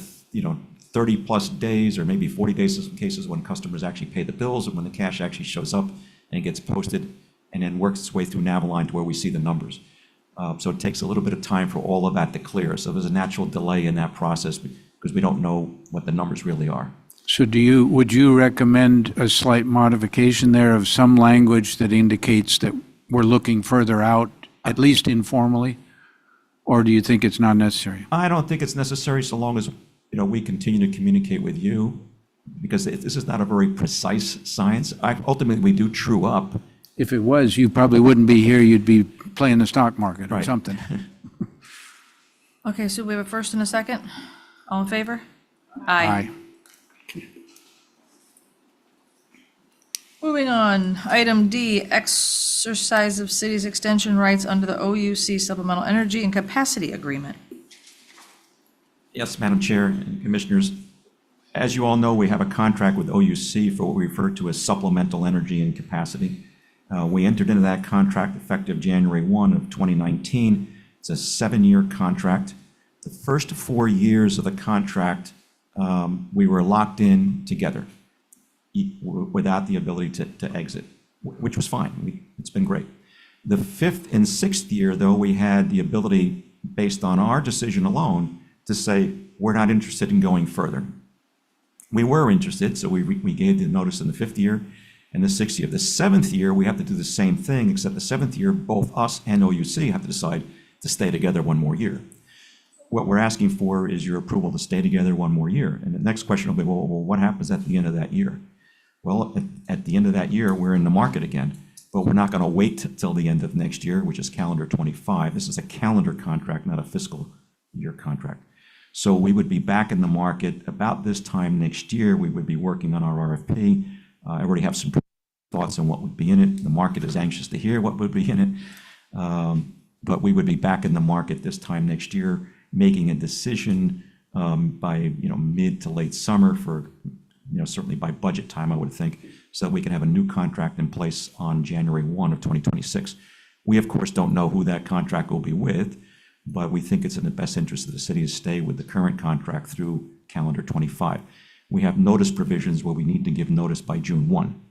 30 plus days or maybe 40 days in some cases when customers actually pay the bills and when the cash actually shows up and gets posted and then works its way through Navaline to where we see the numbers. So it takes a little bit of time for all of that to clear. So there's a natural delay in that process because we don't know what the numbers really are. So would you recommend a slight modification there of some language that indicates that we're looking further out, at least informally? Or do you think it's not necessary? I don't think it's necessary so long as we continue to communicate with you, because this is not a very precise science. Ultimately, we do true up. If it was, you probably wouldn't be here, you'd be playing the stock market or Right. something. Okay, so we have a first and a second. All in favor? Aye. Moving on, item D, exercise of city's extension rights under the OUC Supplemental Energy and Capacity Agreement. Yes, Madam Chair and Commissioners, as you all know, we have a contract with OUC for what we refer to as supplemental energy and capacity. We entered into that contract effective January 1 of 2019. It's a 7-year contract. The first 4 years of the contract, we were locked in together without the ability to exit, which was fine. It's been great. The 5th and 6th year, though, we had the ability, based on our decision alone, to say, we're not interested in going further. We were interested, so we gave the notice in the 5th year and the 6th year. The 7th year, we have to do the same thing, except the 7th year, both us and OUC have to decide to stay together 1 more year. What we're asking for is your approval to stay together 1 more year. And the next question will be, well, what happens at the end of that year? Well, at the end of that year, we're in the market again, but we're not going to wait till the end of next year, which is calendar 25. This is a calendar contract, not a fiscal year contract. So we would be back in the market about this time next year. We would be working on our RFP. I already have some thoughts on what would be in it. The market is anxious to hear what would be in it. But we would be back in the market this time next year, making a decision by mid to late summer for certainly by budget time, I would think, so that we can have a new contract in place on January 1 of 2026. We, of course, don't know who that contract will be with, but we think it's in the best interest of the city to stay with the current contract through calendar 25. We have notice provisions where we need to give notice by June 1.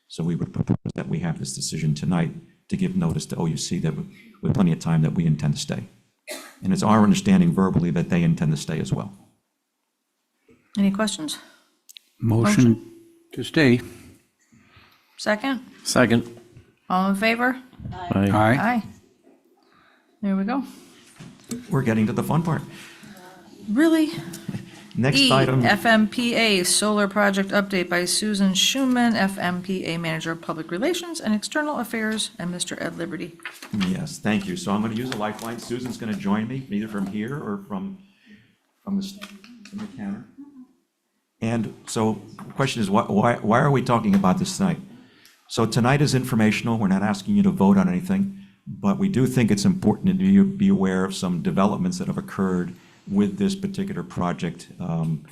So we would propose that we have this decision tonight to give notice to OUC that with plenty of time that we intend to stay. And it's our understanding verbally that they intend to stay as well. Any questions? Motion to stay. Second? Second. All in favor? Aye. Aye. There we go. We're getting to the fun part. Really? Next E, item. FMPA Solar Project Update by Susan Schuman, FMPA Manager of Public Relations and External Affairs, and Mr. Ed Liberty. Yes, thank you. So I'm going to use a lifeline. Susan's going to join me, either from here or from the counter. And so the question is, why are we talking about this tonight? So tonight is informational. We're not asking you to vote on anything, but we do think it's important to be aware of some developments that have occurred with this particular project, and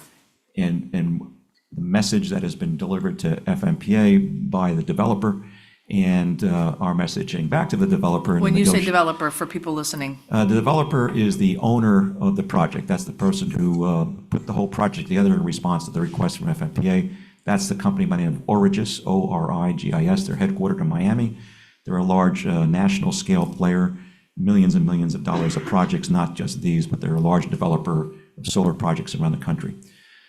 the message that has been delivered to FMPA by the developer, and our messaging back to the developer. When you say developer, for people listening, the developer is the owner of the project. That's the person who put the whole project together in response to the request from FMPA. That's the company by the name of Origis, O-R-I-G-I-S. They're headquartered in Miami. They're a large national scale player, millions and millions of dollars of projects, not just these, but they're a large developer of solar projects around the country.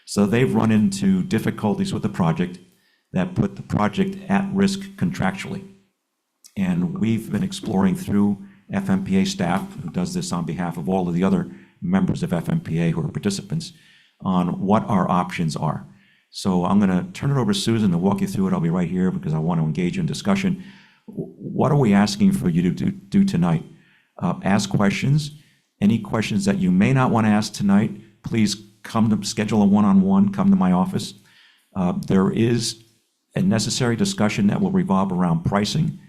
So they've run into difficulties with the project that put the project at risk contractually. And we've been exploring through FMPA staff, who does this on behalf of all of the other members of FMPA who are participants, on what our options are. So I'm going to turn it over to Susan to walk you through it. I'll be right here because I want to engage in discussion. What are we asking for you to do tonight? Ask questions. Any questions that you may not want to ask tonight, please schedule a one-on-one, come to my office. There is a necessary discussion that will revolve around pricing.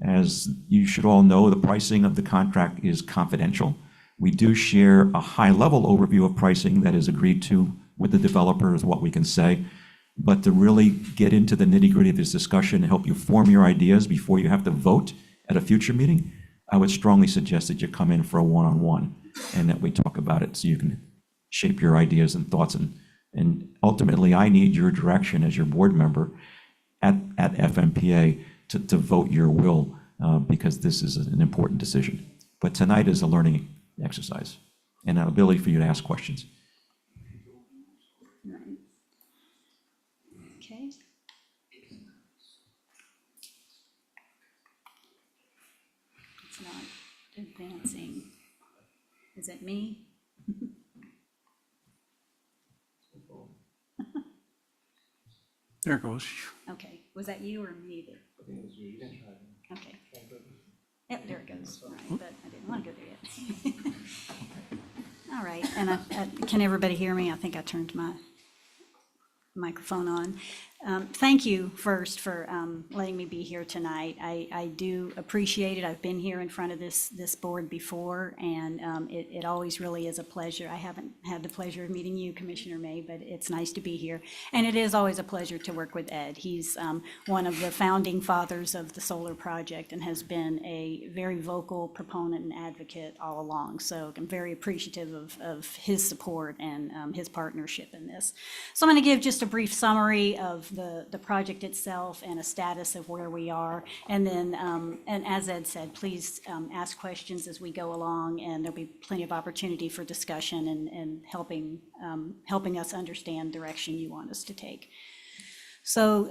As you should all know, the pricing of the contract is confidential. We do share a high-level overview of pricing that is agreed to with the developer is what we can say. But to really get into the nitty-gritty of this discussion and help you form your ideas before you have to vote at a future meeting, I would strongly suggest that you come in for a one-on-one and that we talk about it so you can shape your ideas and thoughts. And ultimately, I need your direction as your board member at FMPA to vote your will because this is an important decision. But tonight is a learning exercise and an ability for you to ask questions. Okay. It's not advancing. Is it me? There it goes. Okay, was that you or me? Okay. Yep, there it goes. All right, but I didn't want to go there yet. All right, and can everybody hear me? I think I turned my microphone on. Thank you first for letting me be here tonight. I do appreciate it. I've been here in front of this board before, and it always really is a pleasure. I haven't had the pleasure of meeting you, Commissioner May, but it's nice to be here. And it is always a pleasure to work with Ed. He's one of the founding fathers of the solar project and has been a very vocal proponent and advocate all along. So I'm very appreciative of his support and his partnership in this. So I'm going to give just a brief summary of the project itself and a status of where we are. And then, and as Ed said, please ask questions as we go along, and there'll be plenty of opportunity for discussion and helping us understand direction you want us to take. So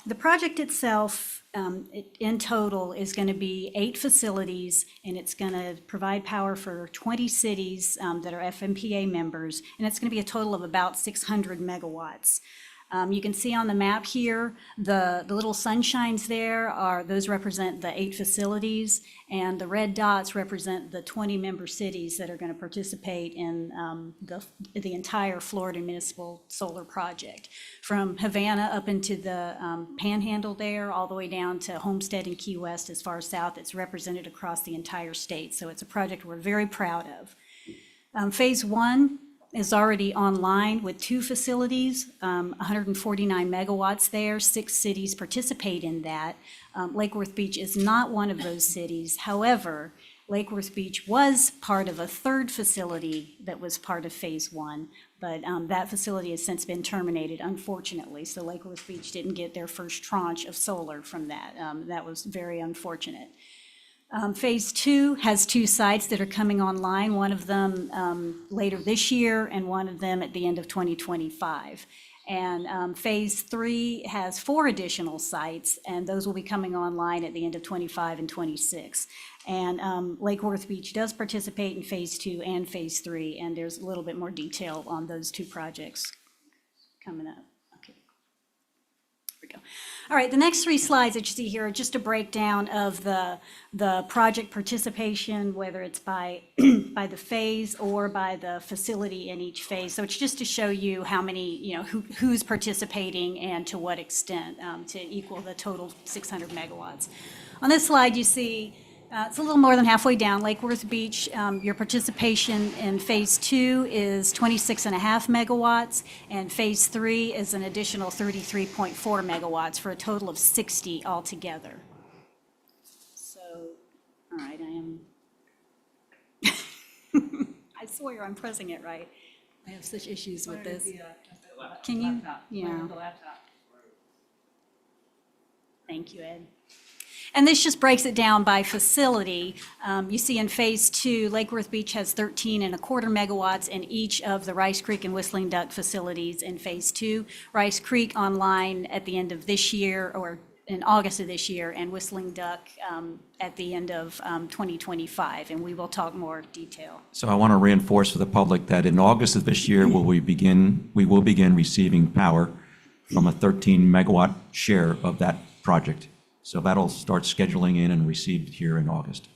the project itself, in total, is going to be 8 facilities, and it's going to provide power for 20 cities that are FMPA members, and it's going to be a total of about 600 megawatts. You can see on the map here, the little sunshines there those represent the 8 facilities, and the red dots represent the 20 member cities that are going to participate in the entire Florida Municipal Solar Project. From Havana up into the Panhandle there, all the way down to Homestead and Key West as far south, it's represented across the entire state. So it's a project we're very proud of. Phase 1 is already online with 2 facilities, 149 megawatts there, 6 cities participate in that. Lake Worth Beach is not one of those cities. However, Lake Worth Beach was part of a 3rd facility that was part of phase 1, but that facility has since been terminated, unfortunately. So Lake Worth Beach didn't get their first tranche of solar from that. That was very unfortunate. Phase 2 has 2 sites that are coming online, one of them later this year and one of them at the end of 2025. And phase 3 has 4 additional sites, and those will be coming online at the end of 25 and 26. And Lake Worth Beach does participate in phase 2 and phase 3, and there's a little bit more detail on those 2 projects coming up. Go. All right, the next 3 slides that you see here are just a breakdown of the project participation, whether it's by the phase or by the facility in each phase. So it's just to show you how many, who's participating and to what extent to equal the total 600 megawatts. On this slide, you see it's a little more than halfway down. Lake Worth Beach, your participation in phase 2 is 26.5 megawatts, and phase 3 is an additional 33.4 megawatts for a total of 60 altogether. So, all right, I swear I'm pressing it right. I have such issues with this. Can you? Yeah. Thank you, Ed. And this just breaks it down by facility. You see in phase 2, Lake Worth Beach has 13.25 megawatts in each of the Rice Creek and Whistling Duck facilities in phase 2. Rice Creek online at the end of this year, or in August of this year, and Whistling Duck at the end of 2025, and we will talk more detail. So I want to reinforce for the public that in August of this year, we will begin receiving power from a 13 megawatt share of that project. So that'll start scheduling in and received here in August.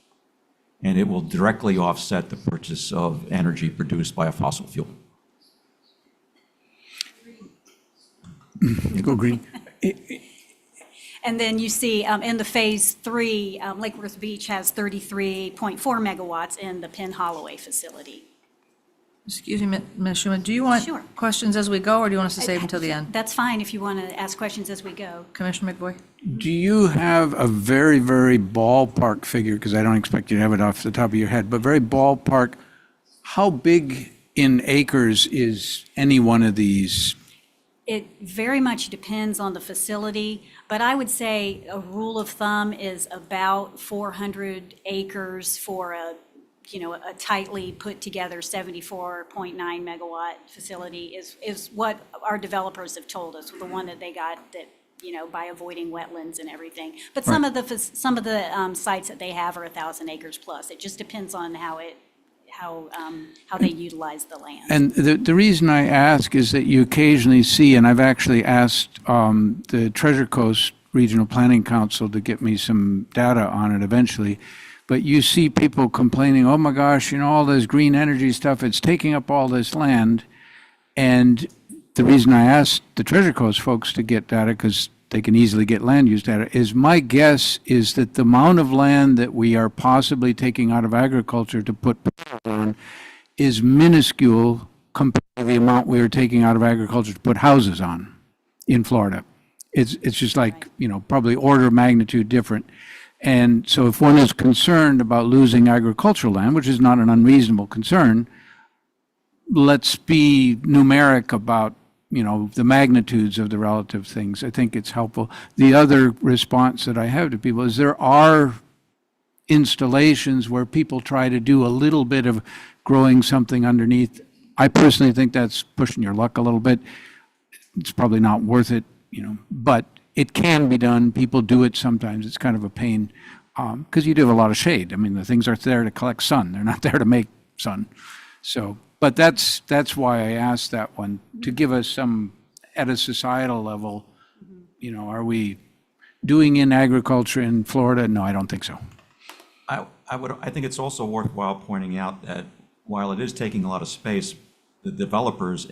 And it will directly offset the purchase of energy produced by a fossil fuel. Go green. And then you see in the Phase 3, Lake Worth Beach has 33.4 megawatts in the Penn Holloway facility. Excuse me, Ms. Schuman, do you want Sure. questions as we go, or do you want us to save them until the end? That's fine if you want to ask questions as we go. Commissioner McVoy? Do you have a very, very ballpark figure, because I don't expect you to have it off the top of your head, but very ballpark, how big in acres is any one of these? It very much depends on the facility, but I would say a rule of thumb is about 400 acres for a tightly put together 74.9 megawatt facility is what our developers have told us, the one that they got that, by avoiding wetlands and everything. But some of the sites that they have are 1,000 acres plus. It just depends on how they utilize the land. And the reason I ask is that you occasionally see, and I've actually asked the Treasure Coast Regional Planning Council to get me some data on it eventually, but you see people complaining, oh my gosh, all this green energy stuff, it's taking up all this land. And the reason I asked the Treasure Coast folks to get data, because they can easily get land use data, is my guess is that the amount of land that we are possibly taking out of agriculture to put on is minuscule compared to the amount we are taking out of agriculture to put houses on in Florida. It's just like, probably order of magnitude different. And so if one is concerned about losing agricultural land, which is not an unreasonable concern, let's be numeric about, the magnitudes of the relative things. I think it's helpful. The other response that I have to people is there are installations where people try to do a little bit of growing something underneath. I personally think that's pushing your luck a little bit. It's probably not worth it, but it can be done. People do it sometimes. It's kind of a pain because you do have a lot of shade. I mean, the things are there to collect sun. They're not there to make sun. So, but that's why I asked that one, to give us some, at a societal level, are we doing in agriculture in Florida? No, I don't think so. I think it's also worthwhile pointing out that while it is taking a lot of space, the developers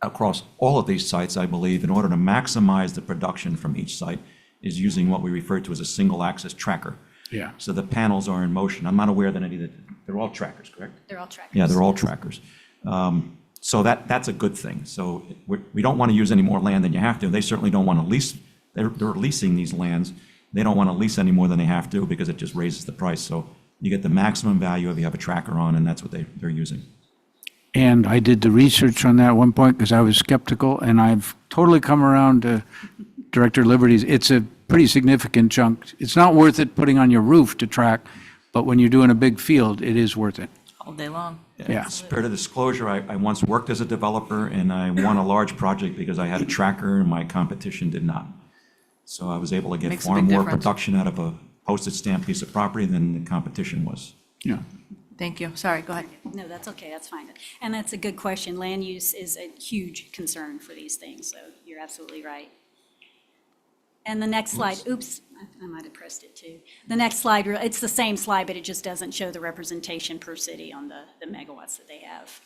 across all of these sites, I believe, in order to maximize the production from each site, is using what we refer to as a single axis tracker. Yeah. So the panels are in motion. I'm not aware that they're all trackers, correct? They're all trackers. Yeah, they're all trackers. So that's a good thing. So we don't want to use any more land than you have to. They certainly don't want to lease. They're leasing these lands. They don't want to lease any more than they have to because it just raises the price. So you get the maximum value if you have a tracker on, and that's what they're using. And I did the research on that at one point because I was skeptical, and I've totally come around to Director Liberty's. It's a pretty significant chunk. It's not worth it putting on your roof to track, but when you're doing a big field, it is worth it. All day long. Yeah. Spirit of disclosure, I once worked as a developer, and I won a large project because I had a tracker and my competition did not. So I was able to get Makes a far big more difference. production out of a postage stamp piece of property than the competition was. Yeah. Thank you. Sorry, go ahead. No, that's okay, that's fine. And that's a good question. Land use is a huge concern for these things, so you're absolutely right. And the next slide, oops, I might have pressed it too. The next slide, it's the same slide, but it just doesn't show the representation per city on the megawatts that they have.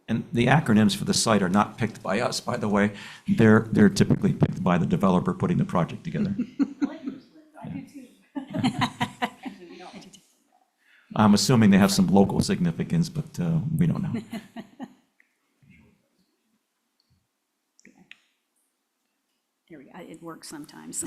And the acronyms for the site are not picked by us, by the way. They're typically picked by the developer putting the project together. I'm assuming they have some local significance, but we don't know. Here we go, it works sometimes.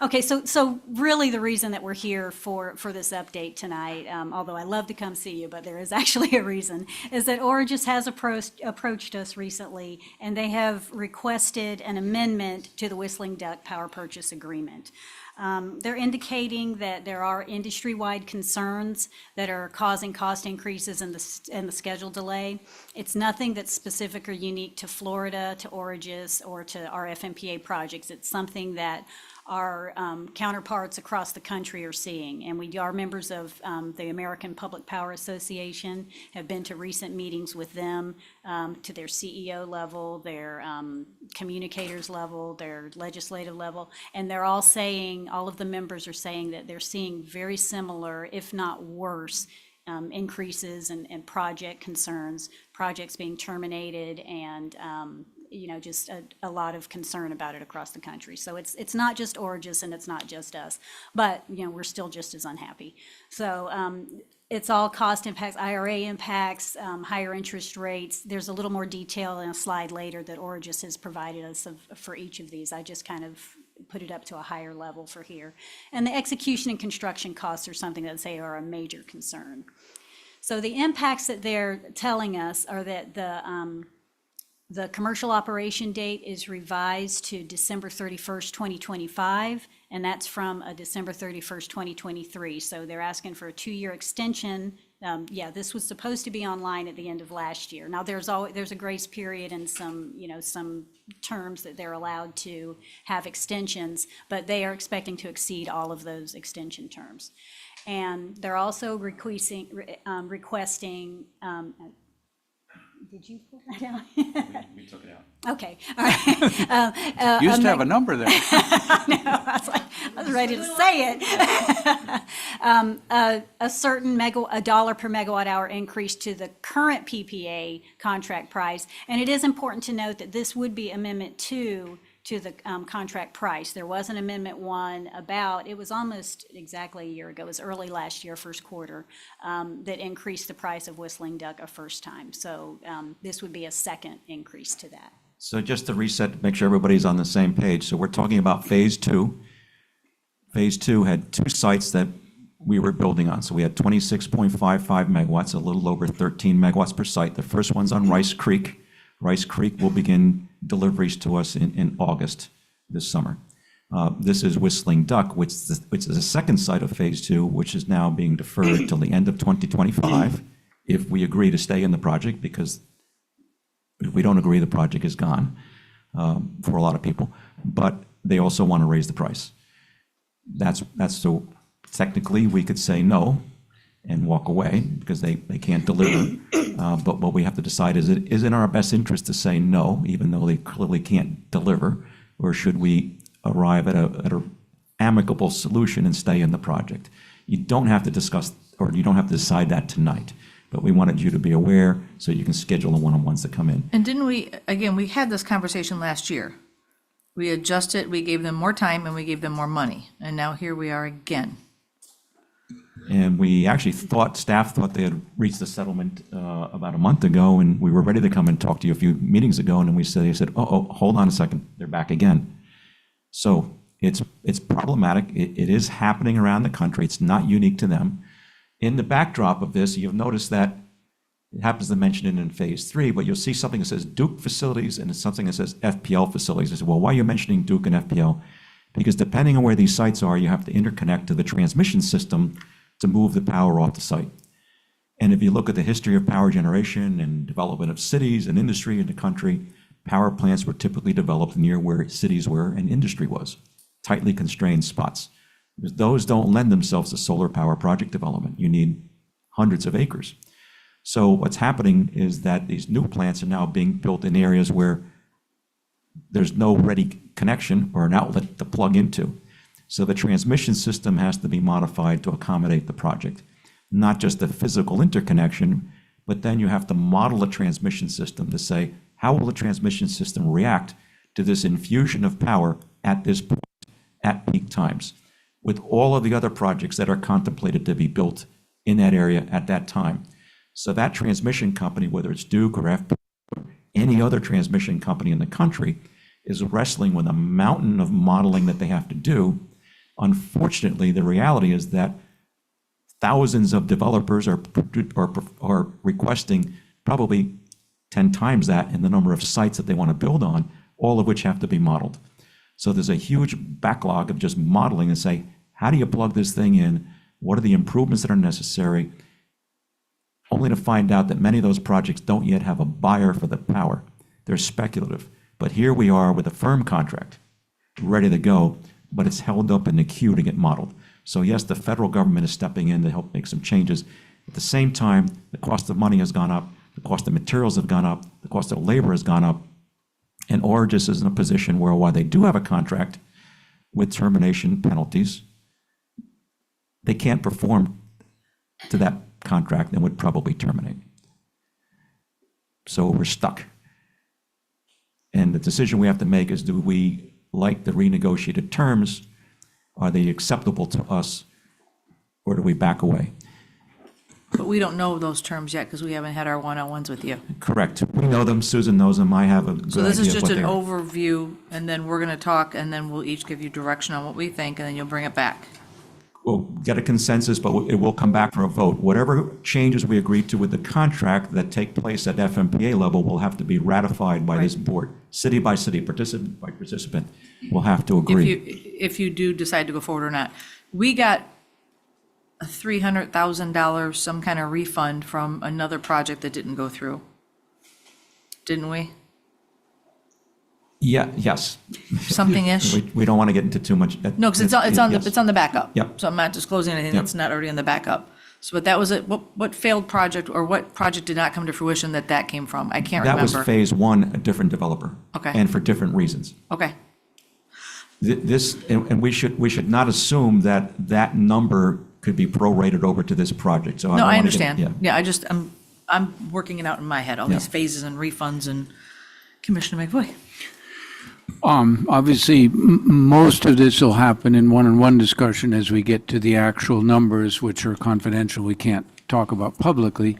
Okay, so really the reason that we're here for this update tonight, although I love to come see you, but there is actually a reason, is that Origis has approached us recently, and they have requested an amendment to the Whistling Duck Power Purchase Agreement. They're indicating that there are industry-wide concerns that are causing cost increases and the schedule delay. It's nothing that's specific or unique to Florida, to Origis, or to our FMPA projects. It's something that our counterparts across the country are seeing. And we are members of the American Public Power Association, have been to recent meetings with them, to their CEO level, their communicators level, their legislative level. And they're all saying, all of the members are saying that they're seeing very similar, if not worse, increases in project concerns, projects being terminated, and just a lot of concern about it across the country. So it's not just Origis and it's not just us, but we're still just as unhappy. So it's all cost impacts, IRA impacts, higher interest rates. There's a little more detail in a slide later that Origis has provided us for each of these. I just kind of put it up to a higher level for here. And the execution and construction costs are something that they are a major concern. So the impacts that they're telling us are that the commercial operation date is revised to December 31st, 2025, and that's from a December 31st, 2023. So they're asking for a 2-year extension. This was supposed to be online at the end of last year. Now, there's a grace period and some terms that they're allowed to have extensions, but they are expecting to exceed all of those extension terms. And they're also requesting, did you pull that out? We took it out. Okay, all right. Used to have a number there. I was ready to say it. A certain a dollar per megawatt hour increase to the current PPA contract price. And it is important to note that this would be Amendment 2 to the contract price. There was an Amendment 1 it was almost exactly a year ago, it was early last year, first quarter, that increased the price of Whistling Duck a first time. So this would be a second increase to that. So just to reset, to make sure everybody's on the same page. So we're talking about Phase 2. Phase 2 had 2 sites that we were building on. So we had 26.55 megawatts, a little over 13 megawatts per site. The first one's on Rice Creek. Rice Creek will begin deliveries to us in August this summer. This is Whistling Duck, which is the second site of Phase 2, which is now being deferred till the end of 2025 if we agree to stay in the project, because if we don't agree, the project is gone for a lot of people. But they also want to raise the price. That's so technically we could say no and walk away because they can't deliver. But what we have to decide is it is in our best interest to say no, even though they clearly can't deliver, or should we arrive at a amicable solution and stay in the project? You don't have to discuss, or you don't have to decide that tonight, but we wanted you to be aware so you can schedule the one-on-ones that come in. And didn't we had this conversation last year. We adjusted, we gave them more time and we gave them more money. And now here we are again. And we actually staff thought they had reached a settlement about a month ago, and we were ready to come and talk to you a few meetings ago, and then they said, oh, hold on a second, they're back again. So it's problematic. It is happening around the country. It's not unique to them. In the backdrop of this, you'll notice that it happens to mention it in Phase 3, but you'll see something that says Duke facilities and it's something that says FPL facilities. I said, well, why are you mentioning Duke and FPL? Because depending on where these sites are, you have to interconnect to the transmission system to move the power off the site. And if you look at the history of power generation and development of cities and industry in the country, power plants were typically developed near where cities were and industry was, tightly constrained spots. Those don't lend themselves to solar power project development. You need hundreds of acres. So what's happening is that these new plants are now being built in areas where there's no ready connection or an outlet to plug into. So the transmission system has to be modified to accommodate the project. Not just the physical interconnection, but then you have to model a transmission system to say, how will the transmission system react to this infusion of power at this point, at peak times, with all of the other projects that are contemplated to be built in that area at that time. So that transmission company, whether it's Duke or FP or any other transmission company in the country, is wrestling with a mountain of modeling that they have to do. Unfortunately, the reality is that thousands of developers are requesting probably 10 times that in the number of sites that they want to build on, all of which have to be modeled. So there's a huge backlog of just modeling and say, how do you plug this thing in? What are the improvements that are necessary? Only to find out that many of those projects don't yet have a buyer for the power. They're speculative. But here we are with a firm contract, ready to go, but it's held up in the queue to get modeled. So yes, the federal government is stepping in to help make some changes. At the same time, the cost of money has gone up, the cost of materials have gone up, the cost of labor has gone up, and Origis is in a position where while they do have a contract with termination penalties, they can't perform to that contract and would probably terminate. So we're stuck. And the decision we have to make is, do we like the renegotiated terms? Are they acceptable to us, or do we back away? But we don't know those terms yet because we haven't had our one-on-ones with you. Correct. We know them, Susan knows them, I have a good idea So this is of just what an they are. overview, and then we're going to talk, and then we'll each give you direction on what we think, and then you'll bring it back. We'll get a consensus, but it will come back for a vote. Whatever changes we agree to with the contract that take place at FMPA level will have to be ratified by this board. City by city, participant by participant, will have to agree. If you do decide to go forward or not. We got a $300,000, some kind of refund from another project that didn't go through. Didn't we? Yeah, yes. Something-ish? We don't want to get into too much. No, because Yes. it's on the backup. Yep. So I'm not disclosing anything Yep. that's not already in the backup. So, but that was it, what failed project, or what project did not come to fruition that came from? I can't That was remember. phase one, a different developer. Okay. And for different reasons. Okay, This, and we should not assume that that number could be prorated over to this project, so. no, don't I wanna get- understand. yeah. Yeah, I'm working it out in my head, all these Yeah. phases and refunds, and Commissioner McVoy. Obviously, most of this will happen in one-on-one discussion as we get to the actual numbers, which are confidential, we can't talk about publicly.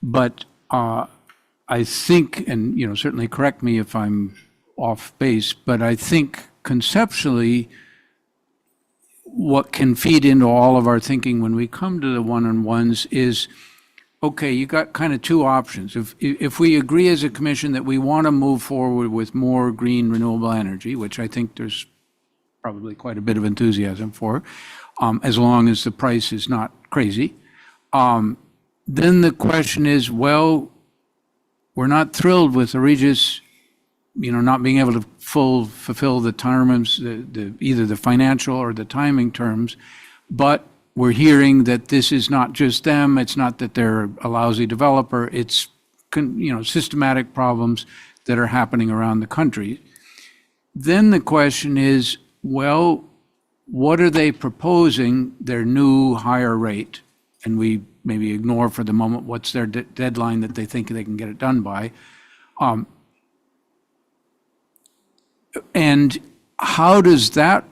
But I think, and, certainly correct me if I'm off base, but I think conceptually, what can feed into all of our thinking when we come to the one-on-ones is, okay, you got kind of two options. If we agree as a commission that we want to move forward with more green renewable energy, which I think there's probably quite a bit of enthusiasm for, as long as the price is not crazy, then the question is, well, we're not thrilled with Origis, not being able to fulfill the terms, either the financial or the timing terms, but we're hearing that this is not just them, it's not that they're a lousy developer, it's, systematic problems that are happening around the country. Then the question is, well, what are they proposing, their new higher rate? And we maybe ignore for the moment what's their deadline that they think they can get it done by. And how does that,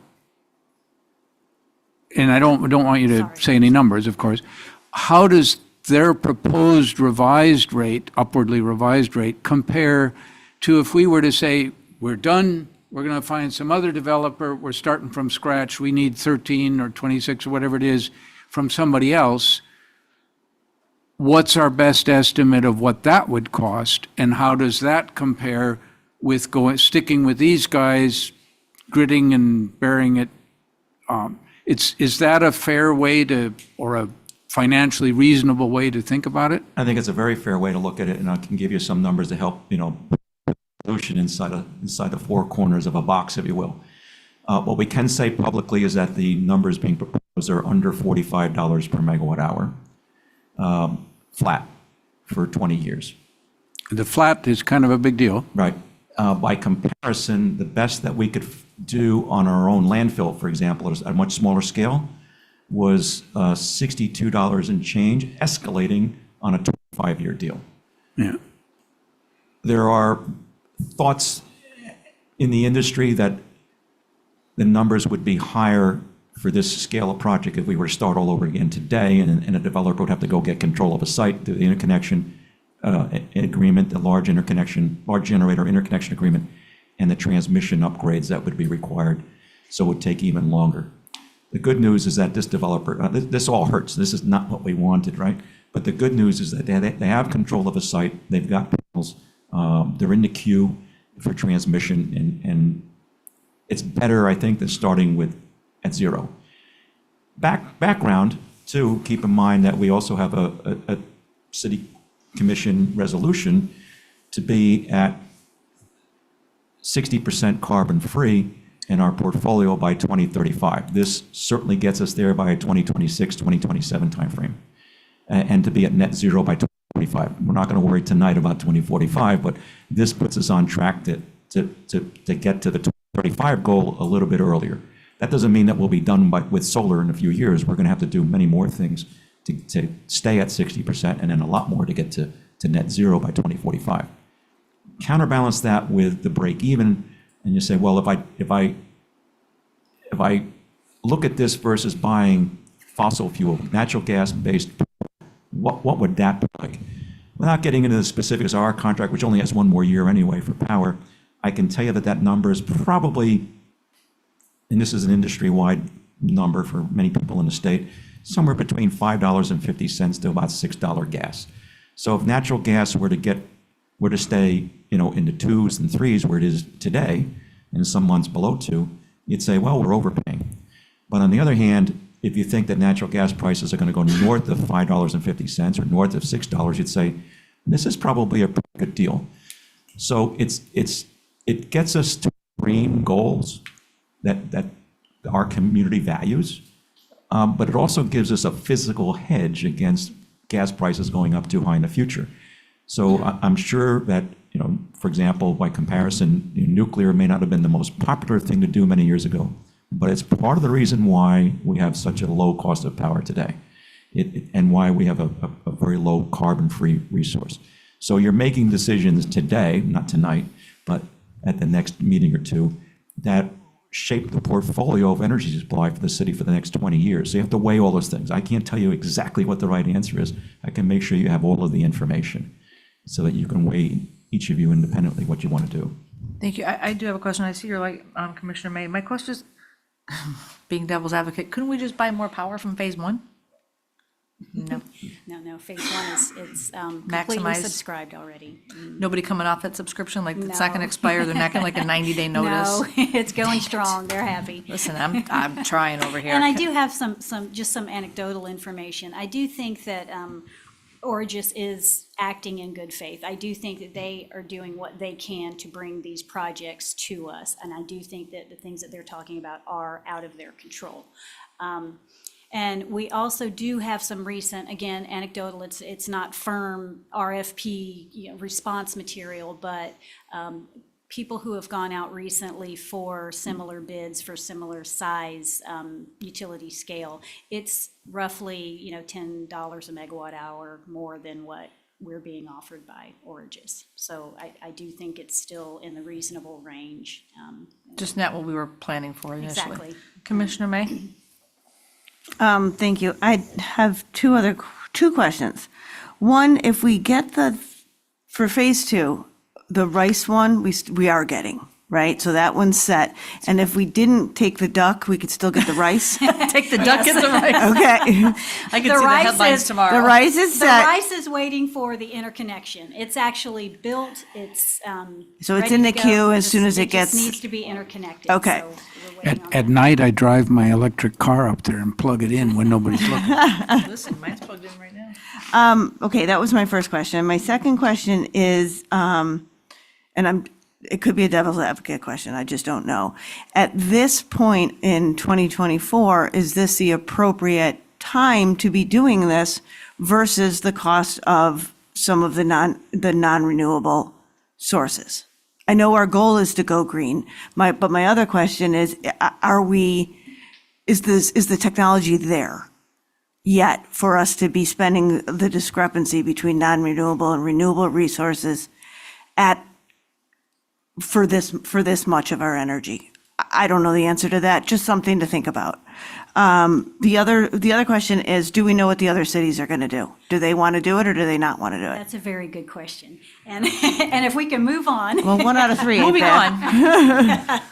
and I don't want you to say any numbers, of course, how does their proposed revised rate, upwardly revised rate, compare to if we were to say, we're done, we're going to find some other developer, we're starting from scratch, we need 13 or 26 or whatever it is from somebody else, what's our best estimate of what that would cost, and how does that compare with sticking with these guys, gritting and bearing it? Is that a fair way to, or a financially reasonable way to think about it? I think it's a very fair way to look at it, and I can give you some numbers to help, solution inside the four corners of a box, if you will. What we can say publicly is that the numbers being proposed are under $45 per megawatt hour, flat for 20 years. The flat is kind of a big deal. Right. By comparison, the best that we could do on our own landfill, for example, at a much smaller scale, was $62 and change, escalating on a 25-year deal. Yeah. There are thoughts in the industry that the numbers would be higher for this scale of project if we were to start all over again today, and a developer would have to go get control of a site, the interconnection agreement, the large generator interconnection agreement, and the transmission upgrades that would be required. So it would take even longer. The good news is that this developer, this all hurts. This is not what we wanted, right? But the good news is that they have control of a site. They've got panels. They're in the queue for transmission, and it's better, I think, than starting with at zero. Background, too, keep in mind that we also have a city commission resolution to be at 60% carbon-free in our portfolio by 2035. This certainly gets us there by a 2026, 2027 timeframe, and to be at net zero by 2045. We're not going to worry tonight about 2045, but this puts us on track to get to the 2035 goal a little bit earlier. That doesn't mean that we'll be done with solar in a few years. We're going to have to do many more things to stay at 60% and then a lot more to get to net zero by 2045. Counterbalance that with the break even, and you say, well, if I look at this versus buying fossil fuel, natural gas-based, what would that be like? Without getting into the specifics of our contract, which only has one more year anyway for power, I can tell you that number is probably, and this is an industry-wide number for many people in the state, somewhere between $5.50 to about $6 gas. So if natural gas were to stay, in the 2s and 3s where it is today, and some months below 2, you'd say, well, we're overpaying. But on the other hand, if you think that natural gas prices are going to go north of $5.50 or north of $6, you'd say, this is probably a pretty good deal. So it gets us to green goals that our community values, but it also gives us a physical hedge against gas prices going up too high in the future. So I'm sure that, for example, by comparison, nuclear may not have been the most popular thing to do many years ago, but it's part of the reason why we have such a low cost of power today, and why we have a very low carbon-free resource. So you're making decisions today, not tonight, but at the next meeting or two, that shape the portfolio of energy supply for the city for the next 20 years. So you have to weigh all those things. I can't tell you exactly what the right answer is. I can make sure you have all of the information so that you can weigh, each of you independently, what you want to do. Thank you. I do have a question. I see you're like, Commissioner May. My question is, being devil's advocate, couldn't we just buy more power from phase one? No. No, phase one it's completely Maximize. subscribed already. Nobody coming off that subscription, like it's not No. gonna expire, they're not gonna like a 90-day notice? No, it's going strong, they're happy. Listen, I'm trying over here. And I do have some anecdotal information. I do think that Origis is acting in good faith. I do think that they are doing what they can to bring these projects to us, and I do think that the things that they're talking about are out of their control. And we also do have some recent, again, anecdotal, it's not firm RFP, response material, but people who have gone out recently for similar bids for similar size utility scale, it's roughly, $10 a megawatt hour more than what we're being offered by Origis. So I do think it's still in the reasonable range. Just not what we were planning for initially. Exactly. Commissioner May? Thank you. I have two questions. One, if we get for phase two, the rice one, we are getting, right? So that one's set. And if we didn't take the duck, we could still get the rice? Take the duck, get the rice. Okay. I can see the headlines tomorrow. The rice is The set. rice is waiting for the interconnection. It's actually built, it's So it's ready in the to go. queue as soon as it just gets. needs to be interconnected. Okay. So we're waiting on At night, I drive my electric car up there and plug it in when nobody's looking. Listen, mine's plugged in right now. Okay, that was my first question. My second question is, it could be a devil's advocate question, I just don't know. At this point in 2024, is this the appropriate time to be doing this versus the cost of some of the non-renewable sources? I know our goal is to go green, but my other question is, is the technology there yet for us to be spending the discrepancy between non-renewable and renewable resources for this much of our energy? I don't know the answer to that, just something to think about. The other question is, do we know what the other cities are going to do? Do they want to do it or do they not want to do it? That's a very good question. And if we can move on. Well, 1 out of 3 ain't Moving bad.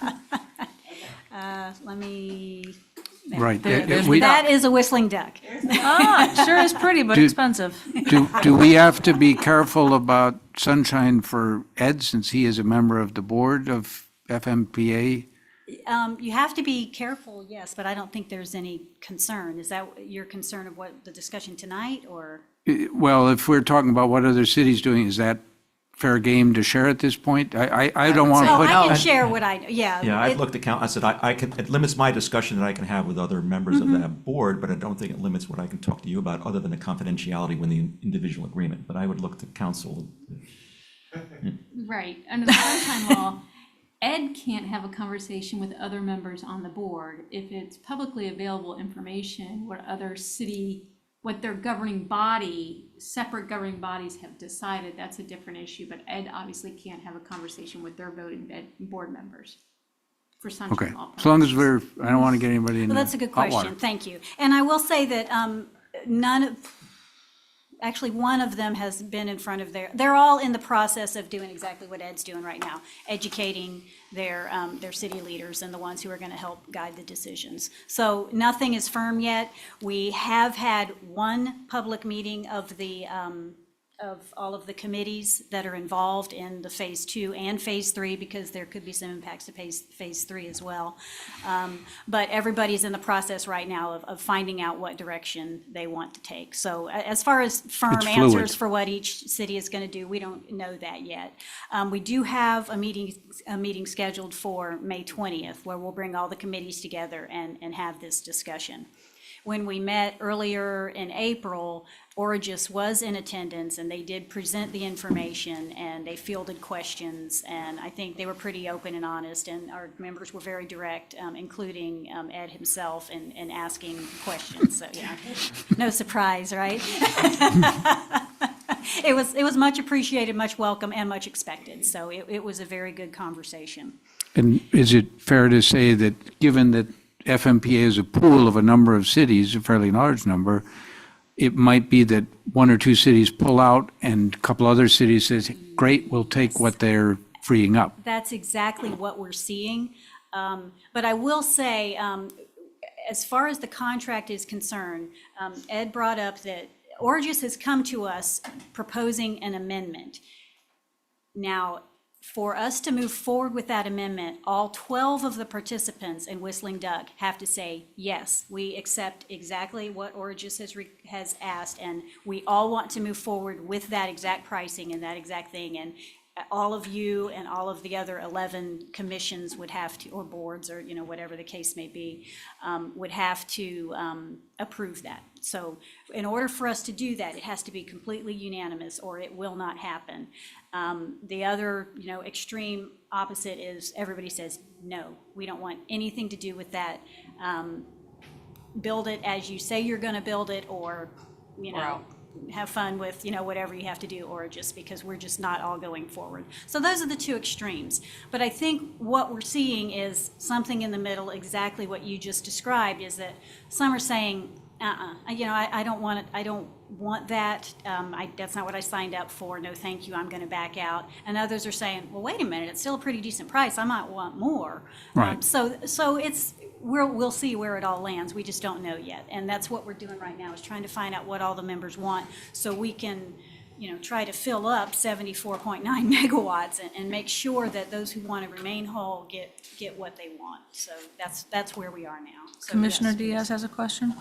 on. Let me Right. That is a whistling duck. Ah, it sure is pretty, but expensive. Do we have to be careful about sunshine for Ed, since he is a member of the board of FMPA? You have to be careful, yes, but I don't think there's any concern. Is that your concern of what the discussion tonight, or? Well, if we're talking about what other cities doing, is that fair game to share at this point? I don't want to So put. I can share what I, yeah. Yeah, I've looked at count, I said, I can, it limits my discussion that I can have with other members of that board, but I don't think it limits what I can talk to you about, other than the confidentiality when the individual agreement. But I would look to council. Right, under the sunshine law, Ed can't have a conversation with other members on the board if it's publicly available information what other city, what their governing body, separate governing bodies have decided. That's a different issue, but Ed obviously can't have a conversation with their voting board members for Okay, sunshine law. as long as I don't want to get anybody in Well, the that's a good hot water. question, thank you. And I will say that actually, one of them has been in front of they're all in the process of doing exactly what Ed's doing right now, educating their city leaders and the ones who are going to help guide the decisions. So nothing is firm yet. We have had one public meeting of of all of the committees that are involved in the phase 2 and phase 3, because there could be some impacts to phase 3 as well. But everybody's in the process right now of finding out what direction they want to take. So as far as firm It's fluid. answers for what each city is going to do, we don't know that yet. We do have a meeting scheduled for May 20th, where we'll bring all the committees together and have this discussion. When we met earlier in April, Origis was in attendance, and they did present the information, and they fielded questions, and I think they were pretty open and honest, and our members were very direct, including Ed himself, in asking questions, so, yeah, no surprise, right? It was much appreciated, much welcome, and much expected, so it was a very good conversation. And is it fair to say that, given that FMPA is a pool of a number of cities, a fairly large number, it might be that one or two cities pull out and a couple other cities says, great, we'll take what they're freeing up? That's exactly what we're seeing. But I will say, as far as the contract is concerned, Ed brought up that Origis has come to us proposing an amendment. Now, for us to move forward with that amendment, all 12 of the participants in Whistling Duck have to say, yes, we accept exactly what Origis has asked, and we all want to move forward with that exact pricing and that exact thing. And all of you and all of the other 11 commissions would have to, or boards, or, whatever the case may be, would have to approve that. So in order for us to do that, it has to be completely unanimous, or it will not happen. The other, extreme opposite is everybody says, no, we don't want anything to do with that. Build it as you say you're going to build it, or, have fun with, whatever you have to do, or just because we're just not all going forward. So those are the two extremes. But I think what we're seeing is something in the middle, exactly what you just described, is that some are saying, I don't want it, I don't want that, that's not what I signed up for, no thank you, I'm going to back out. And others are saying, well, wait a minute, it's still a pretty decent price, I might want more. Right. So it's, we'll see where it all lands, we just don't know yet. And that's what we're doing right now, is trying to find out what all the members want, so we can, try to fill up 74.9 megawatts and make sure that those who want to remain whole get what they want. So that's where we are now. So, Commissioner yes. Diaz has a question?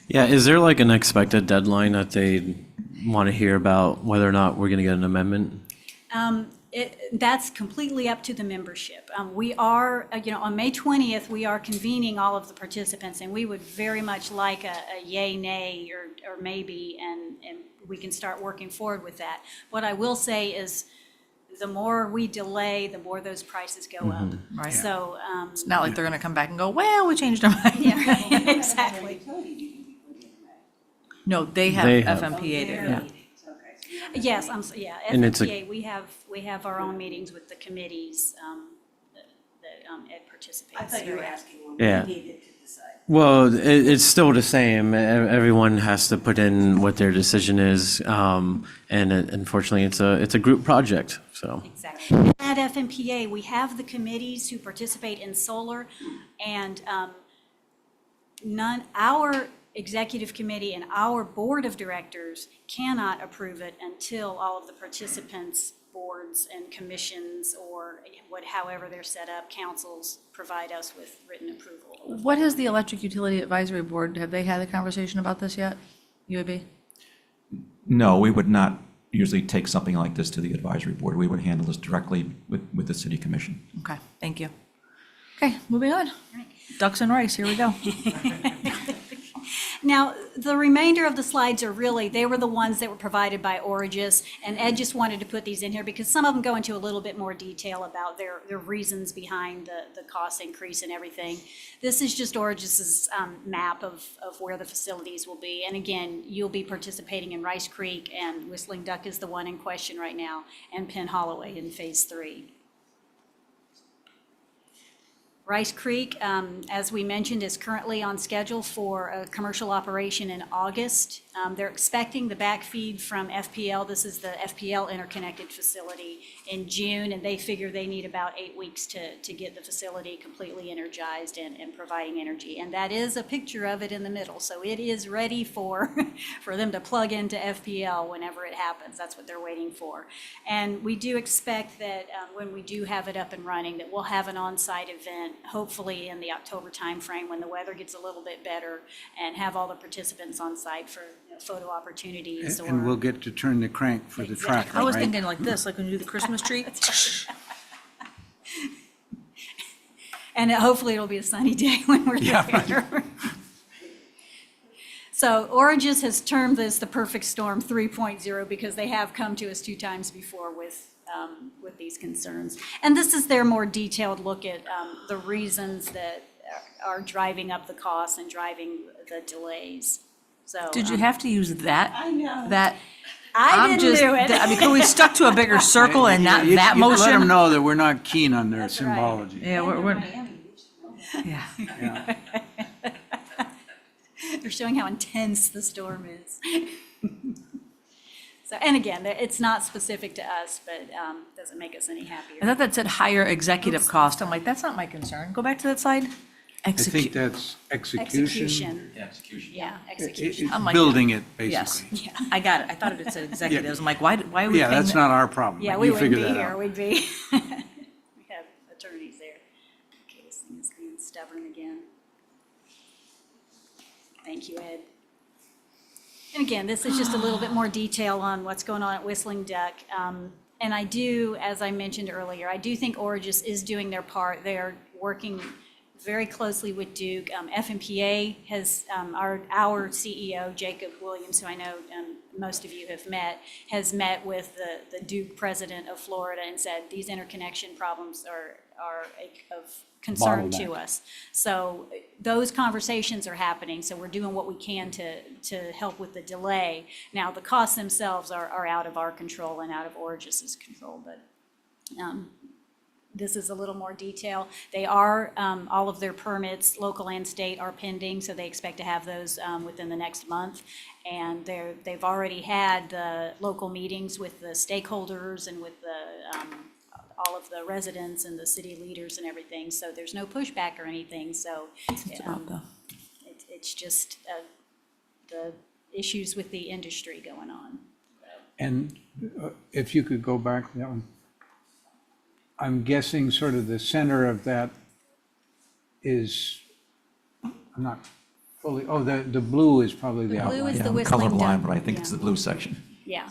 Yeah, is there like an expected deadline that they want to hear about whether or not we're going to get an amendment? That's completely up to the membership. We are, on May 20th, we are convening all of the participants, and we would very much like a yay, nay, or maybe, and we can start working forward with that. What I will say is, the more we delay, the more those prices go up. Right. So, It's not like they're going to come back and go, well, we changed our mind. yeah, exactly. No, they They have have. FMPA there. Yeah. Yes, And it's a- FMPA, we have our own meetings with the committees that Ed participates. I thought you were asking what we Yeah. needed to decide. Well, it's still the same. Everyone has to put in what their decision is, and unfortunately, it's a group project. So Exactly. At FMPA, we have the committees who participate in solar, and our executive committee and our board of directors cannot approve it until all of the participants, boards and commissions, or however they're set up, councils provide us with written approval. What has the Electric Utility Advisory Board, have they had a conversation about this yet? UAB? No, we would not usually take something like this to the advisory board. We would handle this directly with the city commission. Okay, thank you. Okay, moving on. Ducks and rice, here we go. Now, the remainder of the slides are really, they were the ones that were provided by Origis, and Ed just wanted to put these in here because some of them go into a little bit more detail about their reasons behind the cost increase and everything. This is just Origis's map of where the facilities will be. And again, you'll be participating in Rice Creek, and Whistling Duck is the one in question right now, and Penn Holloway in Phase 3. Rice Creek, as we mentioned, is currently on schedule for a commercial operation in August. They're expecting the backfeed from FPL, this is the FPL interconnected facility, in June, and they figure they need about 8 weeks to get the facility completely energized and providing energy. And that is a picture of it in the middle, so it is ready for them to plug into FPL whenever it happens. That's what they're waiting for. And we do expect that when we do have it up and running, that we'll have an on-site event, hopefully in the October timeframe when the weather gets a little bit better, and have all the participants on site for photo opportunities. And we'll get to turn the crank for the tracker, I was right? thinking like this, like when you do the Christmas tree. And hopefully it'll be a sunny day when we're there. So Origis has termed this the perfect storm 3.0 because they have come to us 2 times before with these concerns. And this is their more detailed look at the reasons that are driving up the costs and driving the delays. So Did you have to use that? I know. That? I didn't do it. I mean, could we stuck to a bigger circle and not You- that you motion? Let them know that we're not keen on their That's right. symbology. Yeah, we're, yeah. Yeah. They're showing how intense the storm is. So, and again, it's not specific to us, but doesn't make us any happier. I thought that said higher executive cost. I'm like, that's not my concern. Go back to that slide. I think that's execution. Execution. Yeah, It- execution. it's I'm like- building it, Yes, basically. I got it. I thought it said executives. I'm like, why are we paying Yeah, that's that? not our problem. Yeah, but we you wouldn't figure be that here, out. we'd be, we have attorneys there. Okay, this thing is being stubborn again. Thank you, Ed. And again, this is just a little bit more detail on what's going on at Whistling Duck. And I do, as I mentioned earlier, I do think Origis is doing their part. They are working very closely with Duke. FMPA has, our CEO, Jacob Williams, who I know most of you have met, has met with the Duke president of Florida and said, these interconnection problems are of concern to us. So those conversations are happening, so we're doing what we can to help with the delay. Now, the costs themselves are out of our control and out of Origis's control, but this is a little more detail. They are, all of their permits, local and state, are pending, so they expect to have those within the next month. And they've already had the local meetings with the stakeholders and with the all of the residents and the city leaders and everything, so there's no pushback or anything, so it's just the issues with the industry going on. And if you could go back to that one. I'm guessing sort of the center of that is, I'm not fully, oh, the blue is probably the The blue outline. is Yeah, the I'm Whistling colorblind, Duck. but I think it's Yeah. the blue section. Yeah,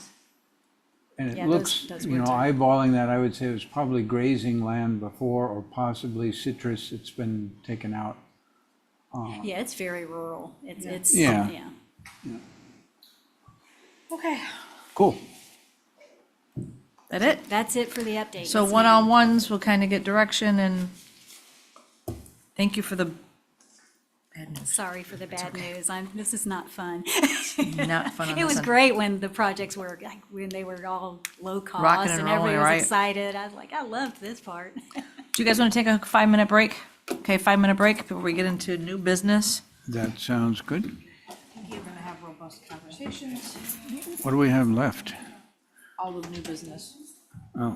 And it Yeah, looks, those you know, words are- eyeballing that, I would say it was probably grazing land before, or possibly citrus that's been taken out. yeah, it's very rural. It's, Yeah. yeah. Okay. Cool. That it? That's it for the update. So Yes, ma'am. one-on-ones, we'll kind of get direction, and thank you for the bad news. Sorry for the bad news. This is not fun. Not fun on It this was end. great when the projects were, like, when they were all low cost Rocking and and everybody rolling, was right? excited. I was like, I loved this part. Do you guys want to take a 5-minute break? Okay, 5-minute break before we get into new business. That sounds good. You're going to have robust conversations. What do we have left? All of new business. Oh.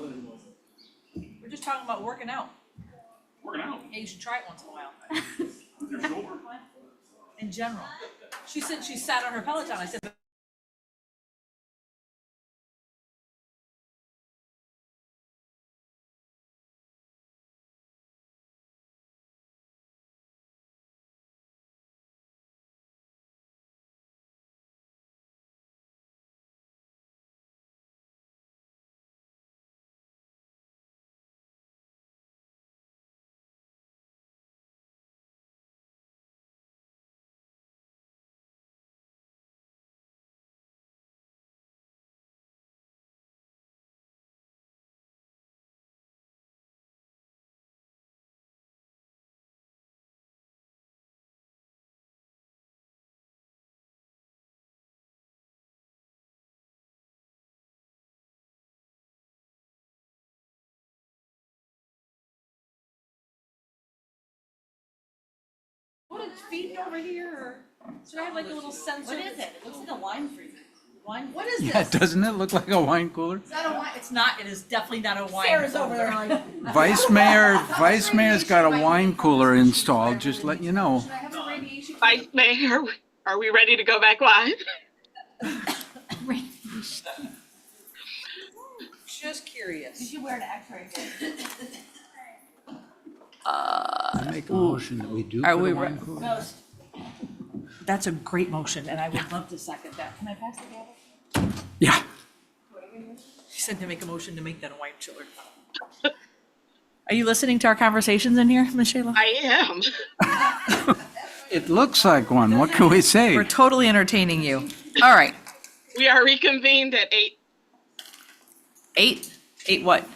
We're just talking about working out. Working out. Yeah, you should try it once in a while. In general. She said she sat on her Peloton. I said, what is feeding over here? Or should I have like a little sensor? What is it? It looks like a wine freezer. Wine. What is Yeah, this? doesn't it look like a wine cooler? Is that a wine? It's not. It is definitely not a wine. Sarah's over there cooler. like. Vice Mayor's got a wine cooler installed, just let you know. Should I have a radiation? Vice Mayor, are we ready to go back live? Just curious. You should wear an X-ray kit. I make a motion that we do Are put we a re- wine cooler. Most. That's a great motion, and I would love to second that. Can I pass the gavel? Yeah. She said to make a motion to make that a wine chiller. Are you listening to our conversations in here, Ms. Shayla? I am. It looks like one. What can we say? We're totally entertaining you. All right. We are reconvened at 8. 8 what?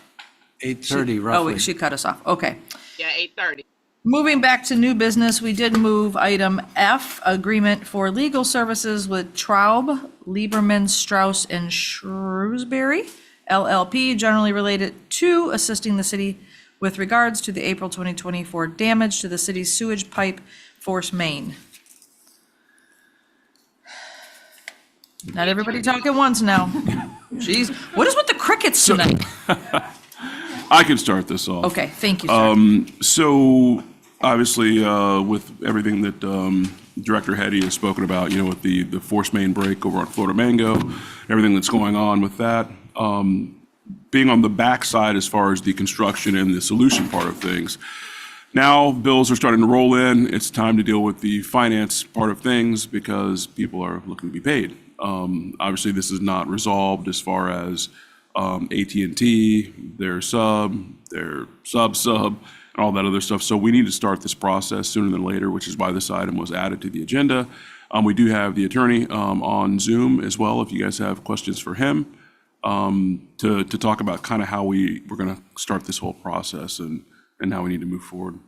8:30 Oh, roughly. wait, she cut us off. Okay. Yeah, 8:30. Moving back to new business, we did move item F, agreement for legal services with Traub, Lieberman, Strauss, and Shrewsbury, LLP, generally related to assisting the city with regards to the April 2024 damage to the city's sewage pipe force main. Not everybody talk at once now. Jeez, what is with the crickets tonight? I can start this off. Okay, thank you, sir. So obviously, with everything that Director Hetty has spoken about, you know, with the force main break over on Florida Mango, everything that's going on with that, being on the backside as far as the construction and the solution part of things. Now bills are starting to roll in. It's time to deal with the finance part of things because people are looking to be paid. Obviously, this is not resolved as far as AT&T, their sub, and all that other stuff. So we need to start this process sooner than later, which is why this item was added to the agenda. We do have the attorney on Zoom as well, if you guys have questions for him, to talk about kind of how we're going to start this whole process and how we need to move forward.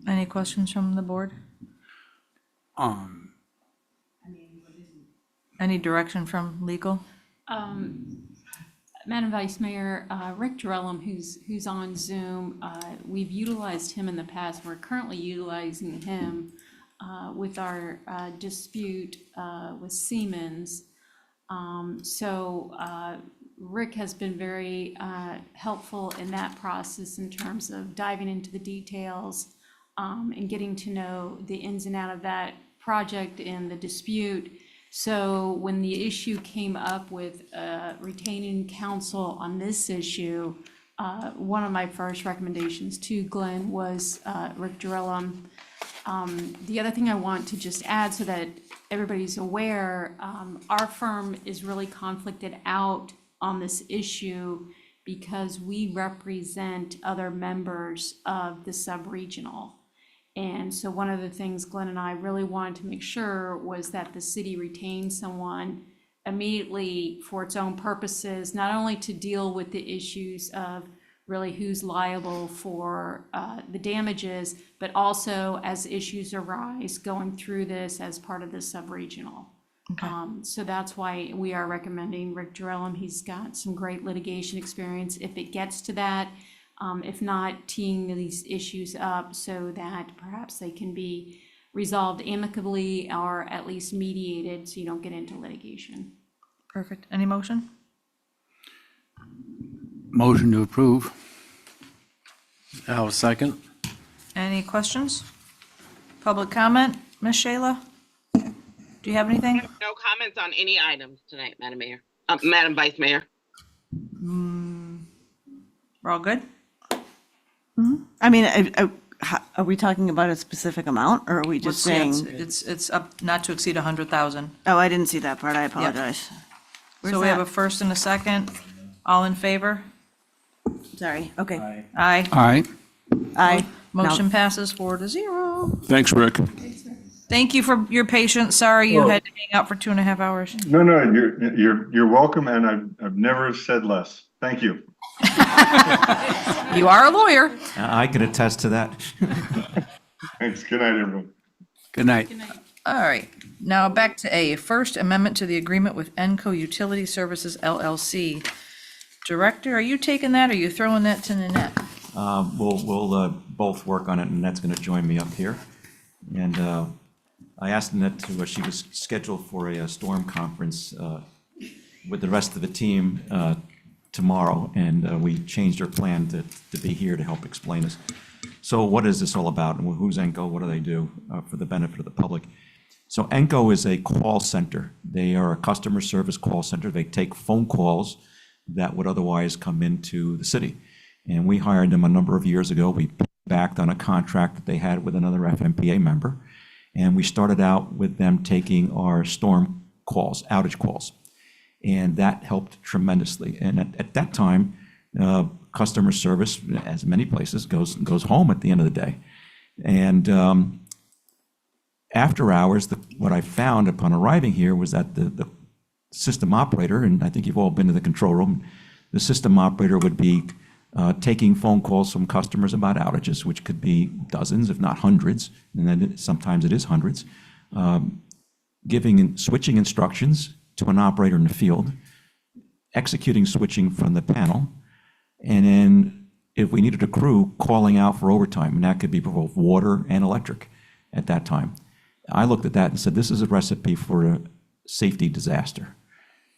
Any questions from the board? Any direction from legal? Madam Vice Mayor, Rick Durellum, who's on Zoom, we've utilized him in the past. We're currently utilizing him with our dispute with Siemens. Rick has been very helpful in that process in terms of diving into the details and getting to know the ins and outs of that project and the dispute. So when the issue came up with retaining counsel on this issue, one of my first recommendations to Glenn was Rick Durellum. The other thing I want to just add so that everybody's aware, our firm is really conflicted out on this issue because we represent other members of the sub-regional. And so one of the things Glenn and I really wanted to make sure was that the city retained someone immediately for its own purposes, not only to deal with the issues of really who's liable for the damages, but also as issues arise going through this as part of the sub-regional. So that's why we are recommending Rick Durellum. He's got some great litigation experience if it gets to that. If not, teeing these issues up so that perhaps they can be resolved amicably or at least mediated so you don't get into litigation. Perfect. Any motion? Motion to approve. I'll second. Any questions? Public comment? Ms. Shayla? Do you have anything? No comments on any items tonight, Madam Mayor, Madam Vice Mayor. We're all good? I mean, are we talking about a specific amount, or are we just saying? It's up not to exceed 100,000. Oh, I didn't see that part, I apologize. So we have a first and a second. All in favor? Sorry, okay. Aye. Aye. Aye. Motion passes 4-0. Thanks, Rick. Thank you for your patience. Sorry you had to hang out for 2.5 hours. No, you're welcome, and I've never said less. Thank you. You are a lawyer. I can attest to that. Thanks. Good night, everyone. Good night. All right, now back to A, First Amendment to the Agreement with Enco Utility Services LLC. Director, are you taking that, or are you throwing that to Nanette? We'll both work on it, and Nanette's going to join me up here. And I asked Nanette to, she was scheduled for a storm conference with the rest of the team tomorrow, and we changed our plan to be here to help explain this. So what is this all about, and who's Enco, what do they do for the benefit of the public? So Enco is a call center. They are a customer service call center. They take phone calls that would otherwise come into the city. And we hired them a number of years ago. We backed on a contract that they had with another FMPA member. And we started out with them taking our storm calls, outage calls. And that helped tremendously. And at that time, customer service, as many places, goes home at the end of the day. And after hours, what I found upon arriving here was that the system operator, and I think you've all been to the control room, the system operator would be taking phone calls from customers about outages, which could be dozens, if not hundreds, and then sometimes it is hundreds, switching instructions to an operator in the field, executing switching from the panel, and then if we needed a crew, calling out for overtime, and that could be for both water and electric at that time. I looked at that and said, this is a recipe for a safety disaster,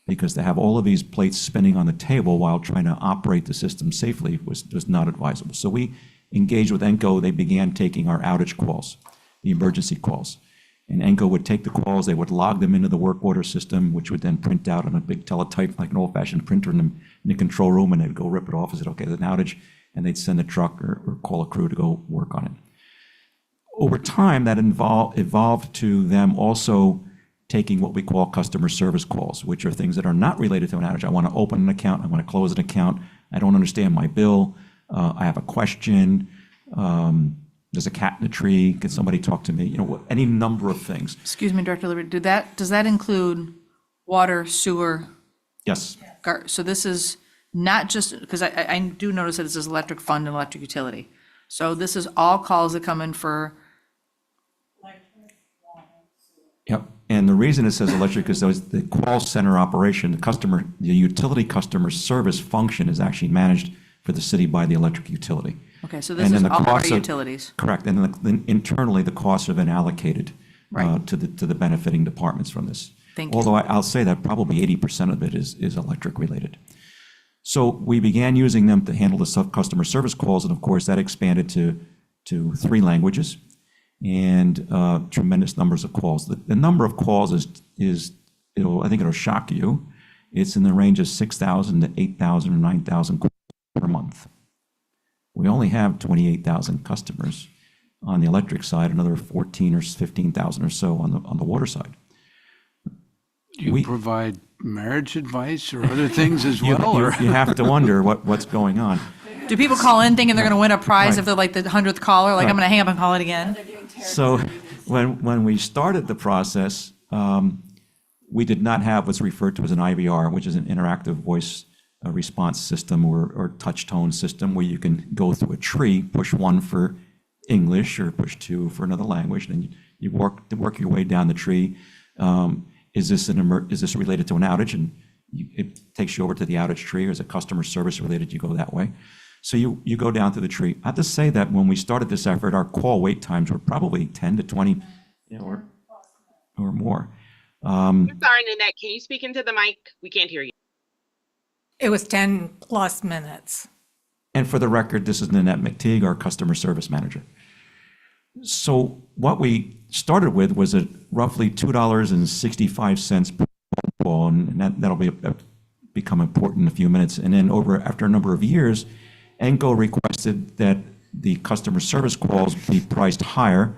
because to have all of these plates spinning on the table while trying to operate the system safely was not advisable. So we engaged with Enco. They began taking our outage calls, the emergency calls. And Enco would take the calls, they would log them into the work order system, which would then print out on a big teletype, like an old-fashioned printer in the control room, and they'd go rip it off and say, okay, there's an outage, and they'd send a truck or call a crew to go work on it. Over time, that evolved to them also taking what we call customer service calls, which are things that are not related to an outage. I want to open an account, I want to close an account, I don't understand my bill, I have a question, there's a cat in the tree, can somebody talk to me? Any number of things. Excuse me, Director Liberty, does that include water, sewer? Yes. So this is not just, because I do notice that this is electric fund and electric utility. So this is all calls that come in for. Yep. And the reason it says electric is the call center operation, the utility customer service function is actually managed for the city by the electric utility. Okay, so this is all our utilities. Correct. And then internally, the costs have been allocated to the benefiting departments from this. Thank you. Although I'll say that probably 80% of it is electric related. So we began using them to handle the customer service calls, and of course, that expanded to 3 languages and tremendous numbers of calls. The number of calls I think it'll shock you. It's in the range of 6,000 to 8,000 or 9,000 calls per month. We only have 28,000 customers on the electric side, another 14 or 15,000 or so on the water side. Do you provide marriage advice or other things as well? You have to wonder what's going on. Do people call in thinking they're going to win a prize if they're like the 100th caller? Like, I'm going to hang up and call it again? So when we started the process, we did not have what's referred to as an IVR, which is an interactive voice response system or touch tone system, where you can go through a tree, push 1 for English or push 2 for another language, and then you work your way down the tree. Is this related to an outage? And it takes you over to the outage tree, or is it customer service related? You go that way. So you go down to the tree. I have to say that when we started this effort, our call wait times were probably 10 to 20 or more. Sorry, Nanette, can you speak into the mic? We can't hear you. It was 10+ minutes. And for the record, this is Nanette McTeague, our customer service manager. So what we started with was at roughly $2.65 per phone call, and that'll become important in a few minutes. And then after a number of years, ENCO requested that the customer service calls be priced higher,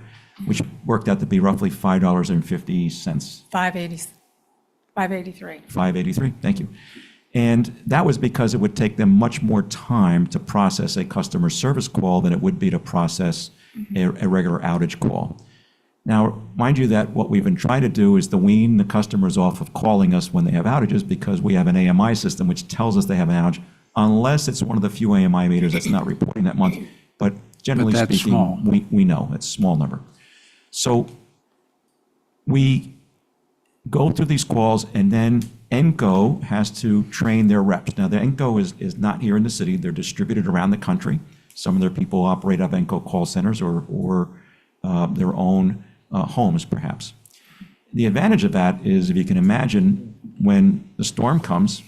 which worked out to be roughly $5.50. 583. $5.83, thank you. And that was because it would take them much more time to process a customer service call than it would be to process a regular outage call. Now, mind you that what we've been trying to do is to wean the customers off of calling us when they have outages, because we have an AMI system which tells us they have an outage, unless it's one of the few AMI meters that's not reporting that month. But generally But that's speaking, small. we know it's a small number. So we go through these calls, and then ENCO has to train their reps. Now, the ENCO is not here in the city. They're distributed around the country. Some of their people operate out of ENCO call centers or their own homes, perhaps. The advantage of that is, if you can imagine, when the storm comes,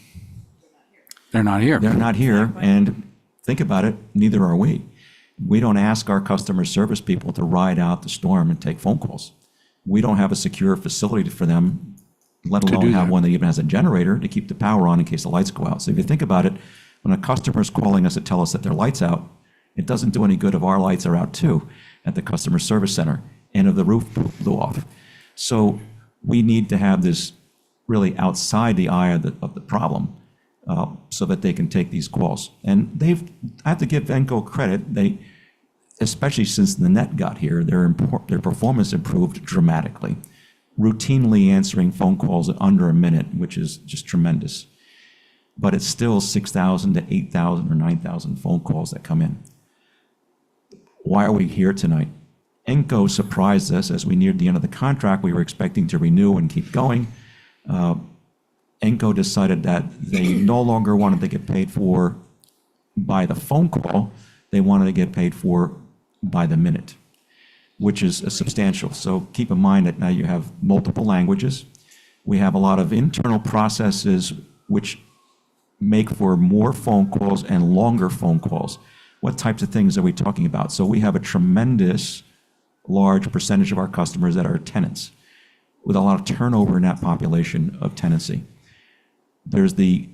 They're not here. they're not here, and think about it, neither are we. We don't ask our customer service people to ride out the storm and take phone calls. We don't have a secure facility for them, let To alone do have that. one that even has a generator to keep the power on in case the lights go out. So if you think about it, when a customer is calling us to tell us that their light's out, it doesn't do any good if our lights are out too at the customer service center and if the roof blew off. So we need to have this really outside the eye of the problem, so that they can take these calls. And I have to give ENCO credit, especially since the net got here, their performance improved dramatically, routinely answering phone calls in under a minute, which is just tremendous. But it's still 6,000 to 8,000 or 9,000 phone calls that come in. Why are we here tonight? ENCO surprised us as we neared the end of the contract. We were expecting to renew and keep going. ENCO decided that they no longer wanted to get paid for by the phone call. They wanted to get paid for by the minute, which is substantial. So keep in mind that now you have multiple languages. We have a lot of internal processes which make for more phone calls and longer phone calls. What types of things are we talking about? So we have a tremendous large percentage of our customers that are tenants, with a lot of turnover in that population of tenancy. There's the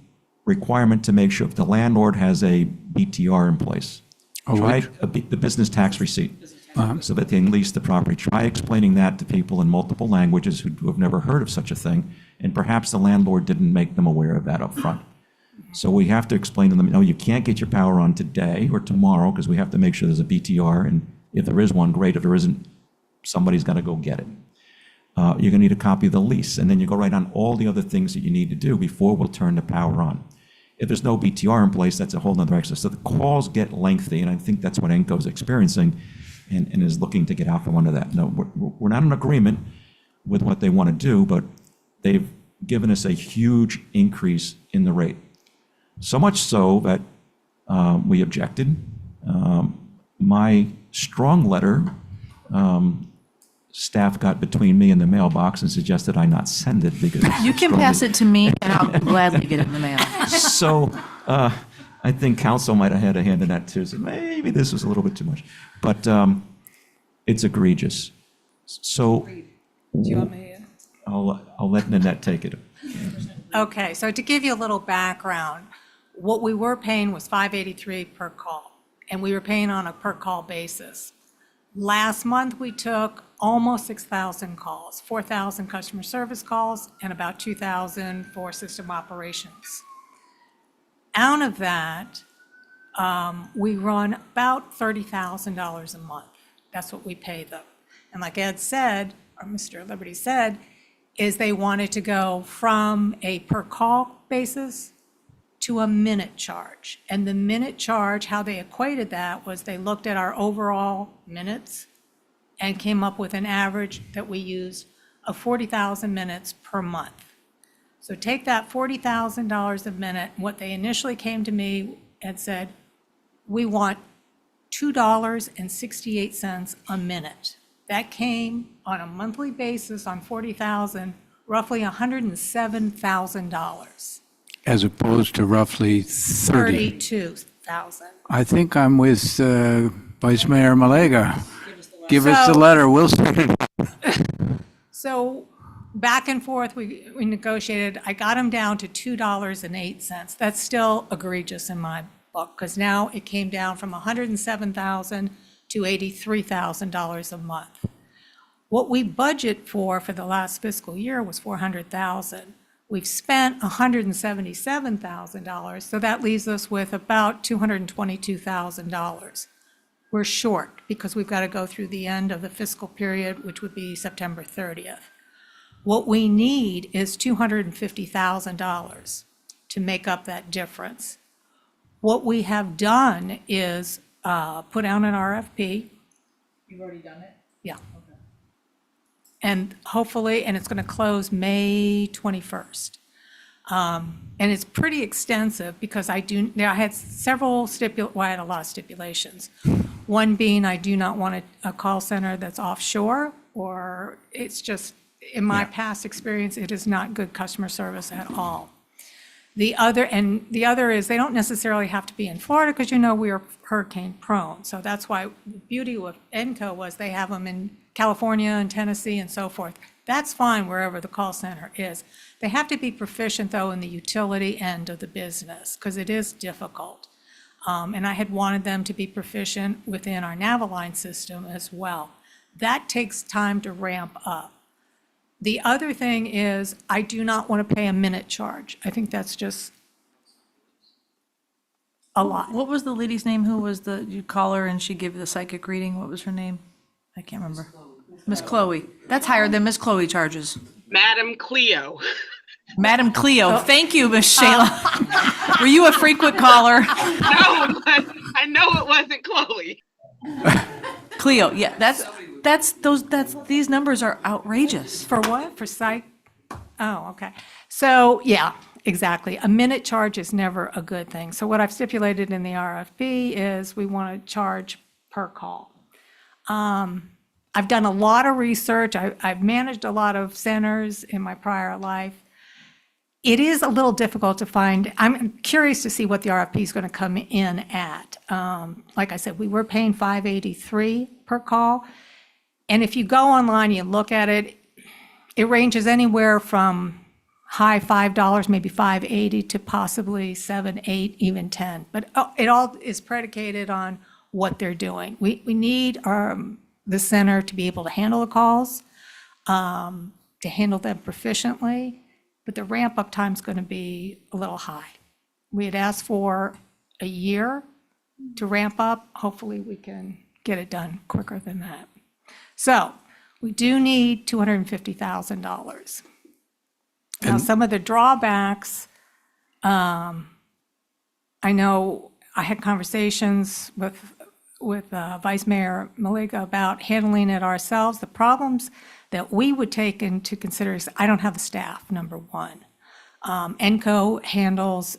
requirement to make sure if the landlord has a BTR in place, the business tax receipt, so that they can lease the property. Try explaining that to people in multiple languages who have never heard of such a thing, and perhaps the landlord didn't make them aware of that up front. So we have to explain to them, no, you can't get your power on today or tomorrow, because we have to make sure there's a BTR, and if there is one, great. If there isn't, somebody's got to go get it. You're going to need a copy of the lease, and then you go right on all the other things that you need to do before we'll turn the power on. If there's no BTR in place, that's a whole nother exercise. So the calls get lengthy, and I think that's what ENCO is experiencing and is looking to get out from under that. No, we're not in agreement with what they want to do, but they've given us a huge increase in the rate. So much so that we objected. My strong letter, staff got between me and the mailbox and suggested I not send it because You can pass it to me, and I'll gladly get it in the mail. So I think council might have had a hand in that too. So maybe this was a little bit too much, but it's egregious. So Do you want me to? I'll let Nanette take it. Okay, so to give you a little background, what we were paying was $5.83 per call, and we were paying on a per call basis. Last month, we took almost 6,000 calls, 4,000 customer service calls, and about 2,000 for system operations. Out of that, we run about $30,000 a month. That's what we pay them. And like Ed said, or Mr. Liberty said, is they wanted to go from a per call basis to a minute charge. And the minute charge, how they equated that was they looked at our overall minutes and came up with an average that we used of 40,000 minutes per month. So take that $40,000 a minute, what they initially came to me and said, we want $2.68 a minute. That came on a monthly basis on 40,000, roughly $107,000. as opposed to roughly 30. 32,000. I think I'm with Vice Mayor Malega. Give us the So- letter, we'll send it. So back and forth, we negotiated, I got them down to $2.08. That's still egregious in my book, because now it came down from $107,000 to $83,000 a month. What we budget for the last fiscal year was $400,000. We've spent $177,000, so that leaves us with about $222,000. We're short because we've got to go through the end of the fiscal period, which would be September 30th. What we need is $250,000 to make up that difference. What we have done is put out an RFP. You've already done it? Yeah. And hopefully, and it's going to close May 21st. And it's pretty extensive because I had several I had a lot of stipulations. One being I do not want a call center that's offshore, or it's just, in my past experience, it is not good customer service at all. The other is they don't necessarily have to be in Florida because we are hurricane prone. So that's why the beauty of ENCO was they have them in California and Tennessee and so forth. That's fine wherever the call center is. They have to be proficient though in the utility end of the business because it is difficult. And I had wanted them to be proficient within our Naviline system as well. That takes time to ramp up. The other thing is, I do not want to pay a minute charge. I think that's just a lot. What was the lady's name who was you call her and she gave the psychic reading? What was her name? I can't remember. Miss Chloe. That's higher than Miss Chloe charges. Madam Cleo. Madam Cleo. Thank you, Miss Shayla. Were you a frequent caller? No, I know it wasn't Chloe. Cleo, yeah, these numbers are outrageous. For what? For psych? Oh, okay. So, yeah, exactly. A minute charge is never a good thing. So what I've stipulated in the RFP is we want to charge per call. I've done a lot of research. I've managed a lot of centers in my prior life. It is a little difficult to find. I'm curious to see what the RFP is going to come in at. Like I said, we were paying $583 per call. And if you go online, you look at it, it ranges anywhere from high $5, maybe $5.80 to possibly $7, $8, even $10. But it all is predicated on what they're doing. We need the center to be able to handle the calls, to handle them proficiently, but the ramp up time is going to be a little high. We had asked for a year to ramp up. Hopefully we can get it done quicker than that. So we do need $250,000. Now, some of the drawbacks, I know I had conversations with Vice Mayor Malega about handling it ourselves. The problems that we would take into consideration, I don't have the staff, number one. ENCO handles,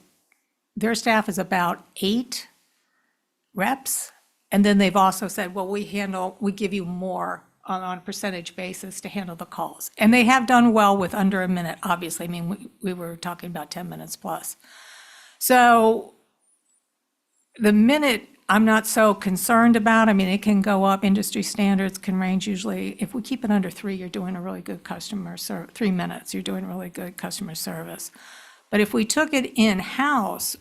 their staff is about 8 reps. And then they've also said, well, we give you more on a percentage basis to handle the calls. And they have done well with under a minute, obviously. I mean, we were talking about 10 minutes plus. So the minute, I'm not so concerned about. I mean, it can go up. Industry standards can range usually. If we keep it under 3, you're doing a really good 3 minutes, you're doing really good customer service. But if we took it in-house,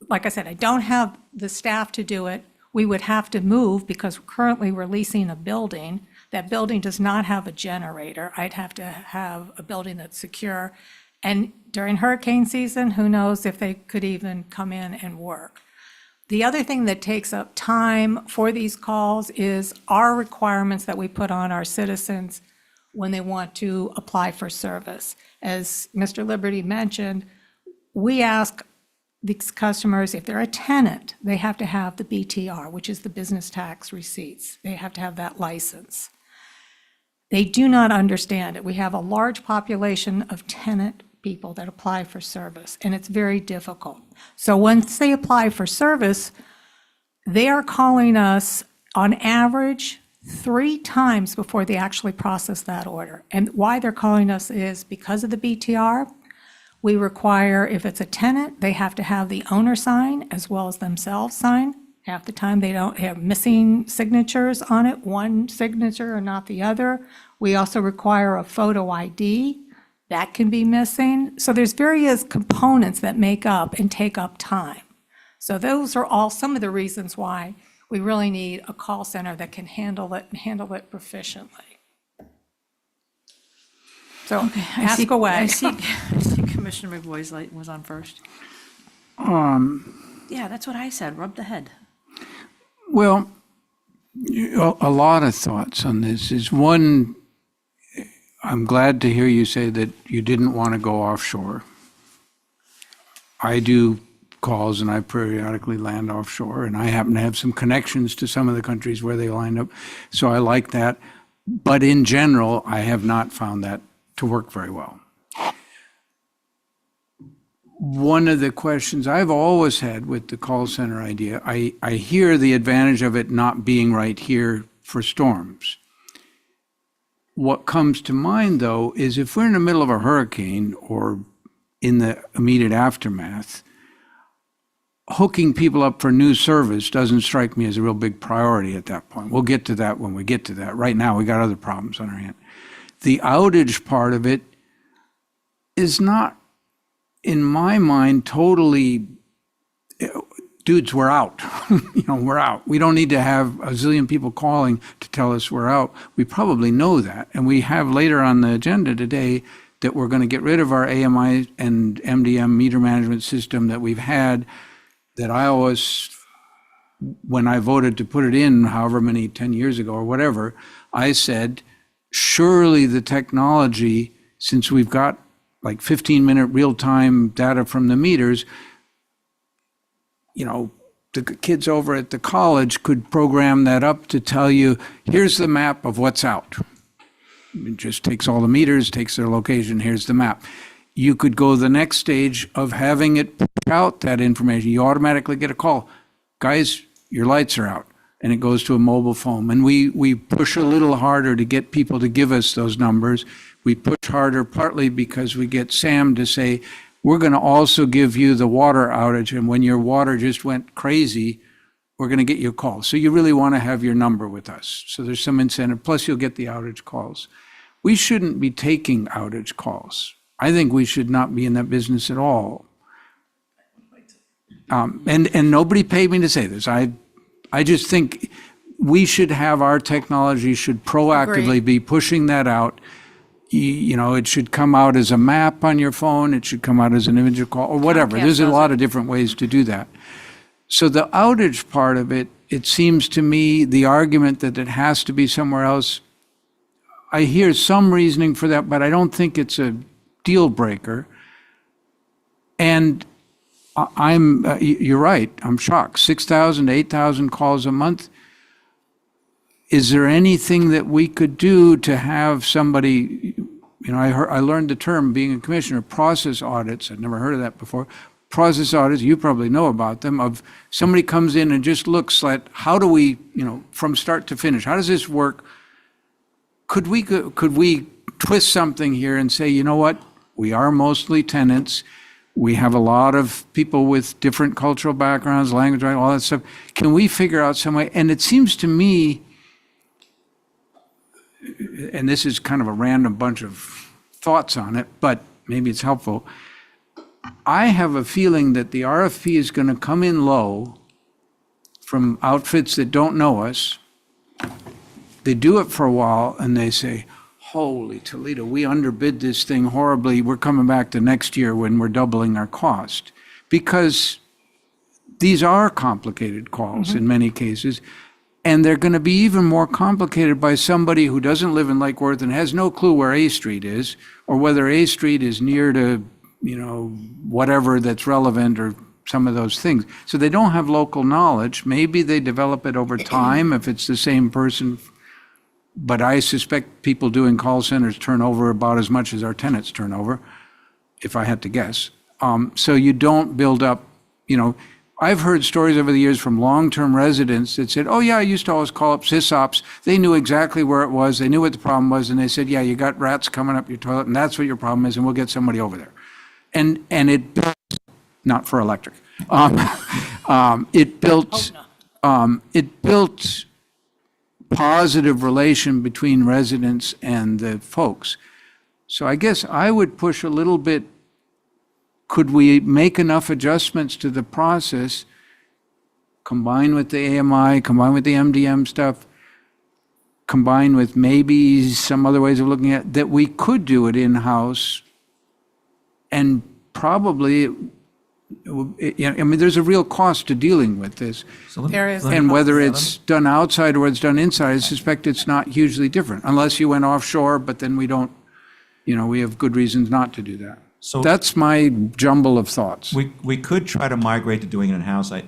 like I said, I don't have the staff to do it. We would have to move because currently we're leasing a building. That building does not have a generator. I'd have to have a building that's secure. And during hurricane season, who knows if they could even come in and work. The other thing that takes up time for these calls is our requirements that we put on our citizens when they want to apply for service. As Mr. Liberty mentioned, we ask these customers, if they're a tenant, they have to have the BTR, which is the business tax receipts. They have to have that license. They do not understand it. We have a large population of tenant people that apply for service, and it's very difficult. So once they apply for service, they are calling us on average 3 times before they actually process that order. And why they're calling us is because of the BTR. We require, if it's a tenant, they have to have the owner sign as well as themselves sign. Half the time, they don't have missing signatures on it, one signature or not the other. We also require a photo ID. That can be missing. So there's various components that make up and take up time. So those are all some of the reasons why we really need a call center that can handle it and handle it proficiently. So ask away. I see Commissioner McVoy's light was on first. Yeah, that's what I said, rub the head. Well, a lot of thoughts on this is one, I'm glad to hear you say that you didn't want to go offshore. I do calls and I periodically land offshore, and I happen to have some connections to some of the countries where they line up. So I like that. But in general, I have not found that to work very well. One of the questions I've always had with the call center idea, I hear the advantage of it not being right here for storms. What comes to mind, though, is if we're in the middle of a hurricane or in the immediate aftermath, hooking people up for new service doesn't strike me as a real big priority at that point. We'll get to that when we get to that. Right now, we got other problems on our hand. The outage part of it is not, in my mind, totally, dudes, we're out. We're out. We don't need to have a zillion people calling to tell us we're out. We probably know that. And we have later on the agenda today that we're going to get rid of our AMI and MDM meter management system that we've had, that I always, when I voted to put it in, however many, 10 years ago or whatever, I said, surely the technology, since we've got like 15-minute real-time data from the meters, the kids over at the college could program that up to tell you, here's the map of what's out. It just takes all the meters, takes their location, here's the map. You could go the next stage of having it push out that information. You automatically get a call. Guys, your lights are out. And it goes to a mobile phone. And we push a little harder to get people to give us those numbers. We push harder partly because we get Sam to say, we're going to also give you the water outage. And when your water just went crazy, we're going to get you a call. So you really want to have your number with us. So there's some incentive. Plus, you'll get the outage calls. We shouldn't be taking outage calls. I think we should not be in that business at all. And nobody paid me to say this. I just think we should have, our technology should proactively be pushing that out. It should come out as a map on your phone. It should come out as an individual call or whatever. There's a lot of different ways to do that. So the outage part of it, it seems to me the argument that it has to be somewhere else, I hear some reasoning for that, but I don't think it's a deal breaker. And you're right, I'm shocked. 6,000, 8,000 calls a month. Is there anything that we could do to have somebody, I learned the term, being a commissioner, process audits. I'd never heard of that before. Process audits, you probably know about them, of somebody comes in and just looks at how do we, from start to finish, how does this work? Could we twist something here and say, you know what, we are mostly tenants. We have a lot of people with different cultural backgrounds, language, all that stuff. Can we figure out some way? And it seems to me, and this is kind of a random bunch of thoughts on it, but maybe it's helpful. I have a feeling that the RFP is going to come in low from outfits that don't know us. They do it for a while and they say, holy Toledo, we underbid this thing horribly. We're coming back to next year when we're doubling our cost. Because these are complicated calls in many cases. And they're going to be even more complicated by somebody who doesn't live in Lake Worth and has no clue where A Street is, or whether A Street is near to, whatever that's relevant or some of those things. So they don't have local knowledge. Maybe they develop it over time if it's the same person. But I suspect people doing call centers turn over about as much as our tenants turn over, if I had to guess. So you don't build up, I've heard stories over the years from long-term residents that said, oh yeah, I used to always call up SysOps. They knew exactly where it was. They knew what the problem was. And they said, yeah, you got rats coming up your toilet and that's what your problem is. And we'll get somebody over there. And it built, not for electric, it built positive relation between residents and the folks. So I guess I would push a little bit, could we make enough adjustments to the process, combine with the AMI, combine with the MDM stuff, combine with maybe some other ways of looking at, that we could do it in-house, and probably, I mean, there's a real cost to dealing with this. There is. And whether it's done outside or it's done inside, I suspect it's not hugely different, unless you went offshore, but then we don't, we have good reasons not to do that. So That's my jumble of thoughts. we could try to migrate to doing it in-house. I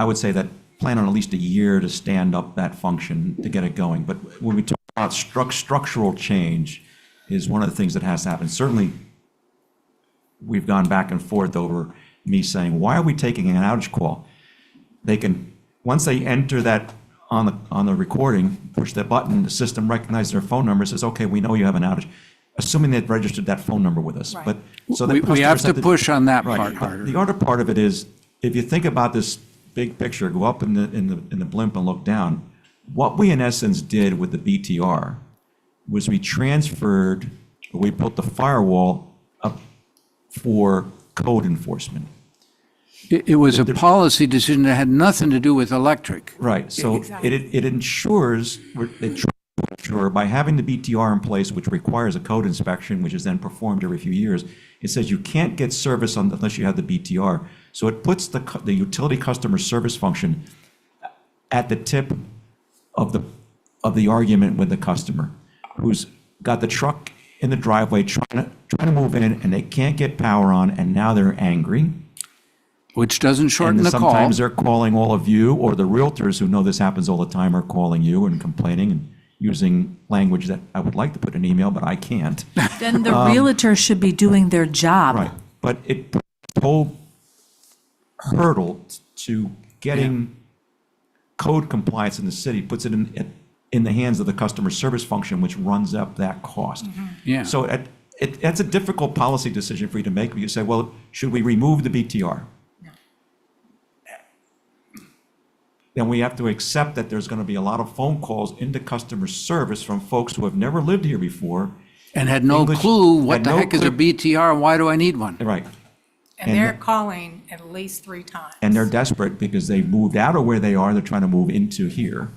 would say that plan on at least a year to stand up that function to get it going. But when we talk about structural change is one of the things that has to happen. Certainly, we've gone back and forth over me saying, why are we taking an outage call? They can, once they enter that on the recording, push the button, the system recognizes their phone number, says, okay, we know you have an outage, assuming they've registered that phone number with us. Right. But so that We have customers to push on that Right. part But harder. the other part of it is, if you think about this big picture, go up in the blimp and look down, what we in essence did with the BTR was we transferred, or we built the firewall up for code enforcement. It was a policy decision that had nothing to do with electric. Right, so it ensures, they try to ensure by having the BTR in place, which requires a code inspection, which is then performed every few years, it says you can't get service unless you have the BTR. So it puts the utility customer service function at the tip of the argument with the customer, who's got the truck in the driveway trying to move in, and they can't get power on, and now they're angry. Which doesn't shorten And the call. sometimes they're calling all of you, or the realtors who know this happens all the time are calling you and complaining and using language that I would like to put in an email, but I can't. Then the realtor should be doing their job. Right, but it puts a whole hurdle to getting code compliance in the city, puts it in the hands of the customer service function, which runs up that cost. Yeah. So that's a difficult policy decision for you to make, where you say, well, should we remove the BTR? Then we have to accept that there's going to be a lot of phone calls into customer service from folks who have never lived here before. And had no English- clue what had the no heck is a clue. BTR and why do I need one? Right. And they're calling at least 3 times. And they're desperate because they've moved out of where they are, they're trying to move into here.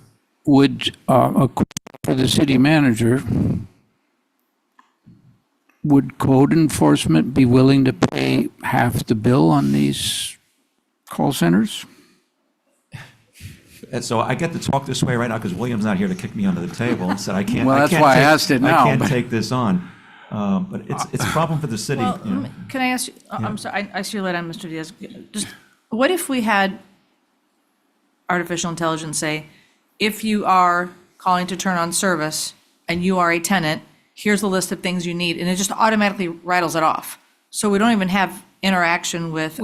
Would, for the city manager, would code enforcement be willing to pay half the bill on these call centers? And so I get to talk this way right now because William's not here to kick me under the table and said, I can't. Well, I that's can't why I take- asked it now, I can't but- take this on. But it's a problem for the city. Well, you know. can I ask you, I'm sorry, I see your light on, Mr. Diaz. Just, what if we had artificial intelligence say, if you are calling to turn on service and you are a tenant, here's a list of things you need, and it just automatically rattles it off. So we don't even have interaction with,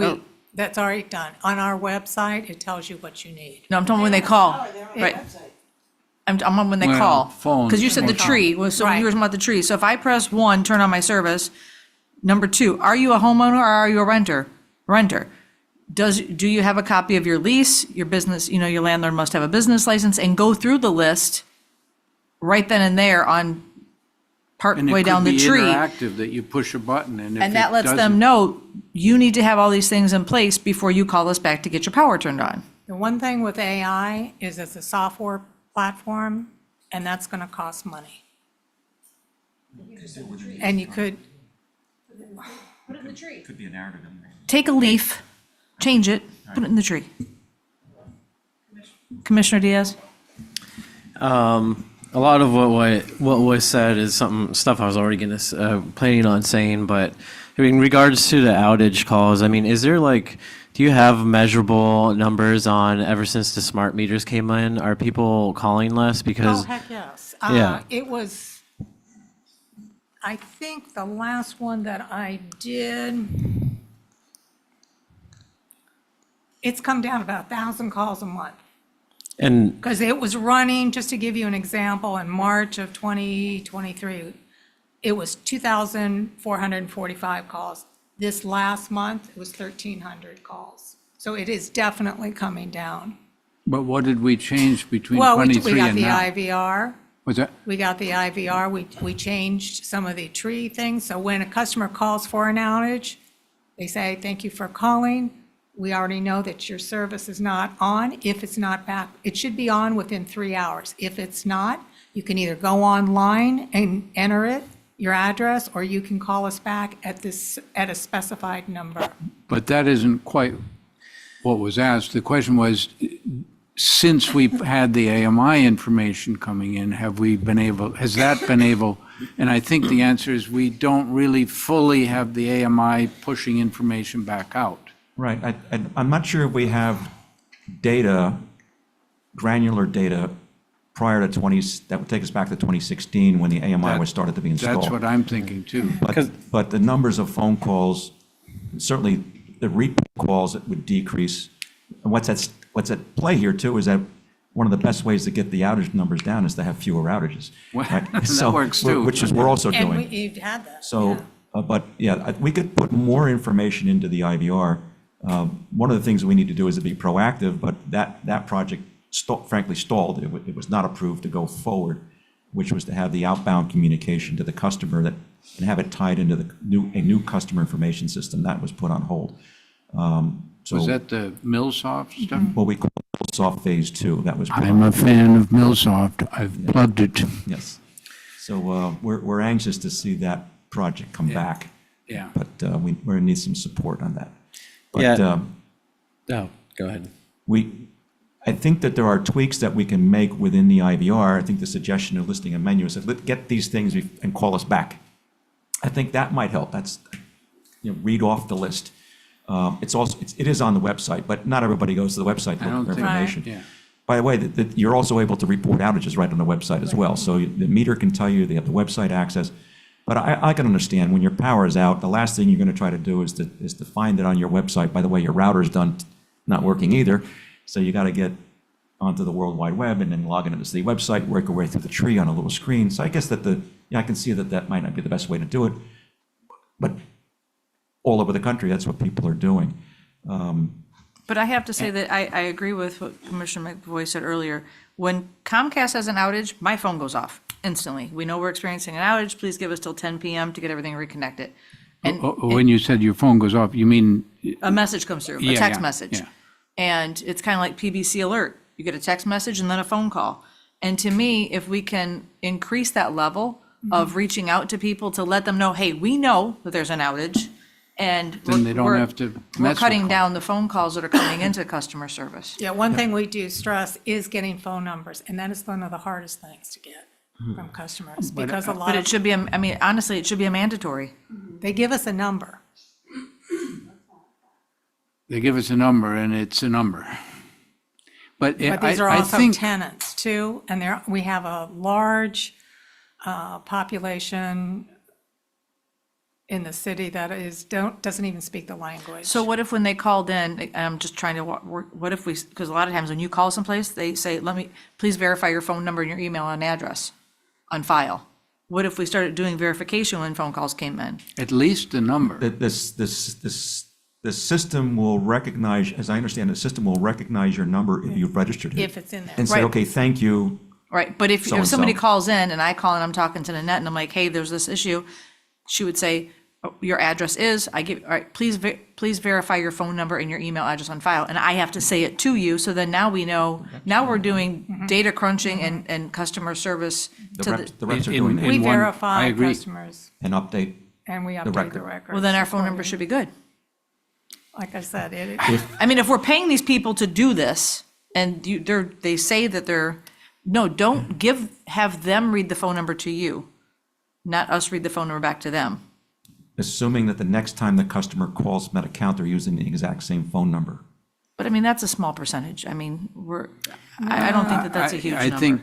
That's already done. On our website, it tells you what you need. no, I'm talking when they call, right? I'm on when they Well, call. phone. Because you said the tree, so you were talking about the tree. So if I press 1, turn on my service, number 2, are you a homeowner or are you a renter? Renter. Do you have a copy of your lease, your business, your landlord must have a business license, and go through the list right then and there on part way down the tree. And it could be interactive, that you push a button and if And that it lets them doesn't- know, you need to have all these things in place before you call us back to get your power turned on. The one thing with AI is it's a software platform, and that's going to cost money. And you could, Could be a narrative in there. Take a leaf, change it, put it in the tree. Commissioner Diaz? A lot of what was said is stuff I was already planning on saying, but in regards to the outage calls, I mean, is there do you have measurable numbers on ever since the smart meters came in? Are people calling less? oh, Because heck yes. Yeah. It was, I think the last one that I did, it's come down about 1,000 calls a month. and Because it was running, just to give you an example, in March of 2023, it was 2,445 calls. This last month, it was 1,300 calls. So it is definitely coming down. But what did we change between Well, we 23 got and the now? IVR. Was that? We got the IVR. We changed some of the tree things. So when a customer calls for an outage, they say, thank you for calling. We already know that your service is not on. If it's not back, it should be on within 3 hours. If it's not, you can either go online and enter it, your address, or you can call us back at a specified number. But that isn't quite what was asked. The question was, since we've had the AMI information coming in, has that been able, and I think the answer is we don't really fully have the AMI pushing information back out. Right. I'm not sure if we have data, granular data, prior to that would take us back to 2016 when the AMI was started to be installed. That's what I'm thinking too. But the numbers of phone calls, certainly the repeat calls that would decrease. And what's at play here too is that one of the best ways to get the outage numbers down is to have fewer outages. Right? That works too. Which is we're also doing. And you've had that. So, but yeah, we could put more information into the IVR. One of the things we need to do is to be proactive, but that project frankly stalled. It was not approved to go forward, which was to have the outbound communication to the customer and have it tied into a new customer information system. That was put on hold. Was that the Millsoft stuff? What we call Millsoft Phase 2, that was. put I'm on a fan of Millsoft. I've plugged it. Yes. So we're anxious to see that project come back. Yeah. But we're going to need some support on that. But Yeah. Oh, go ahead. I think that there are tweaks that we can make within the IVR. I think the suggestion of listing a menu is, let's get these things and call us back. I think that might help. That's, read off the list. It is on the website, but not everybody goes to the website to look for information. Yeah. By the way, you're also able to report outages right on the website as well. So the meter can tell you, they have the website access. But I can understand when your power is out, the last thing you're going to try to do is to find it on your website. By the way, your router's not working either. So you got to get onto the World Wide Web and then log into the city website, work your way through the tree on a little screen. So I guess that I can see that might not be the best way to do it. But all over the country, that's what people are doing. But I have to say that I agree with what Commissioner McVoy said earlier. When Comcast has an outage, my phone goes off instantly. We know we're experiencing an outage. Please give us till 10 p.m. to get everything reconnected. And When you said your phone goes off, you mean? a message comes through, a Yeah, text yeah, message. yeah. And it's kind of like PBC alert. You get a text message and then a phone call. And to me, if we can increase that level of reaching out to people to let them know, hey, we know that there's an outage, and Then they don't we're- have to we're mess with cutting calls. down the phone calls that are coming into customer service. Yeah, one thing we do stress is getting phone numbers, and that is one of the hardest things to get from customers, because a lot But of, it should be, I mean, honestly, it should be a mandatory. they give us a number. They give us a number and it's a number. But But these are I also think, tenants too, and we have a large population in the city that doesn't even speak the language. So what if when they called in, and I'm just trying to, what if because a lot of times when you call someplace, they say, please verify your phone number and your email and address on file. What if we started doing verification when phone calls came in? at least the number. The system will recognize, as I understand, the system will recognize your number if you've registered it. If it's in there. And say, Right. okay, thank you. Right, but if So-and-so. somebody calls in and I call and I'm talking to Nanette and I'm like, hey, there's this issue, she would say, "Oh, your address is, all right, please verify your phone number and your email address on file. And I have to say it to you, so then now we know, now we're doing data crunching and customer service to The reps are In- doing in it We one- I verify agree. customers, and update. and we the update record. the records. Well, then our phone number should be good. Like I said, I mean, if we're paying these people to do this, and they say that don't have them read the phone number to you, not us read the phone number back to them. Assuming that the next time the customer calls Meta-Account, they're using the exact same phone number. But I mean, that's a small percentage. I mean, I don't think that that's a huge number.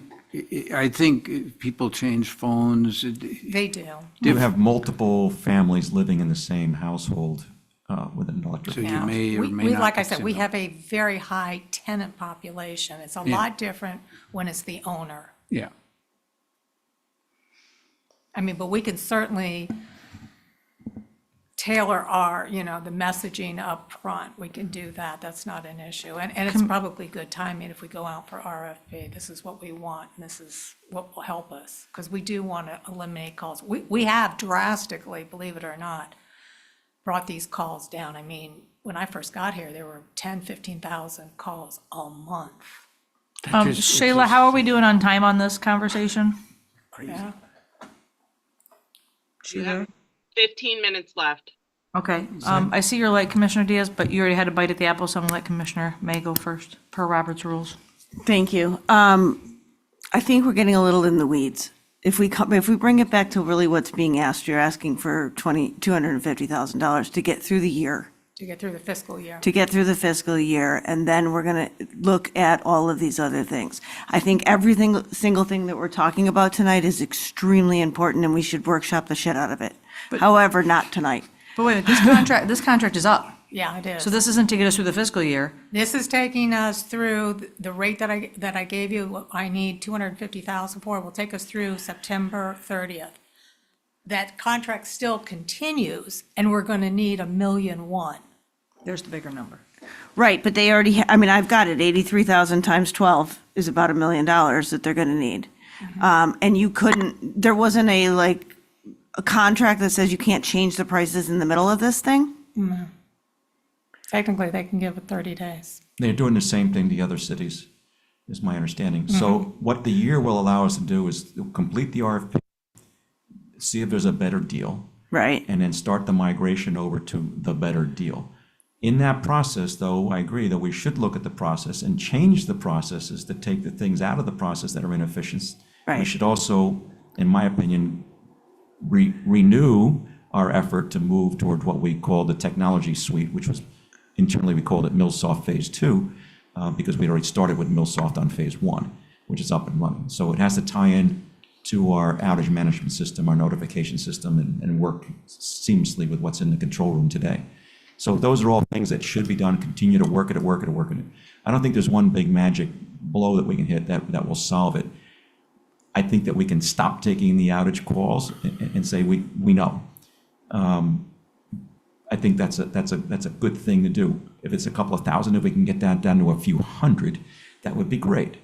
I think people change phones. they do. You have multiple families living in the same household with an electric. So you Yeah. may or may not. Like I said, consider we them. have a very high tenant population. It's a Yeah. lot different when it's the owner. Yeah. I mean, but we can certainly tailor our, the messaging up front. We can do that. That's not an issue. And it's probably good timing if we go out for RFP. This is what we want, and this is what will help us, because we do want to eliminate calls. We have drastically, believe it or not, brought these calls down. I mean, when I first got here, there were 10, 15,000 calls a month. Shayla, how are we doing on time on this conversation? Yeah. You have 15 minutes left. Okay, I see your light, Commissioner Diaz, but you already had a bite at the apple, so I'm gonna let Commissioner May go first, per Robert's rules. Thank you. I think we're getting a little in the weeds. If we bring it back to really what's being asked, you're asking for $250,000 to get through the year. To get through the fiscal year. To get through the fiscal year, and then we're going to look at all of these other things. I think single thing that we're talking about tonight is extremely important, and we should workshop the shit out of it. However, not tonight. But wait, this contract is up. Yeah, it is. So this isn't to get us through the fiscal year. This is taking us through the rate that I gave you. What I need 250,000 for will take us through September 30th. That contract still continues, and we're going to need $1.1 million. There's the bigger number. Right, but they already, I mean, I've got it, 83,000 times 12 is about $1 million that they're going to need. And you couldn't, there wasn't a contract that says you can't change the prices in the middle of this thing? No. Technically, they can give it 30 days. They're doing the same thing the other cities, is my understanding. So what the year will allow us to do is complete the RFP, see if there's a better deal. Right. And then start the migration over to the better deal. In that process, though, I agree that we should look at the process and change the processes to take the things out of the process that are inefficient. Right. We should also, in my opinion, renew our effort to move toward what we call the technology suite, which was internally we called it MillSoft Phase 2, because we'd already started with MillSoft on Phase 1, which is up and running. So it has to tie in to our outage management system, our notification system, and work seamlessly with what's in the control room today. So those are all things that should be done, continue to work at it. I don't think there's one big magic blow that we can hit that will solve it. I think that we can stop taking the outage calls and say, we know. I think that's a good thing to do. If it's a couple of thousand, if we can get that down to a few hundred, that would be great.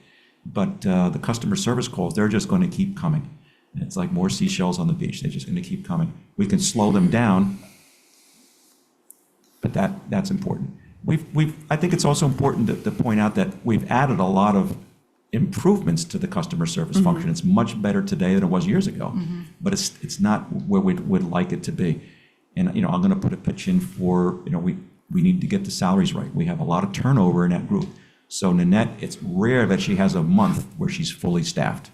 But the customer service calls, they're just going to keep coming. It's like more seashells on the beach. They're just going to keep coming. We can slow them down, but that's important. I think it's also important to point out that we've added a lot of improvements to the customer service function. It's much better today than it was years ago, but it's not where we'd like it to be. And I'm going to put a pitch in for we need to get the salaries right. We have a lot of turnover in that group. So Nanette, it's rare that she has a month where she's fully staffed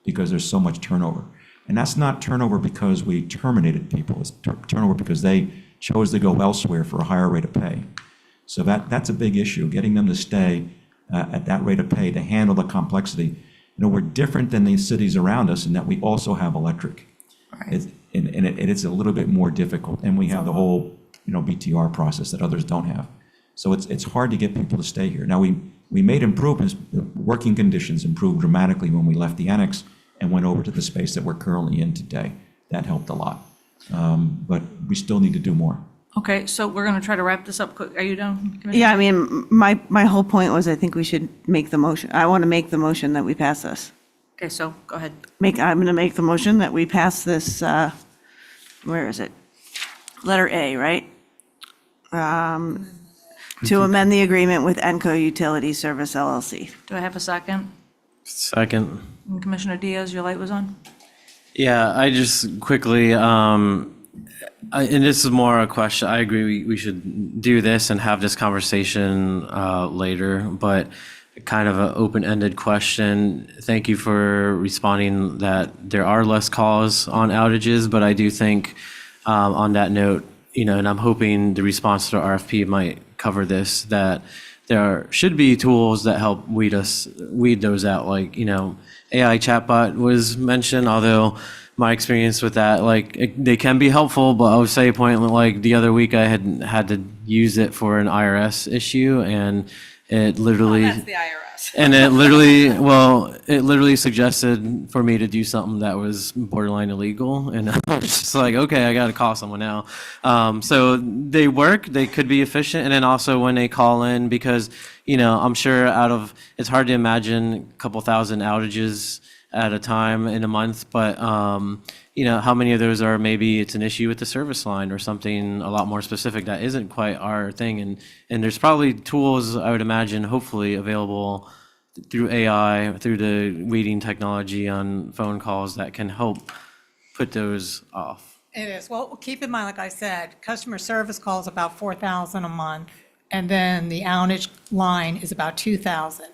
because there's so much turnover. And that's not turnover because we terminated people. It's turnover because they chose to go elsewhere for a higher rate of pay. So that's a big issue, getting them to stay at that rate of pay to handle the complexity. We're different than the cities around us in that we also have electric. Right. It's a little bit more difficult. And we have the whole BTR process that others don't have. So it's hard to get people to stay here. Now, we made improvements. Working conditions improved dramatically when we left the annex and went over to the space that we're currently in today. That helped a lot. But we still need to do more. Okay, so we're gonna try to wrap this up quick. Are you done, Commissioner? Yeah, I mean, my whole point was I think we should make the motion. I want to make the motion that we pass this. Okay, so go ahead. I'm going to make the motion that we pass this, where is it? Letter A, right? To amend the agreement with Enco Utility Service LLC. Do I have a second? Second. And Commissioner Diaz, your light was on? Yeah, I just quickly, and this is more a question, I agree we should do this and have this conversation later, but kind of an open-ended question. Thank you for responding that there are less calls on outages, but I do think on that note, and I'm hoping the response to the RFP might cover this, that there should be tools that help weed those out, like, AI chatbot was mentioned, although my experience with that, they can be helpful, but I would say the other week I had to use it for an IRS issue, and it literally. That's the IRS. And it literally, well, it literally suggested for me to do something that was borderline illegal. And I was just like, okay, I got to call someone now. So they work, they could be efficient. And then also when they call in, because, I'm sure it's hard to imagine a couple thousand outages at a time in a month, but, how many of those are maybe it's an issue with the service line or something a lot more specific that isn't quite our thing. And there's probably tools, I would imagine, hopefully available through AI, through the waiting technology on phone calls that can help put those off. It is. Well, keep in mind, like I said, customer service calls about 4,000 a month, and then the outage line is about 2,000.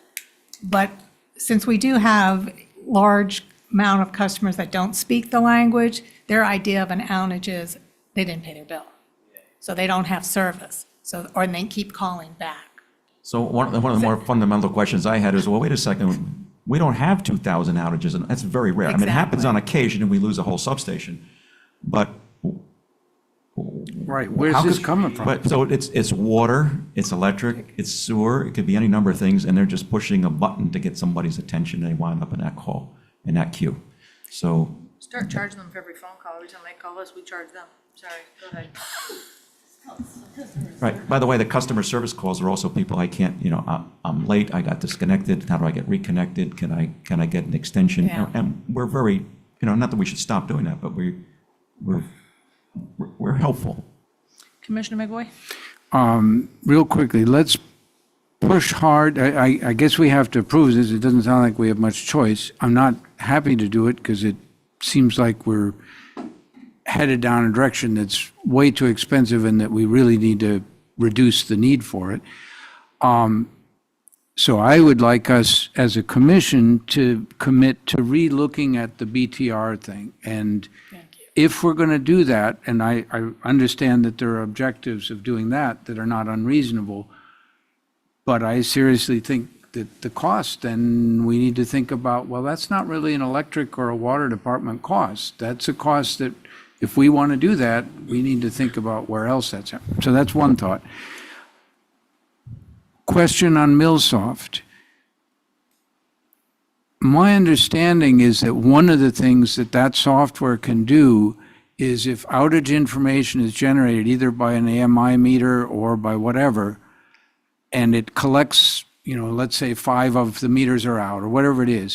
But since we do have large amount of customers that don't speak the language, their idea of an outage is they didn't pay their bill. So they don't have service. Or they keep calling back. So one of the more fundamental questions I had is, well, wait a second, we don't have 2,000 outages, and that's very rare. I mean, it happens on occasion, and we lose a whole substation, but. Right, where's how this could- coming from? But, so it's water, it's electric, it's sewer, it could be any number of things, and they're just pushing a button to get somebody's attention, and they wind up in that call, in that queue. So, Start charging them for every phone call. Every time they call us, we charge them. Sorry, go ahead. right, by the way, the customer service calls are also people I can't, I'm late, I got disconnected, how do I get reconnected? Can I get an extension? Yeah. And we're very, not that we should stop doing that, but we're helpful. Commissioner McVoy? Real quickly, let's push hard. I guess we have to approve this. It doesn't sound like we have much choice. I'm not happy to do it because it seems like we're headed down a direction that's way too expensive and that we really need to reduce the need for it. So I would like us as a commission to commit to re-looking at the BTR thing. And if we're going to do that, and I understand that there are objectives of doing that are not unreasonable, but I seriously think that the cost, then we need to think about, well, that's not really an electric or a water department cost. That's a cost that, if we want to do that, we need to think about where else that's at. So that's one thought. Question on MillSoft. My understanding is that one of the things that software can do is if outage information is generated either by an AMI meter or by whatever, and it collects, let's say 5 of the meters are out or whatever it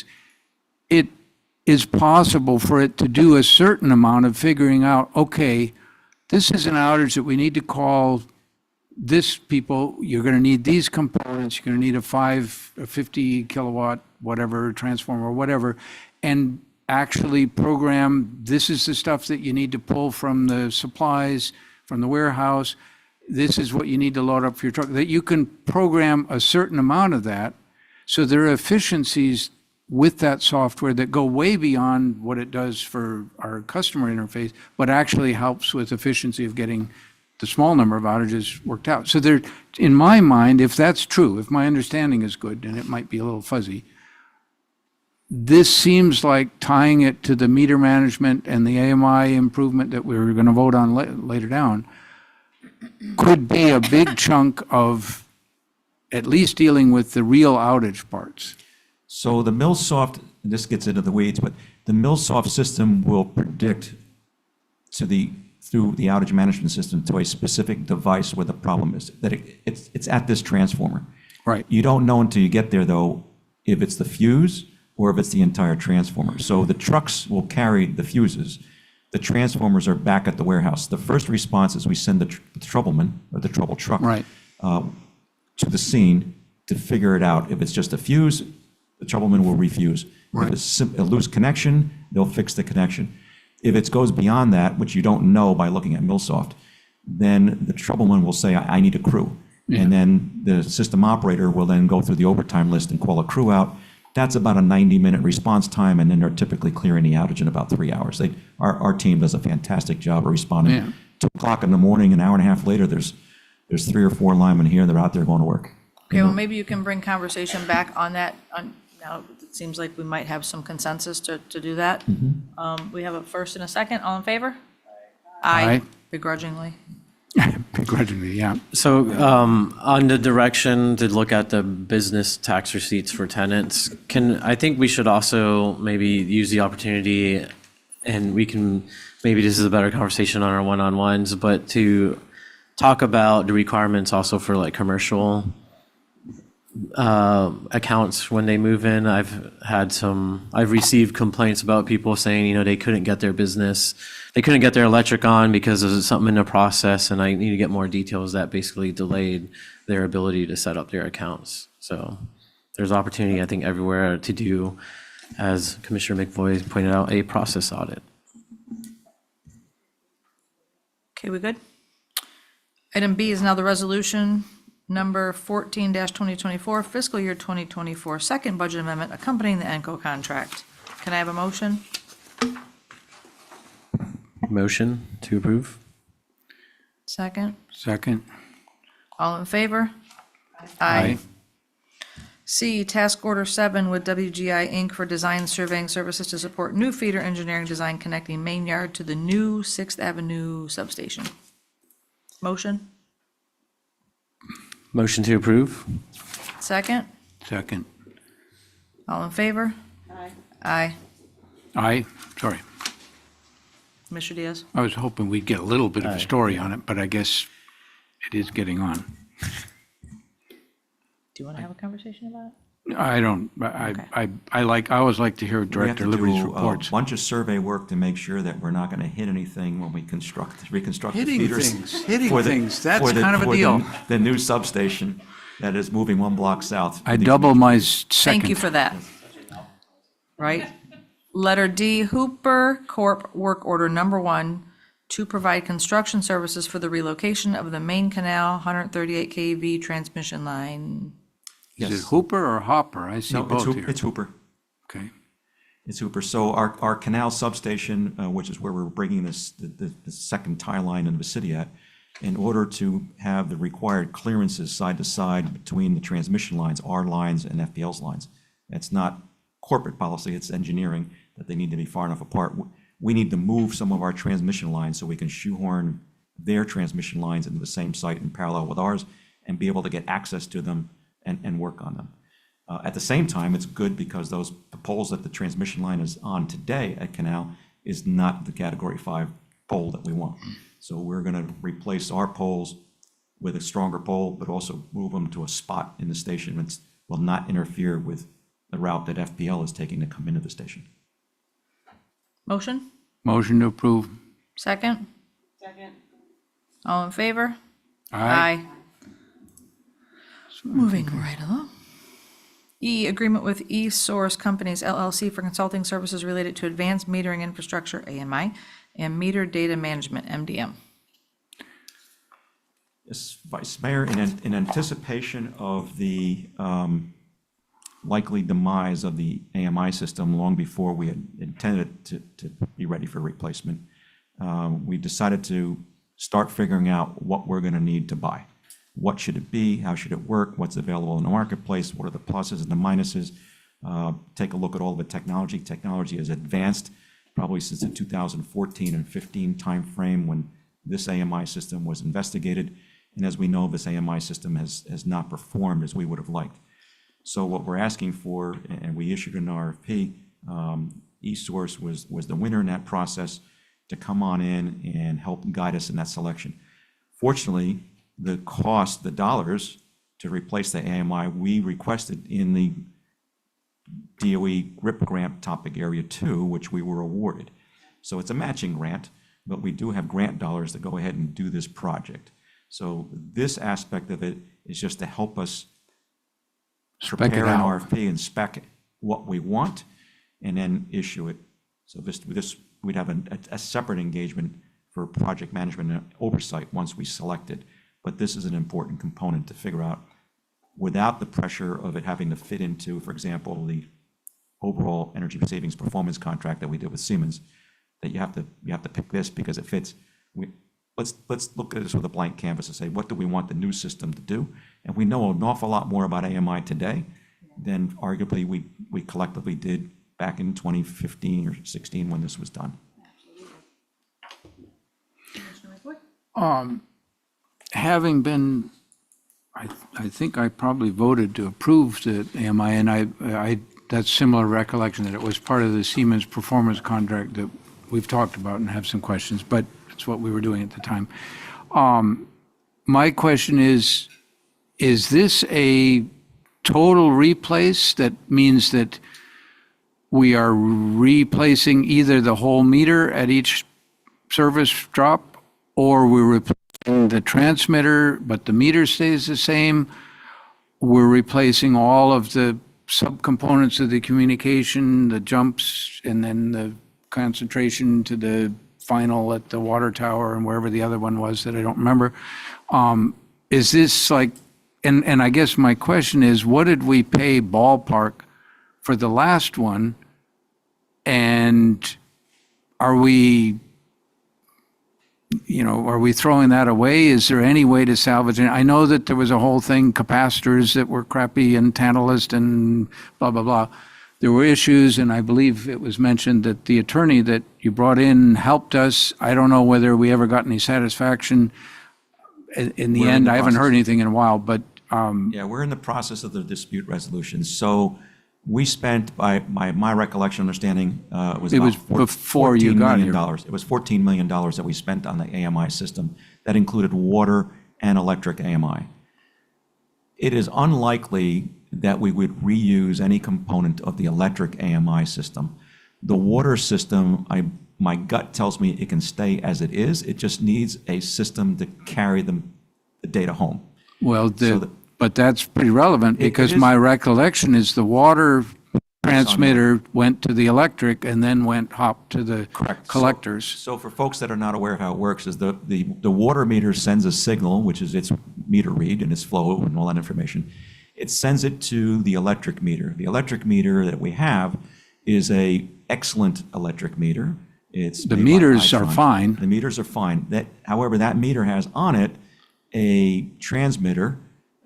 is possible for it to do a certain amount of figuring out, okay, this is an outage that we need to call this people, you're going to need these components, you're going to need a 50 kilowatt, whatever, transformer or whatever, and actually program, this is the stuff that you need to pull from the supplies, from the warehouse, this is what you need to load up for your truck, that you can program a certain amount of that. So there are efficiencies with that software that go way beyond what it does for our customer interface, but actually helps with efficiency of getting the small number of outages worked out. So there, in my mind, if that's true, if my understanding is good, and it might be a little fuzzy, this seems like tying it to the meter management and the AMI improvement that we're going to vote on later down could be a big chunk of at least dealing with the real outage parts. So the MillSoft, this gets into the weeds, but the MillSoft system will predict through the outage management system to a specific device where the problem is, that it's at this transformer. Right. You don't know until you get there, though, if it's the fuse or if it's the entire transformer. So the trucks will carry the fuses. The transformers are back at the warehouse. The first response is we send the troubleman, or the trouble truck, Right. To the scene to figure it out. If it's just a fuse, the troubleman will refuse. Right. If it's a loose connection, they'll fix the connection. If it goes beyond that, which you don't know by looking at MillSoft, then the troubleman will say, I need a crew. Yeah. And then the system operator will then go through the overtime list and call a crew out. That's about a 90-minute response time, and then they're typically clearing the outage in about 3 hours. Our team does a fantastic job of responding. Yeah. 2 o'clock in the morning, an hour and a half later, there's 3 or 4 linemen here, they're out there going to work. Okay, well, maybe you can bring conversation back on that. Now, it seems like we might have some consensus to do that. We have a first and a second. All in favor? Aye. Aye. Begrudgingly. begrudgingly, yeah. So on the direction to look at the business tax receipts for tenants, I think we should also maybe use the opportunity, and we can, maybe this is a better conversation on our one-on-ones, but to talk about the requirements also for like commercial accounts when they move in. I've received complaints about people saying, they couldn't get their electric on because of something in the process, and I need to get more details that basically delayed their ability to set up their accounts. So there's opportunity, I think, everywhere to do, as Commissioner McVoy pointed out, a process audit. Okay, we good? Item B is now the resolution number 14-2024, fiscal year 2024, second budget amendment accompanying the ENCO contract. Can I have a motion? Motion to approve? Second? Second. All in favor? Aye. C, task order 7 with WGI Inc. for design surveying services to support new feeder engineering design connecting main yard to the new 6th Avenue substation. Motion? Motion to approve? Second? Second. All in favor? Aye. Aye, sorry. Mr. Diaz? I was hoping we'd get a little bit of a story on it, but I guess it is getting on. Do you want to have a conversation about it? I don't, I always like to hear Director Liberty's We reports. have to do a bunch of survey work to make sure that we're not going to hit anything when we reconstruct the Hitting feeders. hitting for the- things, that's for the- kind of a for the- deal. The new substation that is moving one block south. I double my second. Thank you for that. Right? Letter D, Hooper Corp. Work Order Number 1 to provide construction services for the relocation of the main canal 138 kV transmission line. Is Yes. it Hooper or Hopper? I see No, both here. it's Hooper. Okay. It's Hooper. So our canal substation, which is where we're bringing the second tie line into the city at, in order to have the required clearances side to side between the transmission lines, our lines and FPL's lines. It's not corporate policy, it's engineering, that they need to be far enough apart. We need to move some of our transmission lines so we can shoehorn their transmission lines into the same site in parallel with ours and be able to get access to them and work on them. At the same time, it's good because the poles that the transmission line is on today at Canal is not the Category 5 pole that we want. So we're going to replace our poles with a stronger pole, but also move them to a spot in the station that will not interfere with the route that FPL is taking to come into the station. Motion? Motion to approve. Second? Second. All in favor? Aye. Moving right along. E, agreement with eSource Companies LLC for consulting services related to advanced metering infrastructure, AMI, and meter data management, MDM. Yes, Vice Mayor, in anticipation of the likely demise of the AMI system long before we had intended to be ready for replacement, we decided to start figuring out what we're going to need to buy. What should it be? How should it work? What's available in the marketplace? What are the pluses and the minuses? Take a look at all the technology. Technology has advanced probably since the 2014 and 15 timeframe when this AMI system was investigated. And as we know, this AMI system has not performed as we would have liked. So what we're asking for, and we issued an RFP, eSource was the winner in that process to come on in and help guide us in that selection. Fortunately, the cost, the dollars to replace the AMI, we requested in the DOE GRIP grant topic area 2, which we were awarded. So it's a matching grant, but we do have grant dollars to go ahead and do this project. So this aspect of it is just to help us prepare an RFP and spec what we want and then issue it. So this we'd have a separate engagement for project management and oversight once we select it. But this is an important component to figure out without the pressure of it having to fit into, for example, the overall energy savings performance contract that we did with Siemens, that you have to pick this because it fits. Let's look at this with a blank canvas and say, what do we want the new system to do? And we know an awful lot more about AMI today than arguably we collectively did back in 2015 or 16 when this was done. having been, I think I probably voted to approve the AMI, and I that's similar recollection that it was part of the Siemens performance contract that we've talked about and have some questions, but it's what we were doing at the time. My question is this a total replace? That means that we are replacing either the whole meter at each service drop, or we're replacing the transmitter, but the meter stays the same? We're replacing all of the subcomponents of the communication, the jumps, and then the concentration to the final at the water tower and wherever the other one was that I don't remember. Is this like, and I guess my question is, what did we pay ballpark for the last one? And are we throwing that away? Is there any way to salvage it? I know that there was a whole thing, capacitors that were crappy and Tantalus and blah, blah, blah. There were issues, and I believe it was mentioned that the attorney that you brought in helped us. I don't know whether we ever got any satisfaction. In the We're in end, the I haven't heard process. anything in a while, but Yeah, we're in the process of the dispute resolution. So we spent, by my recollection, understanding, was It about was before you $14 got million. here. It was $14 million that we spent on the AMI system. That included water and electric AMI. It is unlikely that we would reuse any component of the electric AMI system. The water system, my gut tells me it can stay as it is. It just needs a system to carry the data home. well, So but that's pretty relevant because is. my recollection is the water transmitter went to the electric and then hopped to the collectors. So for folks that are not aware of how it works, is the water meter sends a signal, which is its meter read and its flow and all that information. It sends it to the electric meter. The electric meter that we have is a excellent electric meter. It's The made by meters are Itron. fine. The meters are fine. However, that meter has on it a transmitter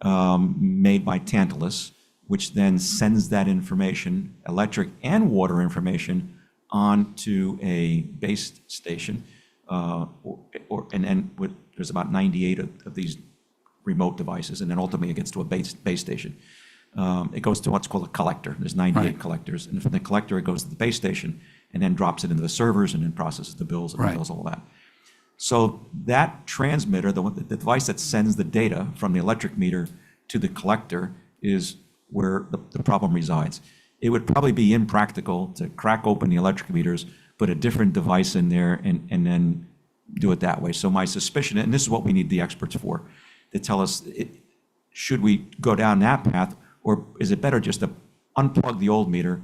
made by Tantalus, which then sends that information, electric and water information, onto a base station. And then there's about 98 of these remote devices, and then ultimately it gets to a base station. It goes to what's called a collector. There's 98 Right. collectors, and from the collector it goes to the base station, and then drops it into the servers, and then processes the bills and Right. does all that. So that transmitter, the device that sends the data from the electric meter to the collector, is where the problem resides. It would probably be impractical to crack open the electric meters, put a different device in there, and then do it that way. So my suspicion, and this is what we need the experts for, to tell us, should we go down that path, or is it better just to unplug the old meter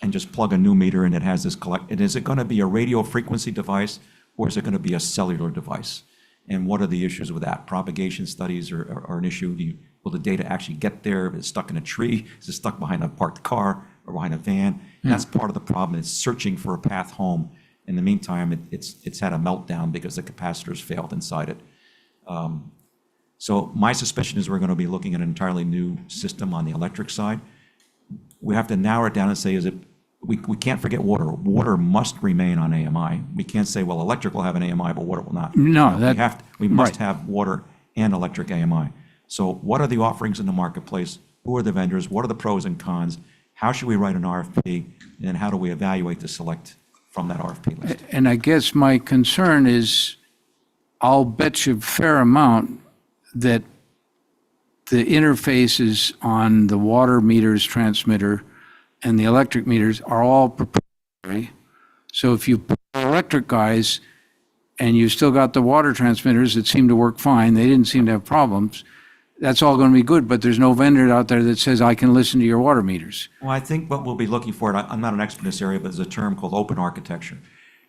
and just plug a new meter and it has this and is it going to be a radio frequency device, or is it going to be a cellular device? And what are the issues with that? Propagation studies are an issue. Will the data actually get there? If it's stuck in a tree? Is it stuck behind a parked car or behind a van? That's part of the problem. It's searching for a path home. In the meantime, it's had a meltdown because the capacitors failed inside it. So my suspicion is we're going to be looking at an entirely new system on the electric side. We have to narrow it down and say, we can't forget water. Water must remain on AMI. We can't say, well, electric will have an AMI, but water will not. No, We must right. have water and electric AMI. So what are the offerings in the marketplace? Who are the vendors? What are the pros and cons? How should we write an RFP? And then how do we evaluate to select from that RFP list? And I guess my concern is, I'll bet you a fair amount that the interfaces on the water meters transmitter and the electric meters are all proprietary. So if you put electric guys and you still got the water transmitters that seem to work fine, they didn't seem to have problems, that's all going to be good, but there's no vendor out there that says, I can listen to your water meters. Well, I think what we'll be looking for, and I'm not an expert in this area, but there's a term called open architecture.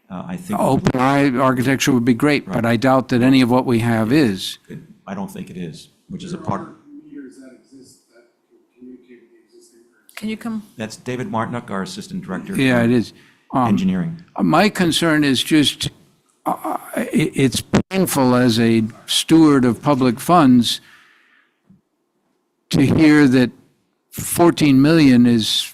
I think. Open architecture would be great, but I doubt that any of what we have is. I don't think it is, which is a part. Meters that exist that can communicate with the existing grids. Can you come? That's David Martinuk, our Assistant Director. Yeah, it is. Engineering. My concern is just, it's painful as a steward of public funds to hear that 14 million is,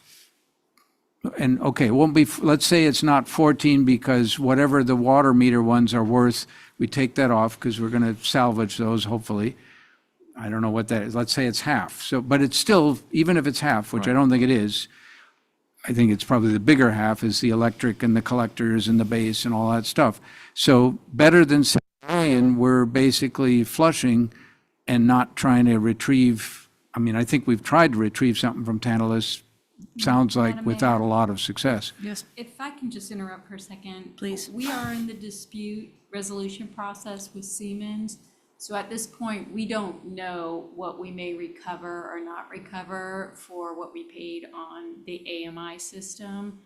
and okay, it won't be, let's say it's not 14 because whatever the water meter ones are worth, we take that off because we're going to salvage those, hopefully. I don't know what that is. Let's say it's half. So, but it's still, even if it's half, which I don't think it is, I think it's probably the bigger half is the electric and the collectors and the base and all that stuff. So better than saying we're basically flushing and not trying to retrieve. I mean, I think we've tried to retrieve something from Tantalus, sounds like Madam without a Mayor. lot of success. Yes. If I can just interrupt for a second. Please. We are in the dispute resolution process with Siemens. So at this point, we don't know what we may recover or not recover for what we paid on the AMI system.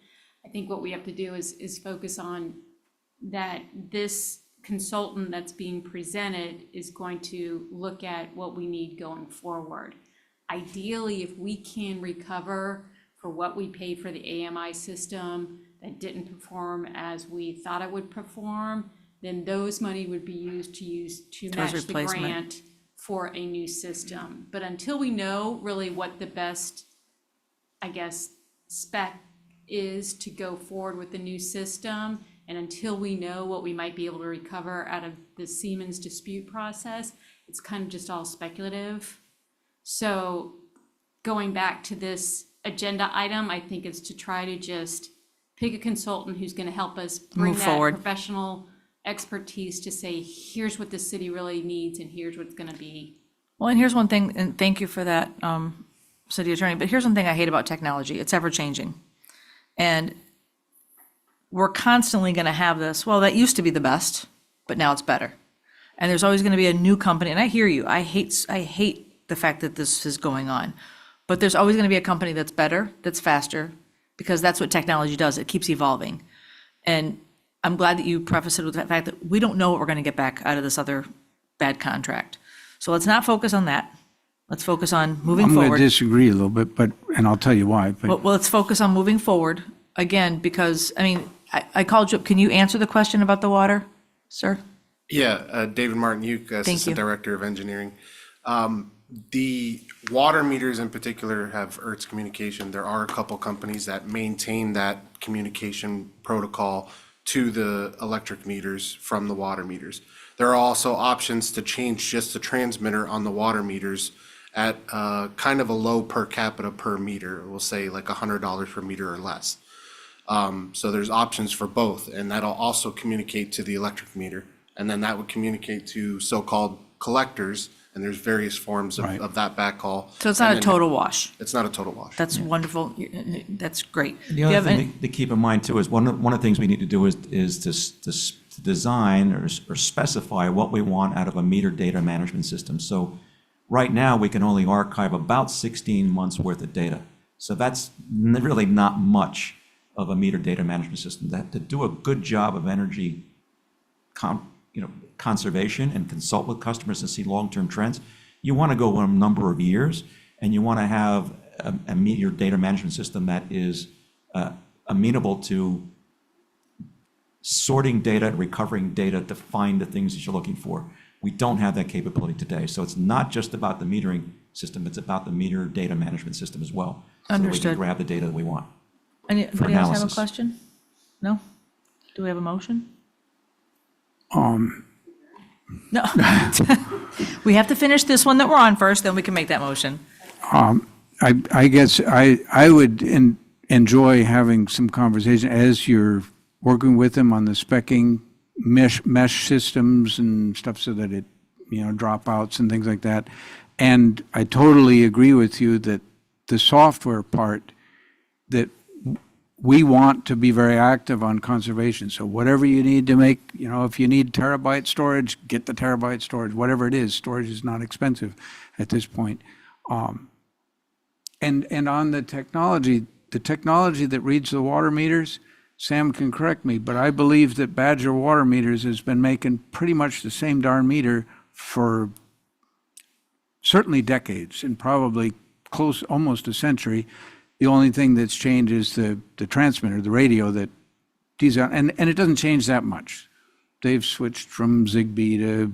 I think what we have to do is focus on that this consultant that's being presented is going to look at what we need going forward. Ideally, if we can recover for what we paid for the AMI system that didn't perform as we thought it would perform, then those money would be used to match the replacement. grant for a new system. But until we know really what the best, I guess, spec is to go forward with the new system, and until we know what we might be able to recover out of the Siemens dispute process, it's kind of just all speculative. So going back to this agenda item, I think it's to try to just pick a consultant who's going to help us bring Move that forward. professional expertise to say, here's what the city really needs and here's what's going to be. Well, and here's one thing, and thank you for that, city attorney, but here's one thing I hate about technology. It's ever changing. And we're constantly going to have this, well, that used to be the best, but now it's better. And there's always going to be a new company, and I hear you. I hate the fact that this is going on. But there's always going to be a company that's better, that's faster, because that's what technology does. It keeps evolving. And I'm glad that you preface it with the fact that we don't know what we're going to get back out of this other bad contract. So let's not focus on that. Let's focus on moving I'm going forward. to disagree a little bit, and I'll tell you why. But Well, let's focus on moving forward, again, because, I mean, I called you up. Can you answer the question about the water, sir? Yeah, David Martin-Uke, you. Assistant Director of Engineering. The water meters in particular have ERTS communication. There are a couple companies that maintain that communication protocol to the electric meters from the water meters. There are also options to change just the transmitter on the water meters at kind of a low per capita per meter. We'll say like $100 per meter or less. So there's options for both, and that'll also communicate to the electric meter. And then that would communicate to so-called collectors, and there's various forms of that backhaul. So it's not And a then total wash. It's not a total wash. That's wonderful. That's great. The Do you other have any- thing to keep in mind too is one of the things we need to do is to design or specify what we want out of a meter data management system. So right now, we can only archive about 16 months worth of data. So that's really not much of a meter data management system. That to do a good job of energy conservation and consult with customers and see long-term trends, you want to go a number of years, and you want to have a meter data management system that is amenable to sorting data, recovering data to find the things that you're looking for. We don't have that capability today. So it's not just about the metering system, it's about the meter data management system as well. So that we Understood. can grab the data that we want. Anybody else have a analysis. question? No? Do we have a motion? No. We have to finish this one that we're on first, then we can make that motion. I guess I would enjoy having some conversation as you're working with them on the specking mesh systems and stuff so that it, dropouts and things like that. And I totally agree with you that the software part, that we want to be very active on conservation. So whatever you need to make, if you need terabyte storage, get the terabyte storage, whatever it is. Storage is not expensive at this point. And on the technology that reads the water meters, Sam can correct me, but I believe that Badger Water Meters has been making pretty much the same darn meter for certainly decades, and probably close, almost a century. The only thing that's changed is the transmitter, the radio that and it doesn't change that much. They've switched from Zigbee to,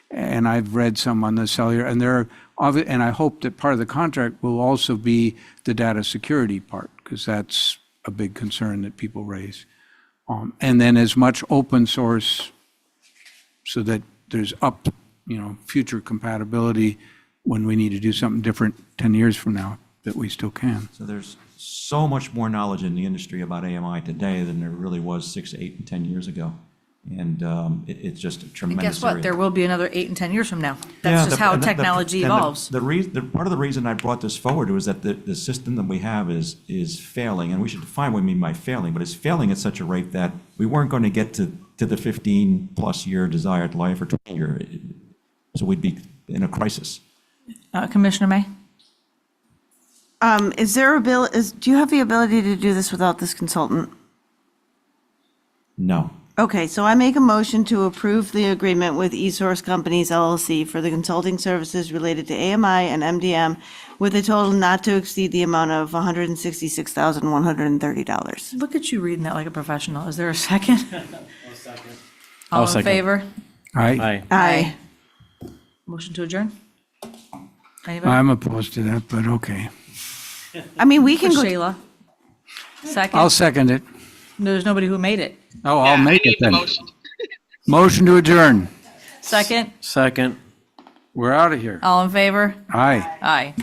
and I've read some on the cellular, and and I hope that part of the contract will also be the data security part, because that's a big concern that people raise. And then as much open source so that there's future compatibility when we need to do something different 10 years from now, that we still can. So there's so much more knowledge in the industry about AMI today than there really was 6, 8, and 10 years ago. And it's just a And tremendous guess what? area. There will be another 8 and 10 years from now. Yeah, That's just how and technology and the- evolves. Part of the reason I brought this forward was that the system that we have is failing, and we should define what we mean by failing, but it's failing at such a rate that we weren't going to get to the 15-plus year desired life or 20 year, so we'd be in a crisis. Commissioner May? Do you have the ability to do this without this consultant? No. Okay, so I make a motion to approve the agreement with eSource Companies LLC for the consulting services related to AMI and MDM with a total not to exceed the amount of $166,130. Look at you reading that like a professional. Is there a second? I'll All in second. favor? Aye. Aye. Motion to adjourn? Anybody? I'm opposed to that, but okay. I mean, we can go. Shayla? Second? I'll second it. There's nobody who made it. Oh, I'll Yeah, make I it need the then. motion. Motion to adjourn. Second? Second. We're out of here. All in favor? Aye. Aye.